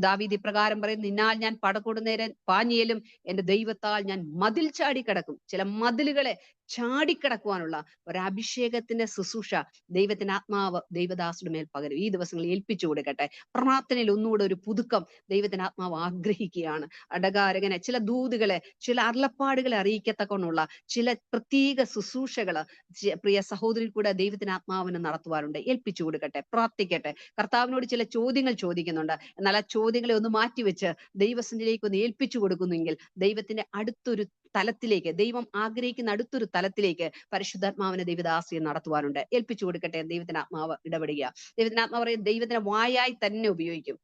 ദാവീദ് ഇപ്രകാരം പറയും, നിന്നാൽ ഞാൻ പടകൊടുന്നേരം പാഞ്ഞേലും എന്റെ ദൈവത്താൽ ഞാൻ മതിൽ ചാടിക്കടക്കും. ചില മതിലുകളെ ചാടിക്കടക്കുവാനുള്ള ഒരു അഭിഷേകത്തിന്റെ ശുശ്രൂഷ ദൈവത്തിന്റെ ആത്മാവ് ദൈവദാസുടെ മേൽ പകരും. ഈ ദിവസങ്ങളിൽ ഏൽപ്പിച്ചു കൊടുക്കട്ടെ. പ്രാർത്ഥനയിൽ ഒന്നുകൂടെ ഒരു പുതുക്കം ദൈവത്തിന്റെ ആത്മാവ് ആഗ്രഹിക്കുകയാണ്. അടകാരകനെ ചില ദൂതുകളെ, ചില അരുളപ്പാടുകളെ അറിയിക്കത്തക്കൊണ്ടുള്ള ചില പ്രത്യേക ശുശ്രൂഷകള് പ്രിയ സഹോദരിൽ കൂടെ ദൈവത്തിന് ആത്മാവിന് നടത്തുവാറുണ്ട്. ഏൽപ്പിച്ചു കൊടുക്കട്ടെ, പ്രാർത്ഥിക്കട്ടെ. കർത്താവിനോട് ചില ചോദ്യങ്ങൾ ചോദിക്കുന്നുണ്ട്. എന്നാൽ ആ ചോദ്യങ്ങളെ ഒന്ന് മാറ്റിവെച്ച് ദൈവസന്നിധിയിലേക്ക് ഒന്ന് ഏൽപ്പിച്ചു കൊടുക്കുന്നെങ്കിൽ ദൈവത്തിന്റെ അടുത്തൊരു തലത്തിലേക്ക്, ദൈവം ആഗ്രഹിക്കുന്ന അടുത്തൊരു തലത്തിലേക്ക് പരിശുദ്ധാത്മാവിനെ ദൈവദാസിയെ നടത്തുവാനുണ്ട്. ഏൽപ്പിച്ചു കൊടുക്കട്ടെ. ദൈവത്തിന് ആത്മാവ് ഇടപെടുക. ദൈവത്തിന് ആത്മാവ് പറയും, ദൈവത്തിന് വായായി തന്നെ ഉപയോഗിക്കും.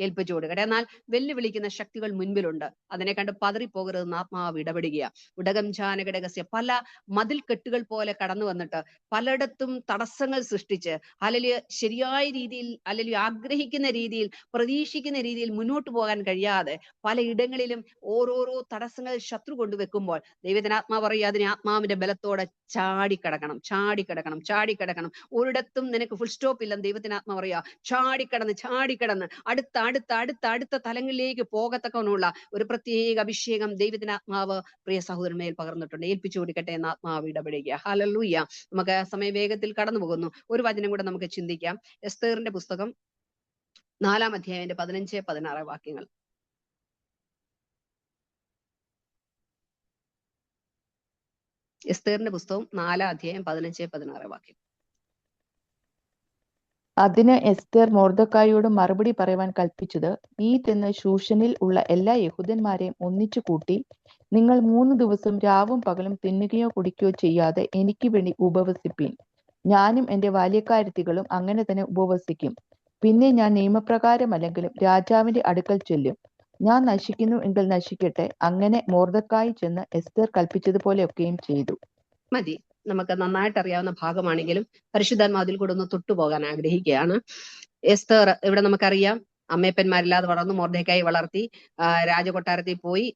ഏൽപ്പിച്ചു കൊടുക്കട്ടെ. എന്നാൽ വെല്ലുവിളിക്കുന്ന ശക്തികൾ മുൻപിലുണ്ട്. അതിനെ കണ്ട് പതറിപ്പോകരുതെന്ന് ആത്മാവ് ഇടപെടുക. ഉടകം ഛാന ഘടകസ്യ, പല മതിൽ കെട്ടുകൾ പോലെ കടന്നു വന്നിട്ട് പലയിടത്തും തടസ്സങ്ങൾ സൃഷ്ടിച്ച് ഹല്ലേലൂയ ശരിയായ രീതിയിൽ, ഹല്ലേലൂയ ആഗ്രഹിക്കുന്ന രീതിയിൽ, പ്രതീക്ഷിക്കുന്ന രീതിയിൽ മുന്നോട്ട് പോകാൻ കഴിയാതെ പലയിടങ്ങളിലും ഓരോരോ തടസ്സങ്ങൾ ശത്രു കൊണ്ടുവെക്കുമ്പോൾ ദൈവത്തിന് ആത്മാവ് പറയുക, അതിനെ ആത്മാവിന്റെ ബലത്തോടെ ചാടിക്കടക്കണം. ഒരിടത്തും നിനക്ക് ഫുൾ സ്റ്റോപ്പ് ഇല്ലെന്ന് ദൈവത്തിന് ആത്മാവ് പറയുക. ചാടിക്കടന്ന് അടുത്ത തലങ്ങളിലേക്ക് പോകത്തക്കവണ്ണമുള്ള ഒരു പ്രത്യേക അഭിഷേകം ദൈവത്തിന് ആത്മാവ് പ്രിയ സഹോദരന്മേൽ പകർന്നിട്ടുണ്ട്. ഏൽപ്പിച്ചു കൊടുക്കട്ടെ എന്ന് ആത്മാവ് ഇടപെടുക. ഹല്ലേലൂയ. നമുക്ക് സമയവേഗത്തിൽ കടന്നു പോകുന്നു. ഒരു വചനം കൂടെ നമുക്ക് ചിന്തിക്കാം. എസ്തേറിന്റെ പുസ്തകം 4-ാം അധ്യായത്തിന്റെ 15-16 വാക്യങ്ങൾ. എസ്തേറിന്റെ പുസ്തകം 4 അധ്യായം 15-16 വാക്യം. അതിന് എസ്തേർ മൊർദെഖായിയോട് മറുപടി പറയുവാൻ കൽപ്പിച്ചത്, നീ ചെന്ന് ശൂഷനിൽ ഉള്ള എല്ലാ യഹൂദന്മാരെയും ഒന്നിച്ചു കൂട്ടി, നിങ്ങൾ 3 ദിവസം രാവും പകലും തിന്നുകയോ കുടിക്കുകയോ ചെയ്യാതെ എനിക്ക് വേണ്ടി ഉപവസിപ്പീൻ. ഞാനും എന്റെ ബാല്യക്കാരത്തികളും അങ്ങനെ തന്നെ ഉപവസിക്കും. പിന്നെ ഞാൻ നിയമപ്രകാരമല്ലെങ്കിലും രാജാവിന്റെ അടുക്കൽ ചെല്ലും. ഞാൻ നശിക്കുന്നു എങ്കിൽ നശിക്കട്ടെ. അങ്ങനെ മൊർദെഖായി ചെന്ന് എസ്തേർ കൽപ്പിച്ചതുപോലെയൊക്കെയും ചെയ്തു. മതി. നമുക്ക് നന്നായിട്ട് അറിയാവുന്ന ഭാഗമാണെങ്കിലും പരിശുദ്ധാത്മാവിൽ കൂടെ ഒന്ന് തൊട്ടുപോകാൻ ആഗ്രഹിക്കുകയാണ്. എസ്തേർ ഇവിടെ നമുക്കറിയാം, അമ്മയപ്പന്മാരില്ലാതെ വളർന്നു മൊർദെഖായി വളർത്തി രാജകൊട്ടാരത്തിൽ പോയി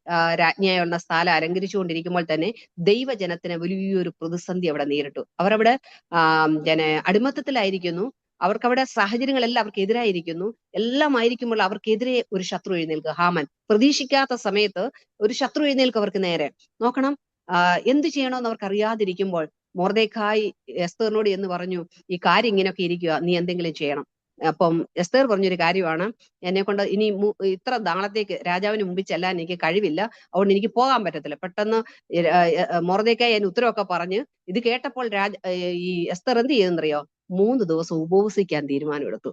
രാജ്ഞിയായുള്ള സ്ഥാനം അലങ്കരിച്ചുകൊണ്ടിരിക്കുമ്പോൾ തന്നെ ദൈവജനത്തിന് വലിയൊരു പ്രതിസന്ധി അവിടെ നേരിട്ടു. അവരവിടെ അടിമത്തത്തിലായിരിക്കുന്നു. അവർക്കവിടെ സാഹചര്യങ്ങളെല്ലാം അവർക്ക് എതിരായിരിക്കുന്നു. എല്ലാം ആയിരിക്കുമ്പോൾ അവർക്കെതിരെ ഒരു ശത്രു എഴുന്നേൽക്കുക. ഹാമാൻ പ്രതീക്ഷിക്കാത്ത സമയത്ത് ഒരു ശത്രു എഴുന്നേൽക്കുക അവർക്ക് നേരെ. നോക്കണം, എന്ത് ചെയ്യണമെന്ന് അവർക്ക് അറിയാതിരിക്കുമ്പോൾ മൊർദെഖായി എസ്തേറിനോട് എന്ന് പറഞ്ഞു, ഈ കാര്യം ഇങ്ങനെയൊക്കെ ഇരിക്കുക, നീ എന്തെങ്കിലും ചെയ്യണം. അപ്പം എസ്തേർ പറഞ്ഞൊരു കാര്യമാണ്, എന്നെ കൊണ്ട് ഇനി ഇത്ര നാളത്തേക്ക് രാജാവിന് മുമ്പിൽ ചെല്ലാൻ എനിക്ക് കഴിവില്ല, അതുകൊണ്ട് എനിക്ക് പോകാൻ പറ്റത്തില്ല. പെട്ടെന്ന് മൊർദെഖായി അതിന് ഉത്തരവൊക്കെ പറഞ്ഞ് ഇത് കേട്ടപ്പോൾ ഈ എസ്തേർ എന്ത് ചെയ്തെന്നറിയോ? 3 ദിവസം ഉപവസിക്കാൻ തീരുമാനമെടുത്തു.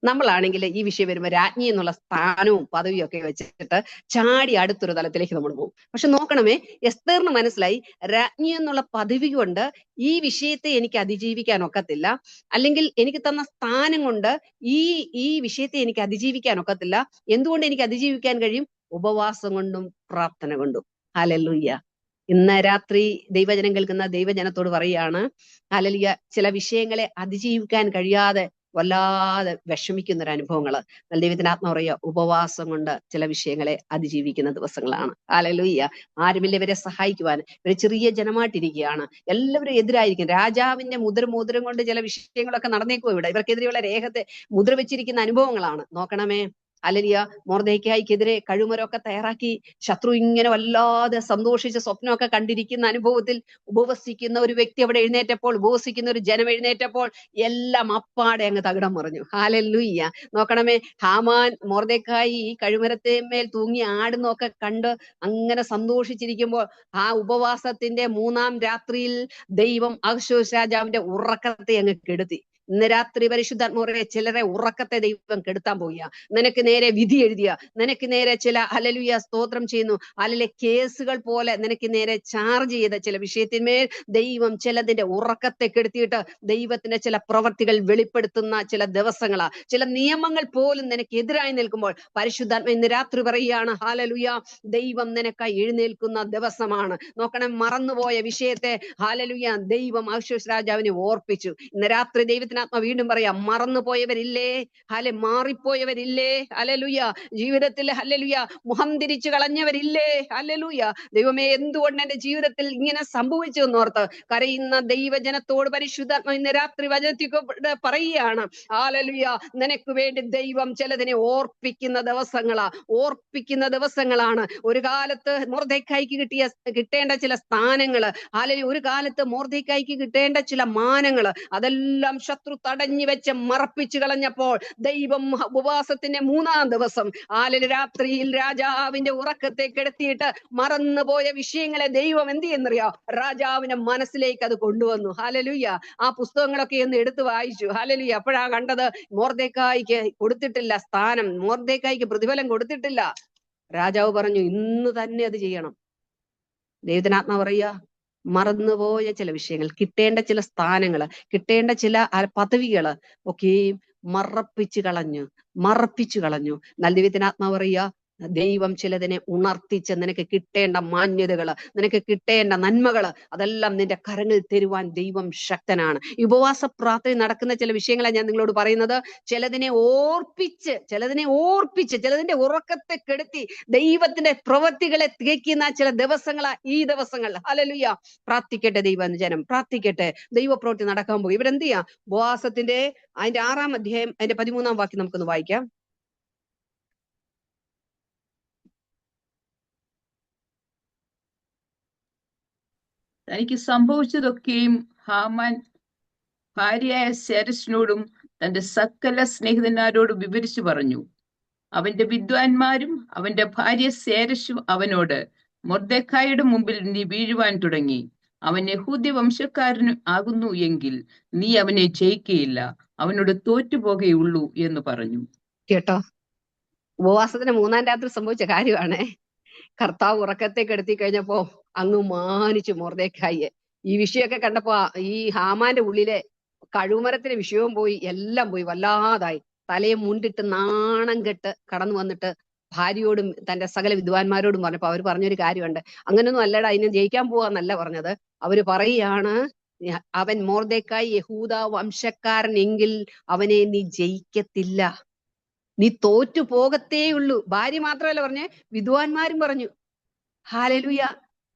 നമ്മളാണെങ്കിൽ ഈ വിഷയം വരുമ്പോൾ രാജ്ഞി എന്നുള്ള സ്ഥാനവും പദവിയും ഒക്കെ വെച്ചിട്ട് ചാടി അടുത്തൊരു തലത്തിലേക്ക് നമ്മൾ പോകും. പക്ഷെ നോക്കണമേ, എസ്തേറിന് മനസ്സിലായി, രാജ്ഞി എന്നുള്ള പദവി കൊണ്ട് ഈ വിഷയത്തെ എനിക്ക് അതിജീവിക്കാൻ ഒക്കത്തില്ല, അല്ലെങ്കിൽ എനിക്ക് തന്ന സ്ഥാനം കൊണ്ട് ഈ വിഷയത്തെ എനിക്ക് അതിജീവിക്കാൻ ഒക്കത്തില്ല. എന്തുകൊണ്ട് എനിക്ക് അതിജീവിക്കാൻ കഴിയും? ഉപവാസം കൊണ്ടും പ്രാർത്ഥന കൊണ്ടും. ഹല്ലേലൂയ. ഇന്ന് രാത്രി ദൈവജനം കേൾക്കുന്ന ദൈവജനത്തോട് പറയുകയാണ്, ഹല്ലേലൂയ, ചില വിഷയങ്ങളെ അതിജീവിക്കാൻ കഴിയാതെ വല്ലാതെ വിഷമിക്കുന്ന ഒരു അനുഭവങ്ങള് ദൈവത്തിന്റെ ആത്മാവ് പറയുക, ഉപവാസം കൊണ്ട് ചില വിഷയങ്ങളെ അതിജീവിക്കുന്ന ദിവസങ്ങളാണ്. ഹല്ലേലൂയ. ആരുമില്ല ഇവരെ സഹായിക്കുവാൻ. ഇവര് ചെറിയ ജനമായിട്ടിരിക്കുകയാണ്, എല്ലാവരും എതിരായിരിക്കും. രാജാവിന്റെ മോതിരം കൊണ്ട് ചില വിഷയങ്ങളൊക്കെ നടന്നേക്കും. ഇവിടെ ഇവർക്കെതിരെയുള്ള രേഖത്തെ മുദ്ര വെച്ചിരിക്കുന്ന അനുഭവങ്ങളാണ്. നോക്കണമേ, ഹല്ലേലൂയ. മൊർദെഖായിക്കെതിരെ കഴുമരമൊക്കെ തയ്യാറാക്കി ശത്രു ഇങ്ങനെ വല്ലാതെ സന്തോഷിച്ച് സ്വപ്നമൊക്കെ കണ്ടിരിക്കുന്ന അനുഭവത്തിൽ ഉപവസിക്കുന്ന ഒരു വ്യക്തി അവിടെ എഴുന്നേറ്റപ്പോൾ, ഉപവസിക്കുന്ന ഒരു ജനം എഴുന്നേറ്റപ്പോൾ എല്ലാം അപ്പാടെ അങ്ങ് തകിടം മറിഞ്ഞു. ഹല്ലേലൂയ. നോക്കണമേ, ഹാമാൻ മൊർദെഖായി ഈ കഴുമരത്തേമേൽ തൂങ്ങി ആടുന്നൊക്കെ കണ്ട് അങ്ങനെ സന്തോഷിച്ചിരിക്കുമ്പോൾ ആ ഉപവാസത്തിന്റെ 3-ാം രാത്രിയിൽ ദൈവം അഹശ്വേരോശ് രാജാവിന്റെ ഉറക്കത്തെ അങ്ങ് കെടുത്തി. ഇന്ന് രാത്രി പരിശുദ്ധാത്മാവേ, ചിലരെ ഉറക്കത്തെ ദൈവം കെടുത്താൻ പോവുക. നിനക്ക് നേരെ വിധി എഴുതിയ, നിനക്ക് നേരെ ചില ഹല്ലേലൂയ സ്തോത്രം ചെയ്യുന്നു അല്ലെ കേസുകൾ പോലെ നിനക്ക് നേരെ ചാർജ് ചെയ്ത ചില വിഷയത്തിന്മേൽ ദൈവം ചിലതിന്റെ ഉറക്കത്തെ കെടുത്തിയിട്ട് ദൈവത്തിന്റെ ചില പ്രവർത്തികൾ വെളിപ്പെടുത്തുന്ന ചില ദിവസങ്ങളാ. ചില നിയമങ്ങൾ പോലും നിനക്ക് എതിരായി നിൽക്കുമ്പോൾ പരിശുദ്ധാത്മ ഇന്ന് രാത്രി പറയുകയാണ്, ഹല്ലേലൂയ, ദൈവം നിനക്കായി എഴുന്നേൽക്കുന്ന ദിവസമാണ്. നോക്കണം, മറന്നുപോയ വിഷയത്തെ ഹല്ലേലൂയ ദൈവം അഹശ്വേരോശ് രാജാവിനെ ഓർപ്പിച്ചു. ഇന്ന് രാത്രി ദൈവത്തിനാത്മ വീണ്ടും പറയാം, മറന്നുപോയവരില്ലേ? മാറിപ്പോയവരില്ലേ? ഹല്ലേലൂയ. ജീവിതത്തിൽ ഹല്ലേലൂയ മുഖം തിരിച്ചു കളഞ്ഞവരില്ലേ? ഹല്ലേലൂയ. ദൈവമേ, എന്തുകൊണ്ട് എന്റെ ജീവിതത്തിൽ ഇങ്ങനെ സംഭവിച്ചു എന്നോർത്ത് കരയുന്ന ദൈവജനത്തോട് പരിശുദ്ധാത്മ ഇന്ന് രാത്രി വചനത്തിൽ പറയുകയാണ്, ഹല്ലേലൂയ, നിനക്ക് വേണ്ടി ദൈവം ചിലതിനെ ഓർപ്പിക്കുന്ന ദിവസങ്ങളാണ്. ഒരു കാലത്ത് മൊർദെഖായിക്ക് കിട്ടേണ്ട ചില സ്ഥാനങ്ങള്, ഹല്ലേലൂയ, ഒരു കാലത്ത് മൊർദെഖായിക്ക് കിട്ടേണ്ട ചില മാനങ്ങള്, അതെല്ലാം ശത്രു തടഞ്ഞു വെച്ച് മറപ്പിച്ചു കളഞ്ഞപ്പോൾ ദൈവം ഉപവാസത്തിന്റെ 3-ാം ദിവസം രാത്രിയിൽ രാജാവിന്റെ ഉറക്കത്തെ കെടുത്തിയിട്ട് മറന്നുപോയ വിഷയങ്ങളെ ദൈവം എന്ത് ചെയ്യുന്നറിയോ? രാജാവിന്റെ മനസ്സിലേക്ക് അത് കൊണ്ടുവന്നു. ഹല്ലേലൂയ. ആ പുസ്തകങ്ങളൊക്കെ ഒന്ന് എടുത്തു വായിച്ചു. ഹല്ലേലൂയ. അപ്പോഴാ കണ്ടത്, മൊർദെഖായിക്ക് കൊടുത്തിട്ടില്ല സ്ഥാനം, മൊർദെഖായിക്ക് പ്രതിഫലം കൊടുത്തിട്ടില്ല. രാജാവ് പറഞ്ഞു, ഇന്ന് തന്നെ അത് ചെയ്യണം. ദൈവത്തിനാത്മാവ് പറയുക, മറന്നുപോയ ചില വിഷയങ്ങൾ, കിട്ടേണ്ട ചില സ്ഥാനങ്ങള്, കിട്ടേണ്ട ചില പദവികള് ഒക്കെയും മറപ്പിച്ചു കളഞ്ഞു. എന്നാൽ ദൈവത്തിനാത്മാവ് പറയുക, ദൈവം ചിലതിനെ ഉണർത്തിച്ച് നിനക്ക് കിട്ടേണ്ട മാന്യതകള്, നിനക്ക് കിട്ടേണ്ട നന്മകള്, അതെല്ലാം നിന്റെ കരങ്ങളിൽ തരുവാൻ ദൈവം ശക്തനാണ്. ഈ ഉപവാസ പ്രാർത്ഥന നടക്കുന്ന ചില വിഷയങ്ങളാണ് ഞാൻ നിങ്ങളോട് പറയുന്നത്. ചിലതിനെ ഓർപ്പിച്ച് ചിലതിന്റെ ഉറക്കത്തെ കെടുത്തി ദൈവത്തിന്റെ പ്രവൃത്തികളെ തികയ്ക്കുന്ന ചില ദിവസങ്ങളാ ഈ ദിവസങ്ങൾ. ഹല്ലേലൂയ. പ്രാർത്ഥിക്കട്ടെ ദൈവജനം, പ്രാർത്ഥിക്കട്ടെ. ദൈവപ്രവൃത്തി നടക്കാൻ പോകും. ഇവരെന്ത് ചെയ്യാം? ഉപവാസത്തിന്റെ അതിന്റെ 6-ാം അധ്യായം അതിന്റെ 13-ാം വാക്യം നമുക്കൊന്ന് വായിക്കാം. തനിക്ക് സംഭവിച്ചതൊക്കെയും ഹാമാൻ ഭാര്യയായ സേരശിനോടും തന്റെ സകല സ്നേഹിതന്മാരോടും വിവരിച്ചു പറഞ്ഞു. അവന്റെ വിദ്വാൻമാരും അവന്റെ ഭാര്യ സേരശും അവനോട്, മൊർദെഖായിയുടെ മുമ്പിൽ നീ വീഴുവാൻ തുടങ്ങി. അവൻ യഹൂദ്യ വംശക്കാരന് ആകുന്നു എങ്കിൽ നീ അവനെ ജയിക്കുകയില്ല, അവനോട് തോറ്റുപോകുകയുള്ളൂ എന്ന് പറഞ്ഞു. കേട്ടോ, ഉപവാസത്തിന് 3-ാം രാത്രി സംഭവിച്ച കാര്യമാണേ. കർത്താവ് ഉറക്കത്തെ കെടുത്തി കഴിഞ്ഞപ്പോ അങ്ങ് മാനിച്ചു മൊർദെഖായിയെ. ഈ വിഷയമൊക്കെ കണ്ടപ്പോ ഈ ഹാമാന്റെ ഉള്ളിലെ കഴുമരത്തിന്റെ വിഷയവും പോയി, എല്ലാം പോയി, വല്ലാതായി. തലയെ മുണ്ടിട്ട് നാണം കെട്ട് കടന്നു വന്നിട്ട് ഭാര്യയോടും തന്റെ സകല വിദ്വാൻമാരോടും പറഞ്ഞപ്പോ അവര് പറഞ്ഞൊരു കാര്യമുണ്ട്. അങ്ങനൊന്നും അല്ലടാ, അതിനെ ജയിക്കാൻ പോവാന്നല്ല പറഞ്ഞത്. അവര് പറയാണ്, അവൻ മൊർദെഖായി യഹൂദ വംശക്കാരൻ എങ്കിൽ അവനെ നീ ജയിക്കത്തില്ല, നീ തോറ്റു പോകത്തേ ഉള്ളൂ. ഭാര്യ മാത്രമല്ല പറഞ്ഞേ, വിദ്വാൻമാരും പറഞ്ഞു. ഹാലലുയ.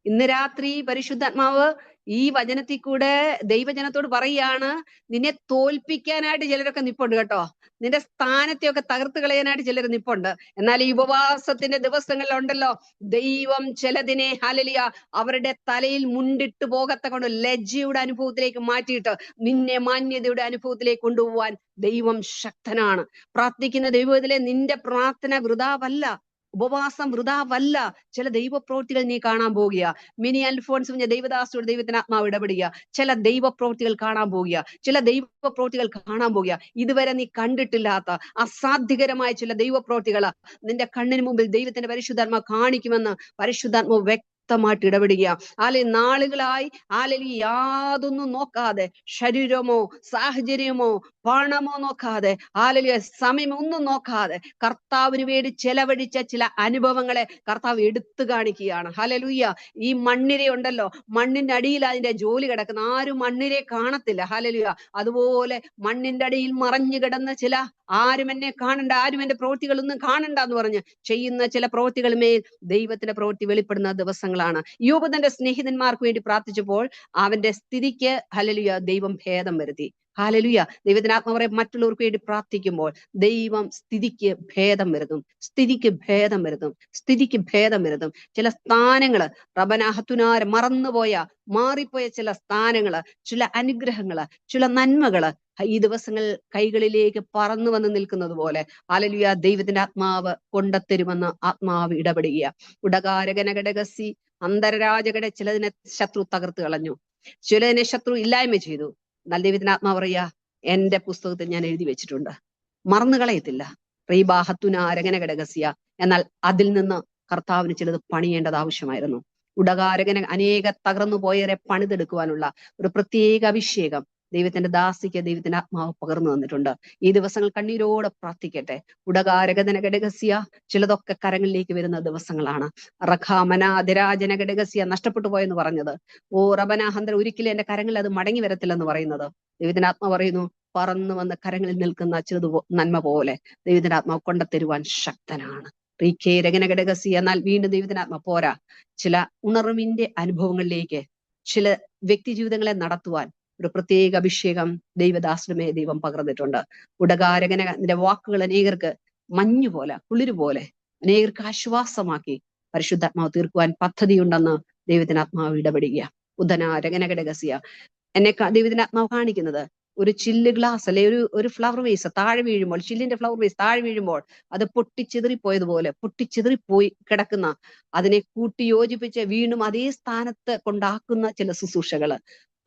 ഇന്ന് രാത്രി പരിശുദ്ധാത്മാവ് ഈ വചനത്തിൽ കൂടെ ദൈവജനത്തോട് പറയാണ്, നിന്നെ തോൽപ്പിക്കാനായിട്ട് ചിലരൊക്കെ നിപ്പുണ്ട് കേട്ടോ. നിന്റെ സ്ഥാനത്തെയൊക്കെ തകർത്ത് കളയാനായിട്ട് ചിലർ നിപ്പുണ്ട്. എന്നാൽ ഈ ഉപവാസത്തിന്റെ ദിവസങ്ങളിലുണ്ടല്ലോ, ദൈവം ചിലതിനെ ഹാലലിയ അവരുടെ തലയിൽ മുണ്ടിട്ട് പോകത്ത കൊണ്ട് ലജ്ജയുടെ അനുഭവത്തിലേക്ക് മാറ്റിയിട്ട് നിന്നെ മാന്യതയുടെ അനുഭവത്തിലേക്ക് കൊണ്ടുപോവാൻ ദൈവം ശക്തനാണ്. പ്രാർത്ഥിക്കുന്ന ദൈവത്തിലെ നിന്റെ പ്രാർത്ഥന വൃഥാവല്ല, ഉപവാസം വൃഥാവല്ല. ചില ദൈവപ്രവൃത്തികൾ നീ കാണാൻ പോകുക. മിനി അൽഫോൺസ് പറഞ്ഞ ദൈവദാസോട് ദൈവത്തിന് ആത്മാവ് ഇടപെടുക. ചില ദൈവപ്രവൃത്തികൾ കാണാൻ പോകുക, ചില ദൈവപ്രവൃത്തികൾ കാണാൻ പോകുക. ഇതുവരെ നീ കണ്ടിട്ടില്ലാത്ത അസാധ്യകരമായ ചില ദൈവപ്രവൃത്തികൾ നിന്റെ കണ്ണിന് മുമ്പിൽ ദൈവത്തിന്റെ പരിശുദ്ധാത്മാവ് കാണിക്കുമെന്ന് പരിശുദ്ധാത്മാവ് വ്യക്തമായിട്ട് ഇടപെടുക. നാളുകളായി യാതൊന്നും നോക്കാതെ, ശരീരമോ സാഹചര്യമോ പണമോ നോക്കാതെ, സമയം ഒന്നും നോക്കാതെ കർത്താവിന് വേണ്ടി ചെലവഴിച്ച ചില അനുഭവങ്ങളെ കർത്താവ് എടുത്തു കാണിക്കുകയാണ്. ഹല്ലേലൂയ. ഈ മണ്ണിര ഉണ്ടല്ലോ, മണ്ണിന്റെ അടിയിൽ അതിന്റെ ജോലി കിടക്കുന്ന, ആരും മണ്ണിരെ കാണത്തില്ല. ഹല്ലേലൂയ. അതുപോലെ മണ്ണിന്റെ അടിയിൽ മറഞ്ഞു കിടന്ന ചില, ആരും എന്നെ കാണണ്ട, ആരും എന്റെ പ്രവൃത്തികളൊന്നും കാണണ്ട എന്ന് പറഞ്ഞ് ചെയ്യുന്ന ചില പ്രവൃത്തികളുമേൽ ദൈവത്തിന്റെ പ്രവൃത്തി വെളിപ്പെടുന്ന ദിവസങ്ങളാണ്. യോബ് തന്റെ സ്നേഹിതന്മാർക്ക് വേണ്ടി പ്രാർത്ഥിച്ചപ്പോൾ അവന്റെ സ്ഥിതിക്ക് ഹല്ലേലൂയ ദൈവം ഭേദം വരുത്തി. ഹാലലുയ. ദൈവത്തിന് ആത്മാവരെ മറ്റുള്ളവർക്ക് വേണ്ടി പ്രാർത്ഥിക്കുമ്പോൾ ദൈവം സ്ഥിതിക്ക് ഭേദം വരുത്തും, സ്ഥിതിക്ക് ഭേദം വരുത്തും, സ്ഥിതിക്ക് ഭേദം വരുത്തും. ചില സ്ഥാനങ്ങള് റബനാഹത്തുനാര മറന്നുപോയ, മാറിപ്പോയ ചില സ്ഥാനങ്ങള്, ചില അനുഗ്രഹങ്ങള്, ചില നന്മകള് ഈ ദിവസങ്ങൾ കൈകളിലേക്ക് പറന്നു വന്ന് നിൽക്കുന്നത് പോലെ ഹല്ലേലൂയ ദൈവത്തിന്റെ ആത്മാവ് കൊണ്ടത്തരുമെന്ന് ആത്മാവ് ഇടപെടുക. ഉടകാരകനഘടകസി അന്തരരാജകടെ ചിലതിനെ ശത്രു തകർത്ത് കളഞ്ഞു, ചിലതിനെ ശത്രു ഇല്ലായ്മ ചെയ്തു. എന്നാൽ ദൈവത്തിന്റെ ആത്മാവ് പറയാ, എന്റെ പുസ്തകത്തിൽ ഞാൻ എഴുതി വെച്ചിട്ടുണ്ട്, മറന്നു കളയത്തില്ല. റീബാഹത്തുനാരകന ഘടകസ്യ. എന്നാൽ അതിൽ നിന്ന് കർത്താവിന് ചിലത് പണിയേണ്ടത് ആവശ്യമായിരുന്നു. ഉടകാരകന അനേക തകർന്നു പോയവരെ പണിതെടുക്കുവാനുള്ള ഒരു പ്രത്യേക അഭിഷേകം ദൈവത്തിന്റെ ദാസിക്ക് ദൈവത്തിന്റെ ആത്മാവ് പകർന്നു തന്നിട്ടുണ്ട്. ഈ ദിവസങ്ങൾ കണ്ണീരോടെ പ്രാർത്ഥിക്കട്ടെ. ഉടകാരകന ഘടകസ്യ ചിലതൊക്കെ കരങ്ങളിലേക്ക് വരുന്ന ദിവസങ്ങളാണ്. റഖാമന അതിരാജന ഘടകസ്യ നഷ്ടപ്പെട്ടു പോയെന്ന് പറഞ്ഞത്, ഓ റബനാഹന്തര ഒരിക്കലും എന്റെ കരങ്ങളിൽ അത് മടങ്ങി വരത്തില്ലെന്ന് പറയുന്നത്, ദൈവത്തിന്റെ ആത്മാവ് പറയുന്നു, പറന്നു വന്ന് കരങ്ങളിൽ നിൽക്കുന്ന ചെറു നന്മ പോലെ ദൈവത്തിന്റെ ആത്മാവ് കൊണ്ടത്തരുവാൻ ശക്തനാണ്. റീഖേരകനഘടകസി. എന്നാൽ വീണ്ടും ദൈവത്തിന്റെ ആത്മാവ് പോരാ, ചില ഉണർവിന്റെ അനുഭവങ്ങളിലേക്ക് ചില വ്യക്തി ജീവിതങ്ങളെ നടത്തുവാൻ ഒരു പ്രത്യേക അഭിഷേകം ദൈവദാസനുമേ ദൈവം പകർന്നിട്ടുണ്ട്. ഉടകാരകന്റെ വാക്കുകൾ അനേകർക്ക് മഞ്ഞുപോലെ, കുളിരുപോലെ അനേകർക്ക് ആശ്വാസമാക്കി പരിശുദ്ധാത്മാവ് തീർക്കുവാൻ പദ്ധതിയുണ്ടെന്ന് ദൈവത്തിന്റെ ആത്മാവ് ഇടപെടുക. ഉദനാരകനഘടകസ്യ. എന്നെ ദൈവത്തിന്റെ ആത്മാവ് കാണിക്കുന്നത് ഒരു ചില്ല് ഗ്ലാസ് അല്ലെ ഒരു ഫ്ലവർ വേസ് താഴെ വീഴുമ്പോൾ, ചില്ലിന്റെ ഫ്ലവർ വേസ് താഴെ വീഴുമ്പോൾ അത് പൊട്ടിച്ചിതറിപ്പോയതുപോലെ പൊട്ടിച്ചിതറിപ്പോയി കിടക്കുന്ന, അതിനെ കൂട്ടി യോജിപ്പിച്ച് വീണ്ടും അതേ സ്ഥാനത്ത് കൊണ്ടാക്കുന്ന ചില ശുശ്രൂഷകള്.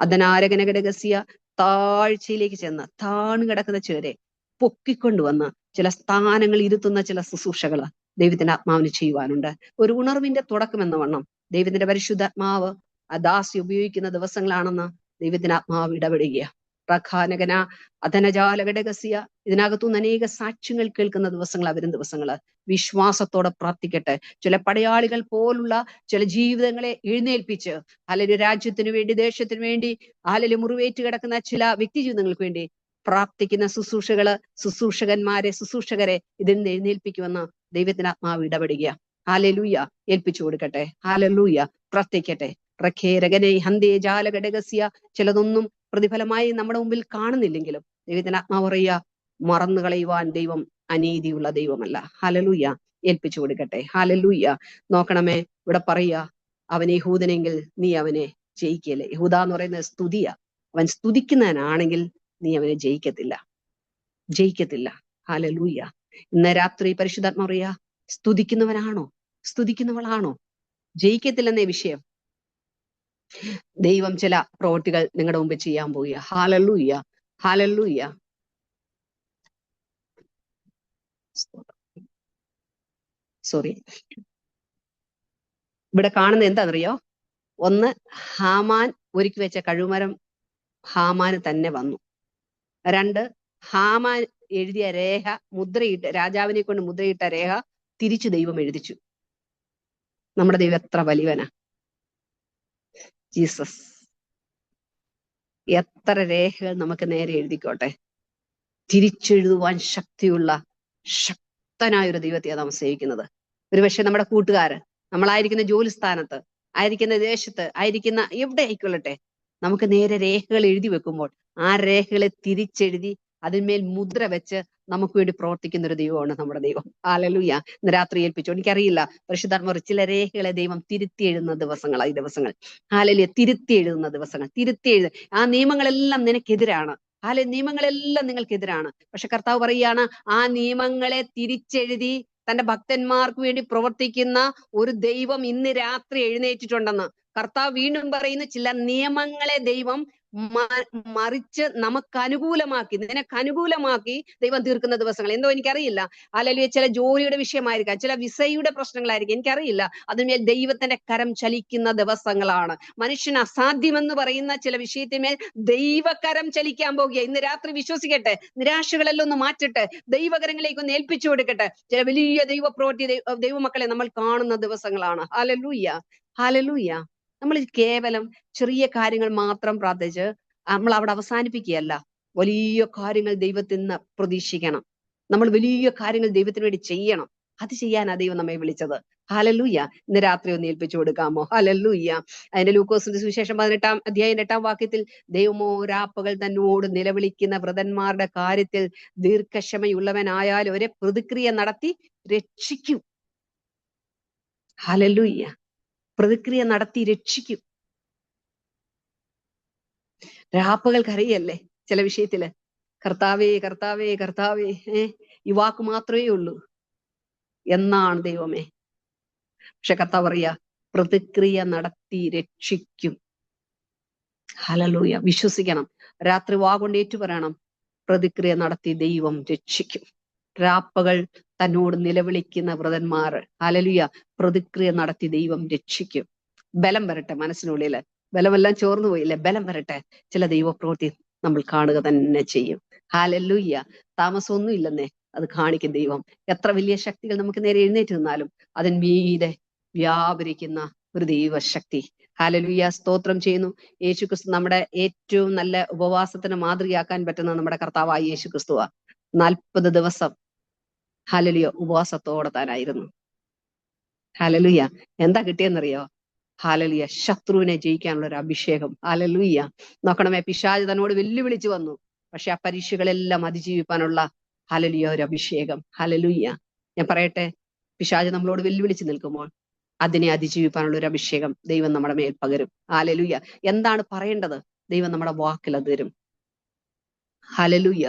അധനാരകനഘടകസ്യ. താഴ്ചയിലേക്ക് ചെന്ന് താണു കിടക്കുന്ന ചിലരെ പൊക്കിക്കൊണ്ടുവന്ന് ചില സ്ഥാനങ്ങൾ ഇരുത്തുന്ന ചില ശുശ്രൂഷകള് ദൈവത്തിന്റെ ആത്മാവിന് ചെയ്യുവാനുണ്ട്. ഒരു ഉണർവിന്റെ തുടക്കം എന്ന വണ്ണം ദൈവത്തിന്റെ പരിശുദ്ധാത്മാവ് ദാസി ഉപയോഗിക്കുന്ന ദിവസങ്ങളാണെന്ന് ദൈവത്തിന്റെ ആത്മാവ് ഇടപെടുക. റഖാനകന അധനജാലഘടകസ്യ. ഇതിനകത്തുനിന്ന് അനേക സാക്ഷ്യങ്ങൾ കേൾക്കുന്ന ദിവസങ്ങൾ വരും ദിവസങ്ങള്. വിശ്വാസത്തോടെ പ്രാർത്ഥിക്കട്ടെ. ചില പടയാളികൾ പോലുള്ള ചില ജീവിതങ്ങളെ എഴുന്നേൽപ്പിച്ച് അല്ലെങ്കിൽ രാജ്യത്തിനു വേണ്ടി, ദേശത്തിനു വേണ്ടി, അല്ലെങ്കിൽ മുറിവേറ്റ് കിടക്കുന്ന ചില വ്യക്തി ജീവിതങ്ങൾക്ക് വേണ്ടി പ്രാർത്ഥിക്കുന്ന ശുശ്രൂഷകന്മാരെ, ശുശ്രൂഷകരെ ഇതിൽ നിന്ന് എഴുന്നേൽപ്പിക്കുമെന്ന് ദൈവത്തിന്റെ ആത്മാവ് ഇടപെടുക. ഹാലലൂയ. ഏൽപ്പിച്ചു കൊടുക്കട്ടെ. ഹാലലൂയ. പ്രാർത്ഥിക്കട്ടെ. റഖേരകനെ ഹന്തേ ജാലഘടകസ്യ. ചിലതൊന്നും പ്രതിഫലമായി നമ്മുടെ മുമ്പിൽ കാണുന്നില്ലെങ്കിലും ദൈവത്തിന്റെ ആത്മാവ് പറയുക, മറന്നു കളയുവാൻ ദൈവം അനീതിയുള്ള ദൈവമല്ല. ഹല്ലേലൂയ. ഏൽപ്പിച്ചു കൊടുക്കട്ടെ. ഹല്ലേലൂയ. നോക്കണമേ, ഇവിടെ പറയുക, അവൻ യഹൂദനെങ്കിൽ നീ അവനെ ജയിക്കല്ലേ. യഹൂദ എന്ന് പറയുന്നത് സ്തുതിയ. അവൻ സ്തുതിക്കുന്നവനാണെങ്കിൽ നീ അവനെ ജയിക്കത്തില്ല, ജയിക്കത്തില്ല. ഹല്ലേലൂയ. ഇന്ന് രാത്രി പരിശുദ്ധാത്മാവ് പറയുക, സ്തുതിക്കുന്നവനാണോ, സ്തുതിക്കുന്നവളാണോ, ജയിക്കത്തില്ലെന്നേ വിഷയം. ദൈവം ചില പ്രവൃത്തികൾ നിങ്ങളുടെ മുമ്പിൽ ചെയ്യാൻ പോവുക. Hallelujah, hallelujah. സോറി, ഇവിടെ കാണുന്നത് എന്താണെന്നറിയോ? ഒന്ന്, ഹാമാൻ ഒരുക്കി വെച്ച കഴുമരം ഹാമാന് തന്നെ വന്നു. രണ്ട്, ഹാമാൻ എഴുതിയ രേഖ മുദ്രയിട്ട്, രാജാവിനെ കൊണ്ട് മുദ്രയിട്ട രേഖ തിരിച്ചു ദൈവം എഴുതിച്ചു. നമ്മുടെ ദൈവം എത്ര വലിയവനാ! ജീസസ്. എത്ര രേഖകൾ നമുക്ക് നേരെ എഴുതിക്കോട്ടെ, തിരിച്ചെഴുതുവാൻ ശക്തിയുള്ള ശക്തനായ ഒരു ദൈവത്തെയാണ് നാം സേവിക്കുന്നത്. ഒരുപക്ഷെ നമ്മുടെ കൂട്ടുകാര്, നമ്മളായിരിക്കുന്ന ജോലി സ്ഥാനത്ത്, ആയിരിക്കുന്ന ദേശത്ത്, ആയിരിക്കുന്ന എവിടെ ആയിക്കൊള്ളട്ടെ, നമുക്ക് നേരെ രേഖകൾ എഴുതി വെക്കുമ്പോൾ ആ രേഖകളെ തിരിച്ചെഴുതി അതിന്മേൽ മുദ്ര വെച്ച് നമുക്ക് വേണ്ടി പ്രവർത്തിക്കുന്ന ഒരു ദൈവമാണ് നമ്മുടെ ദൈവം. ഹല്ലേലൂയ. ഇന്ന് രാത്രി ഏൽപ്പിച്ചു. എനിക്കറിയില്ല, പരിശുദ്ധാത്മാവ് ചില രേഖകളെ ദൈവം തിരുത്തി എഴുതുന്ന ദിവസങ്ങളായി ദിവസങ്ങൾ. ഹല്ലേലൂയ. തിരുത്തി എഴുതുന്ന ദിവസങ്ങൾ, തിരുത്തി എഴുത. ആ നിയമങ്ങളെല്ലാം നിനക്കെതിരാണ്. നിയമങ്ങളെല്ലാം നിങ്ങൾക്കെതിരാണ്. പക്ഷെ കർത്താവ് പറയുകയാണ്, ആ നിയമങ്ങളെ തിരിച്ചെഴുതി തന്റെ ഭക്തന്മാർക്ക് വേണ്ടി പ്രവർത്തിക്കുന്ന ഒരു ദൈവം ഇന്ന് രാത്രി എഴുന്നേറ്റിട്ടുണ്ടെന്ന്. കർത്താവ് വീണ്ടും പറയുന്നു, ചില നിയമങ്ങളെ ദൈവം മറിച്ച് നമുക്ക് അനുകൂലമാക്കി, നിനക്ക് അനുകൂലമാക്കി ദൈവം തീർക്കുന്ന ദിവസങ്ങൾ. എന്തോ എനിക്കറിയില്ല. അല്ലെങ്കിൽ ചില ജോലിയുടെ വിഷയമായിരിക്കാം, ചില വിസയുടെ പ്രശ്നങ്ങളായിരിക്കും, എനിക്കറിയില്ല. അതിന്മേൽ ദൈവത്തിന്റെ കരം ചലിക്കുന്ന ദിവസങ്ങളാണ്. മനുഷ്യന് അസാധ്യമെന്ന് പറയുന്ന ചില വിഷയത്തിന്മേൽ ദൈവകരം ചലിക്കാൻ പോകുക. ഇന്ന് രാത്രി വിശ്വസിക്കട്ടെ, നിരാശകളെല്ലാം ഒന്ന് മാറ്റട്ടെ, ദൈവകരങ്ങളിലേക്ക് ഒന്ന് ഏൽപ്പിച്ചു കൊടുക്കട്ടെ. ചില വലിയ ദൈവപ്രവൃത്തി ദൈവമക്കളെ നമ്മൾ കാണുന്ന ദിവസങ്ങളാണ്. Hallelujah, hallelujah. നമ്മൾ കേവലം ചെറിയ കാര്യങ്ങൾ മാത്രം പ്രാർത്ഥിച്ച് നമ്മൾ അവിടെ അവസാനിപ്പിക്കുകയല്ല. വലിയ കാര്യങ്ങൾ ദൈവത്തിൽ നിന്ന് പ്രതീക്ഷിക്കണം. നമ്മൾ വലിയ കാര്യങ്ങൾ ദൈവത്തിന് വേണ്ടി ചെയ്യണം. അത് ചെയ്യാനാ ദൈവം നമ്മെ വിളിച്ചത്. ഹല്ലേലൂയ. ഇന്ന് രാത്രി ഒന്ന് ഏൽപ്പിച്ചു കൊടുക്കാമോ? ഹല്ലേലൂയ. അതിന്റെ ലൂക്കോസിന്റെ സുവിശേഷം 18-ാം അധ്യായം 8-ാം വാക്യത്തിൽ, ദൈവമോ രാപ്പകൽ തന്നോട് നിലവിളിക്കുന്ന വ്രതന്മാരുടെ കാര്യത്തിൽ ദീർഘക്ഷമയുള്ളവനായാൽ ഒരു പ്രതിക്രിയ നടത്തി രക്ഷിക്കും. ഹല്ലേലൂയ. പ്രതിക്രിയ നടത്തി രക്ഷിക്കും. രാപ്പകൽ കരയല്ലേ ചില വിഷയത്തില്, കർത്താവേ കർത്താവേ കർത്താവേ, ഈ വാക്ക് മാത്രമേ ഉള്ളൂ. എന്നാണ് ദൈവമേ. പക്ഷെ കർത്താവ് പറയാ, പ്രതിക്രിയ നടത്തി രക്ഷിക്കും. ഹല്ലേലൂയ. വിശ്വസിക്കണം. രാത്രി വാ കൊണ്ട് ഏറ്റു പറയണം, പ്രതിക്രിയ നടത്തി ദൈവം രക്ഷിക്കും. രാപ്പകൾ തന്നോട് നിലവിളിക്കുന്ന വ്രതന്മാർ, ഹല്ലേലൂയ, പ്രതിക്രിയ നടത്തി ദൈവം രക്ഷിക്കും. ബലം വരട്ടെ മനസ്സിനുള്ളില്. ബലമെല്ലാം ചോർന്നു പോയില്ലേ? ബലം വരട്ടെ. ചില ദൈവപ്രവൃത്തി നമ്മൾ കാണുക തന്നെ ചെയ്യും. ഹല്ലേലൂയ. താമസമൊന്നും ഇല്ലെന്നേ, അത് കാണിക്കും ദൈവം. എത്ര വലിയ ശക്തികൾ നമുക്ക് നേരെ എഴുന്നേറ്റ് നിന്നാലും അതിന്മീതെ വ്യാപരിക്കുന്ന ഒരു ദൈവശക്തി. ഹല്ലേലൂയ. സ്തോത്രം ചെയ്യുന്നു. യേശുക്രിസ്തു നമ്മുടെ ഏറ്റവും നല്ല ഉപവാസത്തിന് മാതൃകയാക്കാൻ പറ്റുന്ന നമ്മുടെ കർത്താവായ യേശുക്രിസ്തുവാ. 40 ദിവസം ഹല്ലേലൂയ ഉപവാസത്തോടെ താനായിരുന്നു. ഹല്ലേലൂയ. എന്താ കിട്ടിയെന്നറിയോ? ഹല്ലേലൂയ, ശത്രുവിനെ ജയിക്കാനുള്ള ഒരു അഭിഷേകം. ഹല്ലേലൂയ. നോക്കണമേ, പിശാച് തന്നോട് വെല്ലുവിളിച്ചു വന്നു. പക്ഷെ ആ പരീക്ഷകളെല്ലാം അതിജീവിക്കാനുള്ള ഹല്ലേലൂയ ഒരു അഭിഷേകം. ഹല്ലേലൂയ. ഞാൻ പറയട്ടെ, പിശാച് നമ്മളോട് വെല്ലുവിളിച്ച് നിൽക്കുമ്പോൾ അതിനെ അതിജീവിക്കാനുള്ള ഒരു അഭിഷേകം ദൈവം നമ്മുടെ മേൽ പകരും. ഹല്ലേലൂയ. എന്താണ് പറയേണ്ടത്? ദൈവം നമ്മുടെ വാക്കിൽ അത് തരും. ഹല്ലേലൂയ.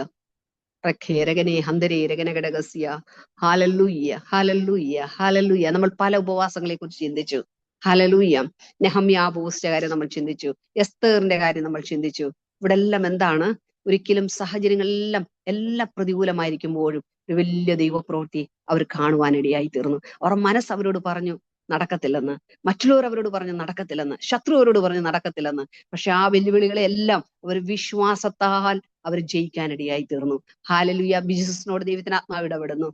Hallelujah, hallelujah, hallelujah. നമ്മൾ പല ഉപവാസങ്ങളെ കുറിച്ച് ചിന്തിച്ചു. ഹല്ലേലൂയ. നെഹമ്യാ ഉപവസിച്ച കാര്യം നമ്മൾ ചിന്തിച്ചു. എസ്തേറിന്റെ കാര്യം നമ്മൾ ചിന്തിച്ചു. ഇവിടെ എല്ലാം എന്താണ്? ഒരിക്കലും സാഹചര്യങ്ങളെല്ലാം എല്ലാം പ്രതികൂലമായിരിക്കുമ്പോഴും ഒരു വലിയ ദൈവപ്രവൃത്തി അവർ കാണുവാനിടയായി തീർന്നു. അവർ മനസ്സ് അവരോട് പറഞ്ഞു നടക്കത്തില്ലെന്ന്, മറ്റുള്ളവർ അവരോട് പറഞ്ഞു നടക്കത്തില്ലെന്ന്, ശത്രു അവരോട് പറഞ്ഞു നടക്കത്തില്ലെന്ന്. പക്ഷെ ആ വെല്ലുവിളികളെ എല്ലാം അവർ വിശ്വാസത്താൽ അവർ ജയിക്കാനിടയായി തീർന്നു. ഹല്ലേലൂയ. ജീസസിനോട് ദൈവത്തിന് ആത്മാവ് ഇടപെടുന്നു.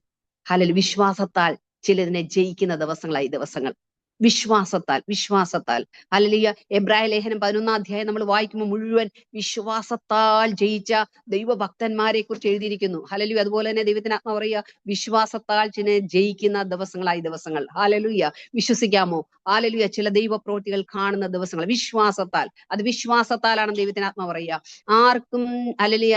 ഹല്ലേലൂയ. വിശ്വാസത്താൽ ചിലതിനെ ജയിക്കുന്ന ദിവസങ്ങളായി ദിവസങ്ങൾ. വിശ്വാസത്താൽ, വിശ്വാസത്താൽ. ഹല്ലേലൂയ. എബ്രായ ലേഖനം 11-ാം അധ്യായം നമ്മൾ വായിക്കുമ്പോൾ മുഴുവൻ വിശ്വാസത്താൽ ജയിച്ച ദൈവഭക്തന്മാരെ കുറിച്ച് എഴുതിയിരിക്കുന്നു. ഹല്ലേലൂയ. അതുപോലെ തന്നെ ദൈവത്തിന് ആത്മാവ് പറയുക, വിശ്വാസത്താൽ ജയിക്കുന്ന ദിവസങ്ങളായി ദിവസങ്ങൾ. ഹല്ലേലൂയ. വിശ്വസിക്കാമോ? ഹല്ലേലൂയ. ചില ദൈവപ്രവൃത്തികൾ കാണുന്ന ദിവസങ്ങൾ വിശ്വാസത്താൽ. അത് വിശ്വാസത്താലാണ് ദൈവത്തിന് ആത്മാവ് പറയുക. ആർക്കും ഹല്ലേലൂയ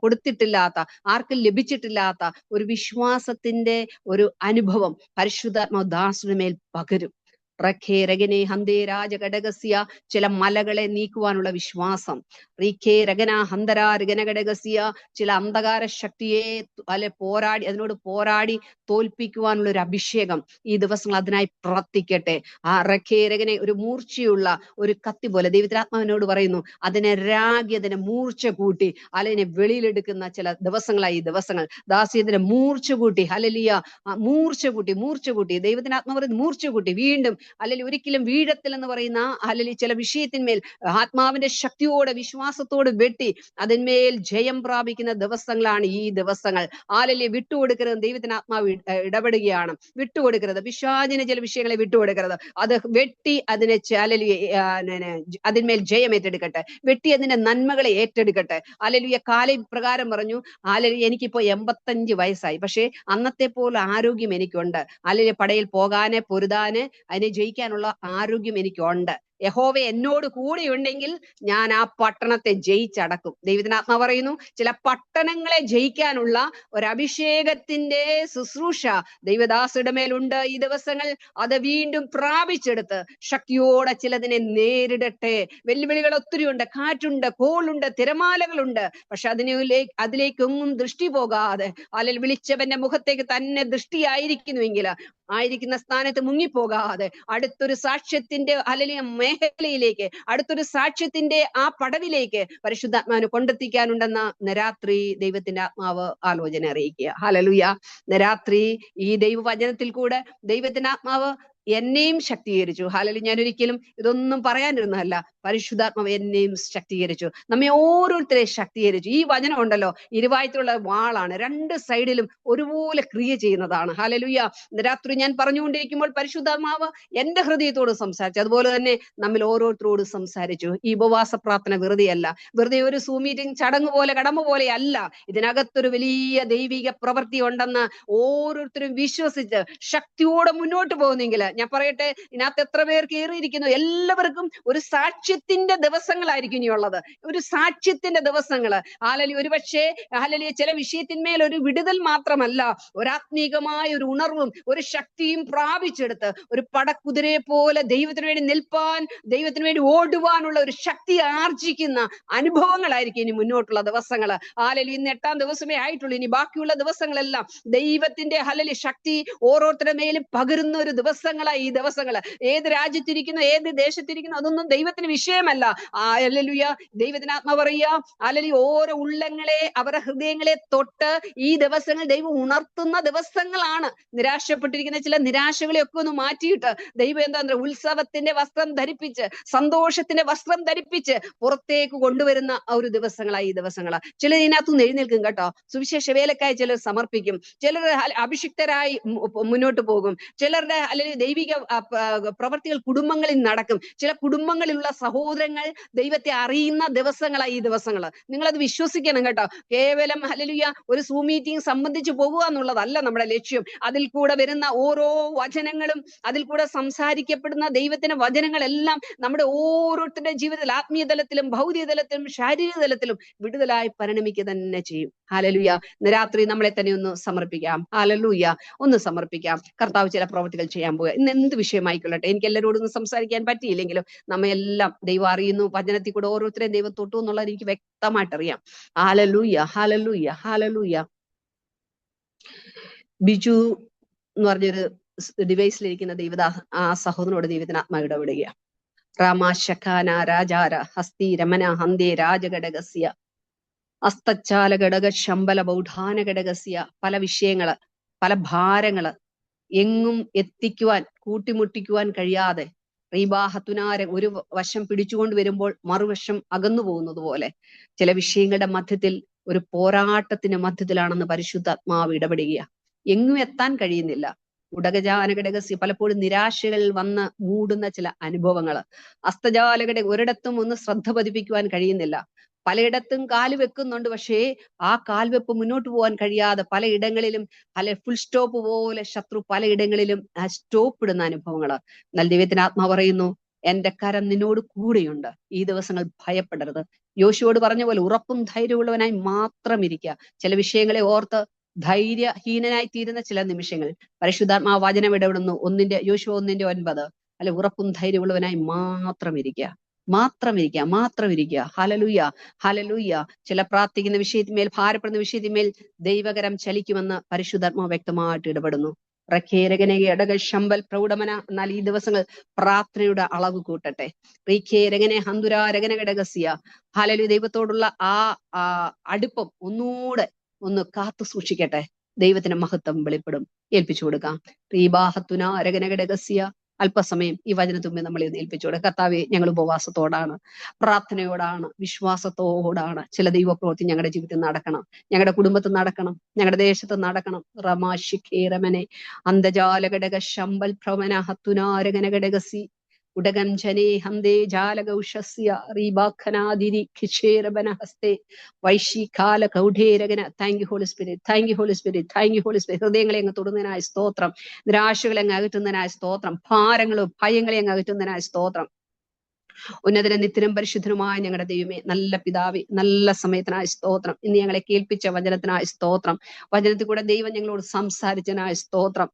കൊടുത്തിട്ടില്ലാത്ത, ആർക്കും ലഭിച്ചിട്ടില്ലാത്ത ഒരു വിശ്വാസത്തിന്റെ ഒരു അനുഭവം പരിശുദ്ധാത്മാവ് ദാസന്റെ മേൽ പകരും. റഖേ രഗനെ ഹന്തേ രാജഘടകസ്യ, ചില മലകളെ നീക്കുവാനുള്ള വിശ്വാസം. റീഖേ രഗന ഹന്തരാ രഗനഘടകസ്യ, ചില അന്ധകാര ശക്തിയെ പോരാടി അതിനോട് പോരാടി തോൽപ്പിക്കുവാനുള്ള ഒരു അഭിഷേകം ഈ ദിവസങ്ങൾ അതിനായി പ്രവർത്തിക്കട്ടെ. ആ റഖേ രഗനെ ഒരു മൂർച്ചയുള്ള ഒരു കത്തി പോലെ ദൈവത്തിനാത്മാവിനോട് പറയുന്നു, അതിനെ രാഗി അതിനെ മൂർച്ച കൂട്ടി അതിനെ വെളിയിലെടുക്കുന്ന ചില ദിവസങ്ങളായി ഈ ദിവസങ്ങൾ. ദാസീതിനെ മൂർച്ച കൂട്ടി, ഹല്ലേലൂയ, മൂർച്ച കൂട്ടി ദൈവത്തിനാത്മാവ് പറയുന്നത് മൂർച്ച കൂട്ടി വീണ്ടും അല്ലെങ്കിൽ ഒരിക്കലും വീഴത്തില്ലെന്ന് പറയുന്ന അല്ലെങ്കിൽ ചില വിഷയത്തിന്മേൽ ആത്മാവിന്റെ ശക്തിയോടെ വിശ്വാസത്തോട് വെട്ടി അതിന്മേൽ ജയം പ്രാപിക്കുന്ന ദിവസങ്ങളാണ് ഈ ദിവസങ്ങൾ. ആലല്യ വിട്ടുകൊടുക്കരുത്. ദൈവത്തിന് ആത്മാവ് ഇടപെടുകയാണ്. വിട്ടുകൊടുക്കരുത്. പിശാചിന് ചില വിഷയങ്ങളെ വിട്ടുകൊടുക്കരുത്. അത് വെട്ടി അതിനെ അതിന്മേൽ ജയം ഏറ്റെടുക്കട്ടെ. വെട്ടി അതിന്റെ നന്മകളെ ഏറ്റെടുക്കട്ടെ. ആലല്യ കാലം പ്രകാരം പറഞ്ഞു, ആലല്യ എനിക്കിപ്പോ 85 വയസ്സായി, പക്ഷേ അന്നത്തെ പോലെ ആരോഗ്യം എനിക്കുണ്ട്. ആലല്യ പടയിൽ പോകാന് പൊരുതാന് അതിനെ ജയിക്കാനുള്ള ആരോഗ്യം എനിക്കുണ്ട്. യഹോവ എന്നോട് കൂടെ ഉണ്ടെങ്കിൽ ഞാൻ ആ പട്ടണത്തെ ജയിച്ചടക്കും. ദൈവത്തിന് ആത്മാവ് പറയുന്നു, ചില പട്ടണങ്ങളെ ജയിക്കാനുള്ള ഒരു അഭിഷേകത്തിന്റെ ശുശ്രൂഷ ദൈവദാസയുടെ മേലുണ്ട് ഈ ദിവസങ്ങൾ. അത് വീണ്ടും പ്രാപിച്ചെടുത്ത് ശക്തിയോടെ ചിലതിനെ നേരിടട്ടെ. വെല്ലുവിളികൾ ഒത്തിരി ഉണ്ട്, കാറ്റുണ്ട്, കോളുണ്ട്, തിരമാലകളുണ്ട്. പക്ഷെ അതിലേക്കൊന്നും ദൃഷ്ടി പോകാതെ അല്ലെങ്കിൽ വിളിച്ചവന്റെ മുഖത്തേക്ക് തന്നെ ദൃഷ്ടിയായിരിക്കുന്നുവെങ്കിൽ ആയിരിക്കുന്ന സ്ഥാനത്ത് മുങ്ങിപ്പോകാതെ അടുത്തൊരു സാക്ഷ്യത്തിന്റെ അല്ലെങ്കിൽ മേഖലയിലേക്ക്, അടുത്തൊരു സാക്ഷ്യത്തിന്റെ ആ പടവിലേക്ക് പരിശുദ്ധാത്മാവിനെ കൊണ്ടെത്തിക്കാനുണ്ടെന്ന നരാത്രി ദൈവത്തിന്റെ ആത്മാവ് ആലോചന അറിയിക്കുക. ഹല്ലേലൂയ. നരാത്രി ഈ ദൈവവചനത്തിൽ കൂടെ ദൈവത്തിന്റെ ആത്മാവ് എന്നെയും ശക്തീകരിച്ചു. ഹാലലി, ഞാൻ ഒരിക്കലും ഇതൊന്നും പറയാനിരുന്നതല്ല. പരിശുദ്ധാത്മാവ് എന്നെയും ശക്തീകരിച്ചു, നമ്മെ ഓരോരുത്തരെയും ശക്തീകരിച്ചു. ഈ വചനം ഉണ്ടല്ലോ, ഇരുവായത്തിലുള്ള വാളാണ്, രണ്ട് സൈഡിലും ഒരുപോലെ ക്രിയ ചെയ്യുന്നതാണ്. ഹാലലുയ്യ. രാത്രി ഞാൻ പറഞ്ഞുകൊണ്ടിരിക്കുമ്പോൾ പരിശുദ്ധാത്മാവ് എന്റെ ഹൃദയത്തോട് സംസാരിച്ചു, അതുപോലെ തന്നെ നമ്മിൽ ഓരോരുത്തരോട് സംസാരിച്ചു. ഈ ഉപവാസ പ്രാർത്ഥന വെറുതെയല്ല, വെറുതെ ഒരു സൂം മീറ്റിംഗ് ചടങ്ങ് പോലെ കടമ പോലെ അല്ല. ഇതിനകത്തൊരു വലിയ ദൈവിക പ്രവൃത്തി ഉണ്ടെന്ന് ഓരോരുത്തരും വിശ്വസിച്ച് ശക്തിയോടെ മുന്നോട്ട് പോകുന്നെങ്കിൽ, ഞാൻ പറയട്ടെ, ഇതിനകത്ത് എത്ര പേർ കയറിയിരിക്കുന്നു, എല്ലാവർക്കും ഒരു സാക്ഷ്യത്തിന്റെ ദിവസങ്ങളായിരിക്കും ഇനിയുള്ളത്. ഒരു സാക്ഷ്യത്തിന്റെ ദിവസങ്ങള്. ഹാലലി, ഒരുപക്ഷെ ഹാലലി ചില വിഷയത്തിന്മേൽ ഒരു വിടുതൽ മാത്രമല്ല, ഒരാത്മീകമായ ഒരു ഉണർവും ഒരു ശക്തിയും പ്രാപിച്ചെടുത്ത് ഒരു പടക്കുതിരയെ പോലെ ദൈവത്തിന് വേണ്ടി നിൽപ്പാൻ, ദൈവത്തിന് വേണ്ടി ഓടുവാനുള്ള ഒരു ശക്തി ആർജിക്കുന്ന അനുഭവങ്ങളായിരിക്കും ഇനി മുന്നോട്ടുള്ള ദിവസങ്ങള്. ഹാലലി, ഇന്ന് 8ാം ദിവസമേ ആയിട്ടുള്ളൂ. ഇനി ബാക്കിയുള്ള ദിവസങ്ങളെല്ലാം ദൈവത്തിന്റെ ഹലലി ശക്തി ഓരോരുത്തരുടെ മേലും പകരുന്ന ഒരു ദിവസങ്ങളായി ഈ ദിവസങ്ങള്. ഏത് രാജ്യത്തിരിക്കുന്നു, ഏത് ദേശത്തിരിക്കുന്നു, അതൊന്നും ദൈവത്തിന് വിഷയമല്ല. ഹല്ലേലൂയ. ദൈവത്തിന് ആത്മാവ് പറയുക, ഹല്ലേലൂയ, ഓരോ ഉള്ളങ്ങളെ, അവരുടെ ഹൃദയങ്ങളെ തൊട്ട് ഈ ദിവസങ്ങൾ ദൈവം ഉണർത്തുന്ന ദിവസങ്ങളാണ്. നിരാശപ്പെട്ടിരിക്കുന്ന ചില നിരാശകളെ ഒക്കെ ഒന്ന് മാറ്റിയിട്ട് ദൈവം എന്താ ഉത്സവത്തിന്റെ വസ്ത്രം ധരിപ്പിച്ച്, സന്തോഷത്തിന്റെ വസ്ത്രം ധരിപ്പിച്ച് പുറത്തേക്ക് കൊണ്ടുവരുന്ന ഒരു ദിവസങ്ങളായി ഈ ദിവസങ്ങളാ. ചിലർ ഇതിനകത്തുനിന്ന് എഴുന്നേൽക്കും കേട്ടോ. സുവിശേഷ വേലക്കായി ചിലർ സമർപ്പിക്കും, ചിലർ അഭിഷിക്തരായി മുന്നോട്ട് പോകും, ചിലരുടെ അല്ലെങ്കിൽ ദൈവിക പ്രവർത്തികൾ കുടുംബങ്ങളിൽ നടക്കും. ചില കുടുംബങ്ങളിലുള്ള സഹോദരങ്ങൾ ദൈവത്തെ അറിയുന്ന ദിവസങ്ങളായി ഈ ദിവസങ്ങള്. നിങ്ങളത് വിശ്വസിക്കണം കേട്ടോ. കേവലം ഹല്ലേലൂയ ഒരു സൂം മീറ്റിംഗ് സംബന്ധിച്ച് പോകുക എന്നുള്ളതല്ല നമ്മുടെ ലക്ഷ്യം. അതിൽ കൂടെ വരുന്ന ഓരോ വചനങ്ങളും, അതിൽ കൂടെ സംസാരിക്കപ്പെടുന്ന ദൈവത്തിന്റെ വചനങ്ങളെല്ലാം നമ്മുടെ ഓരോരുത്തരുടെ ജീവിതത്തിൽ ആത്മീയ തലത്തിലും ഭൗതിക തലത്തിലും ശാരീരിക തലത്തിലും വിടുതലായി പരിണമിക്കുക തന്നെ ചെയ്യും. ഹല്ലേലൂയ. ഇന്ന് രാത്രി നമ്മളെ തന്നെ ഒന്ന് സമർപ്പിക്കാം. ഹല്ലേലൂയ. ഒന്ന് സമർപ്പിക്കാം. കർത്താവ് ചില പ്രവൃത്തികൾ ചെയ്യാൻ പോവുക. ഇന്ന് എന്ത് വിഷയമായിക്കൊള്ളട്ടെ, എനിക്ക് എല്ലാവരോടൊന്നും സംസാരിക്കാൻ പറ്റിയില്ലെങ്കിലും നമ്മയെല്ലാം ദൈവം അറിയുന്നു. വചനത്തിൽ കൂടെ ഓരോരുത്തരെയും ദൈവം തൊട്ടു എന്നുള്ളത് എനിക്ക് വ്യക്തമായിട്ടറിയാം. Hallelujah, hallelujah, hallelujah. ബിജു എന്ന് പറഞ്ഞൊരു ഡിവൈസിലിരിക്കുന്ന ആ സഹോദരനോട് ദൈവത്തിന് ആത്മാവ് ഇടപെടുക. രാമാശഖാന രാജാര ഹസ്തി രമന ഹന്തേ രാജഘടകസ്യ അസ്തച്ചാല ഘടക ശമ്പല ബൗഢാന ഘടകസ്യ. പല വിഷയങ്ങള്, പല ഭാരങ്ങള് എങ്ങും എത്തിക്കുവാൻ, കൂട്ടിമുട്ടിക്കുവാൻ കഴിയാതെ റീബാഹത്തുനാരെ ഒരു വശം പിടിച്ചുകൊണ്ട് വരുമ്പോൾ മറുവശം അകന്നു പോകുന്നത് പോലെ ചില വിഷയങ്ങളുടെ മധ്യത്തിൽ ഒരു പോരാട്ടത്തിന്റെ മധ്യത്തിലാണെന്ന് പരിശുദ്ധാത്മാവ് ഇടപെടുക. എങ്ങും എത്താൻ കഴിയുന്നില്ല. ഉടകജാനഘടകസ്യ. പലപ്പോഴും നിരാശകൾ വന്ന് മൂടുന്ന ചില അനുഭവങ്ങള്. അസ്തജാലഘടക, ഒരിടത്തും ഒന്ന് ശ്രദ്ധ പതിപ്പിക്കുവാൻ കഴിയുന്നില്ല. പലയിടത്തും കാല് വെക്കുന്നുണ്ട്, പക്ഷേ ആ കാൽവെപ്പ് മുന്നോട്ട് പോകാൻ കഴിയാതെ പലയിടങ്ങളിലും ഫുൾ സ്റ്റോപ്പ് പോലെ ശത്രു പലയിടങ്ങളിലും സ്റ്റോപ്പ് ഇടുന്ന അനുഭവങ്ങള്. എന്നാൽ ദൈവത്തിന് ആത്മാവ് പറയുന്നു, എന്റെ കരം നിന്നോട് കൂടെയുണ്ട്, ഈ ദിവസങ്ങൾ ഭയപ്പെടരുത്. യോശുവോട് പറഞ്ഞ പോലെ ഉറപ്പും ധൈര്യമുള്ളവനായി മാത്രം ഇരിക്കുക. ചില വിഷയങ്ങളെ ഓർത്ത് ധൈര്യഹീനനായി തീരുന്ന ചില നിമിഷങ്ങൾ പരിശുദ്ധാത്മാവ് വചനം ഇടപെടുന്നു. യോശുവ 1:9 അല്ലെ ഉറപ്പും ധൈര്യമുള്ളവനായി മാത്രം ഇരിക്കുക. Hallelujah, hallelujah. ചില പ്രാർത്ഥിക്കുന്ന വിഷയത്തിന്മേൽ, ഭാരപ്പെടുന്ന വിഷയത്തിന്മേൽ ദൈവകരം ചലിക്കുമെന്ന് പരിശുദ്ധാത്മാവ് വ്യക്തമായിട്ട് ഇടപെടുന്നു. റഖേരകനെ ഇടകൾ ശമ്പൽ പ്രൗഢമന. എന്നാൽ ഈ ദിവസങ്ങൾ പ്രാർത്ഥനയുടെ അളവ് കൂട്ടട്ടെ. റീഖേരകനെ ഹന്തുരാരകന ഘടകസ്യ. ഹല്ലേലൂയ. ദൈവത്തോടുള്ള ആ അടുപ്പം ഒന്നുകൂടെ ഒന്ന് കാത്തു സൂക്ഷിക്കട്ടെ. ദൈവത്തിന്റെ മഹത്വം വെളിപ്പെടും. ഏൽപ്പിച്ചു കൊടുക്കാം. റീബാഹത്തുന അരകന ഘടകസ്യ. അല്പസമയം ഈ വചനത്തുമ്പേ നമ്മളെ ഏൽപ്പിച്ചു കൊടുക്കുക. കർത്താവേ, ഞങ്ങൾ ഉപവാസത്തോടാണ്, പ്രാർത്ഥനയോടാണ്, വിശ്വാസത്തോടാണ്. ചില ദൈവപ്രവൃത്തി ഞങ്ങളുടെ ജീവിതത്തിൽ നടക്കണം, ഞങ്ങളുടെ കുടുംബത്തിൽ നടക്കണം, ഞങ്ങളുടെ ദേശത്ത് നടക്കണം. റമാശിഖേരമനെ അന്തജാലഘടക ശമ്പൽ ഭ്രമന ഹത്തുനാരകന ഘടകസി ഉടകം ജനേ ഹന്തേ ജാലകൗഷസ്യ റീബാഖനാദിരി ഖിശേരബന ഹസ്തേ വൈശികാല കൗഢേരകന. Thank you Holy Spirit, thank you Holy Spirit, thank you Holy Spirit. ഹൃദയങ്ങളെ അങ്ങ് തൊടുന്നതിനായ സ്തോത്രം. നിരാശകളെ അങ്ങ് അകറ്റുന്നതിനായ സ്തോത്രം. ഭാരങ്ങളും ഭയങ്ങളെ അങ്ങ് അകറ്റുന്നതിനായ സ്തോത്രം. ഉന്നതനും നിത്യനും പരിശുദ്ധനുമായ ഞങ്ങളുടെ ദൈവമേ, നല്ല പിതാവേ, നല്ല സമയത്തിനായ സ്തോത്രം. ഇന്ന് ഞങ്ങളെ കേൾപ്പിച്ച വചനത്തിനായ സ്തോത്രം. വചനത്തിൽ കൂടെ ദൈവം ഞങ്ങളോട് സംസാരിച്ചതിനായ സ്തോത്രം.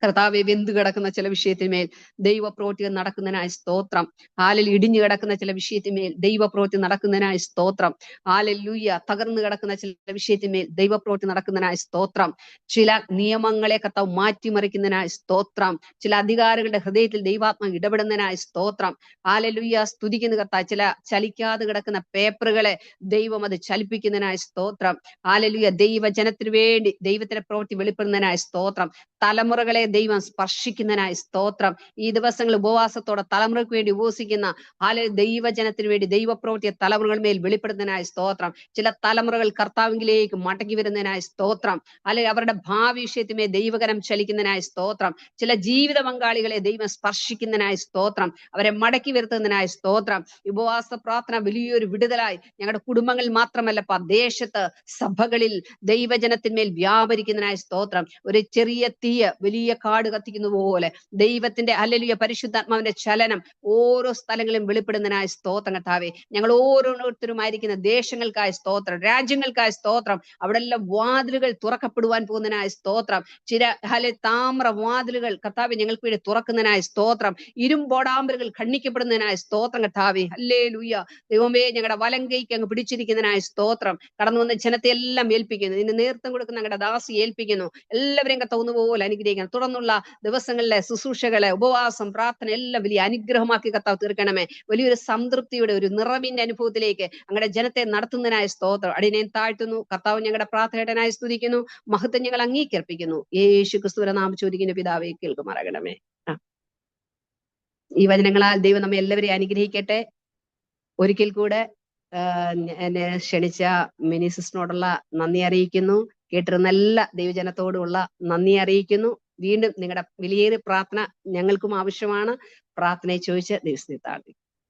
കർത്താവെ, വെന്തു കിടക്കുന്ന ചില വിഷയത്തിന്മേൽ ദൈവപ്രവൃത്തി നടക്കുന്നതിനായ സ്തോത്രം. ഹാലിൽ ഇടിഞ്ഞു കിടക്കുന്ന ചില വിഷയത്തിന്മേൽ ദൈവപ്രവൃത്തി നടക്കുന്നതിനായ സ്തോത്രം. ഹാലൂയ. തകർന്നു കിടക്കുന്ന ചില വിഷയത്തിന്മേൽ ദൈവപ്രവൃത്തി നടക്കുന്നതിനായ സ്തോത്രം. ചില നിയമങ്ങളെ കർത്താവ് മാറ്റിമറിക്കുന്നതിനായ സ്തോത്രം. ചില അധികാരികളുടെ ഹൃദയത്തിൽ ദൈവാത്മ ഇടപെടുന്നതിനായ സ്തോത്രം. ഹാലൂയ. സ്തുതിക്കുന്ന കർത്താവ് ചില ചലിക്കാതെ കിടക്കുന്ന പേപ്പറുകളെ ദൈവം അത് ചലിപ്പിക്കുന്നതിനായ സ്തോത്രം. ഹാലൂയ. ദൈവജനത്തിനു വേണ്ടി ദൈവത്തിന്റെ പ്രവൃത്തി വെളിപ്പെടുന്നതിനായ സ്തോത്രം. തലമുറകളെ ദൈവം സ്പർശിക്കുന്നതിനായ സ്തോത്രം. ഈ ദിവസങ്ങൾ ഉപവാസത്തോടെ തലമുറയ്ക്ക് വേണ്ടി ഉപവസിക്കുന്ന ദൈവജനത്തിന് വേണ്ടി ദൈവപ്രവൃത്തിയെ തലമുറകൾ മേൽ വെളിപ്പെടുന്നതിനായ സ്തോത്രം. ചില തലമുറകൾ കർത്താവിലേക്ക് മടങ്ങി വരുന്നതിനായ സ്തോത്രം. അവരുടെ ഭാവി വിഷയത്തിന്മേൽ ദൈവകരം ചലിക്കുന്നതിനായ സ്തോത്രം. ചില ജീവിത പങ്കാളികളെ ദൈവം സ്പർശിക്കുന്നതിനായ സ്തോത്രം. അവരെ മടക്കി വരുത്തുന്നതിനായ സ്തോത്രം. ഉപവാസ പ്രാർത്ഥന വലിയൊരു വിടുതലായി ഞങ്ങളുടെ കുടുംബങ്ങളിൽ മാത്രമല്ല, ദേശത്ത് സഭകളിൽ ദൈവജനത്തിന്മേൽ വ്യാപരിക്കുന്നതിനായ സ്തോത്രം. ഒരു ചെറിയ തീയ വലിയ കാട് കത്തിക്കുന്ന പോലെ ദൈവത്തിന്റെ ഹല്ലേലൂയ പരിശുദ്ധാത്മാവിന്റെ ചലനം ഓരോ സ്ഥലങ്ങളിലും വെളിപ്പെടുന്നതിനായ സ്തോത്രം. കർത്താവേ, ഞങ്ങൾ ഓരോരുത്തരുമായിരിക്കുന്ന ദേശങ്ങൾക്കായ സ്തോത്രം, രാജ്യങ്ങൾക്കായ സ്തോത്രം. അവിടെ എല്ലാം വാതിലുകൾ തുറക്കപ്പെടുവാൻ പോകുന്നതിനായ സ്തോത്രം. ചില താമ്ര വാതിലുകൾ കർത്താവേ ഞങ്ങൾക്ക് വേണ്ടി തുറക്കുന്നതിനായ സ്തോത്രം. ഇരുമ്പോടാമ്പലുകൾ ഖണ്ഡിക്കപ്പെടുന്നതിനായ സ്തോത്രം. കർത്താവേ, ഹല്ലേലൂയ. ദൈവമേ, ഞങ്ങളുടെ വലം കൈക്ക് അങ്ങ് പിടിച്ചിരിക്കുന്നതിനായ സ്തോത്രം. കടന്നു വന്ന ജനത്തെ എല്ലാം ഏൽപ്പിക്കുന്നു. ഇതിന് നേതൃത്വം കൊടുക്കുന്ന ഞങ്ങളുടെ ദാസി ഏൽപ്പിക്കുന്നു. എല്ലാവരെയും കർത്താവ് പോലെ അനുഗ്രഹിക്കണം. തുടർന്നുള്ള ദിവസങ്ങളിലെ ശുശ്രൂഷകളെ, ഉപവാസം, പ്രാർത്ഥന എല്ലാം വലിയ അനുഗ്രഹമാക്കി കർത്താവ് തീർക്കണമേ. വലിയൊരു സംതൃപ്തിയുടെ, ഒരു നിറവിന്റെ അനുഭവത്തിലേക്ക് ഞങ്ങളുടെ ജനത്തെ നടത്തുന്നതിനായ സ്തോത്രം. അടിയനെ താഴ്ത്തുന്നു. കർത്താവ് ഞങ്ങളുടെ പ്രാർത്ഥനയായി സ്തുതിക്കുന്നു. മഹത്വം ഞങ്ങൾ അംഗീകരിപ്പിക്കുന്നു. യേശു ക്രിസ്തുവിന്റെ നാമത്തിൽ ചോദിക്കുന്ന പിതാവേ, കേൾക്കുമാറാകണമേ. ഈ വചനങ്ങളാൽ ദൈവം നമ്മെ എല്ലാവരെയും അനുഗ്രഹിക്കട്ടെ. ഒരിക്കൽ കൂടെ എന്നെ ക്ഷണിച്ച മിനി സിസ്റ്ററിനോടുള്ള നന്ദി അറിയിക്കുന്നു. കേട്ടിരുന്ന എല്ലാ ദൈവജനത്തോടുമുള്ള നന്ദി അറിയിക്കുന്നു. വീണ്ടും നിങ്ങളുടെ വലിയൊരു പ്രാർത്ഥന ഞങ്ങൾക്കും ആവശ്യമാണ്. പ്രാർത്ഥനയെ ചോദിച്ച് ദൈവത്തെ താഴ്ത്തി.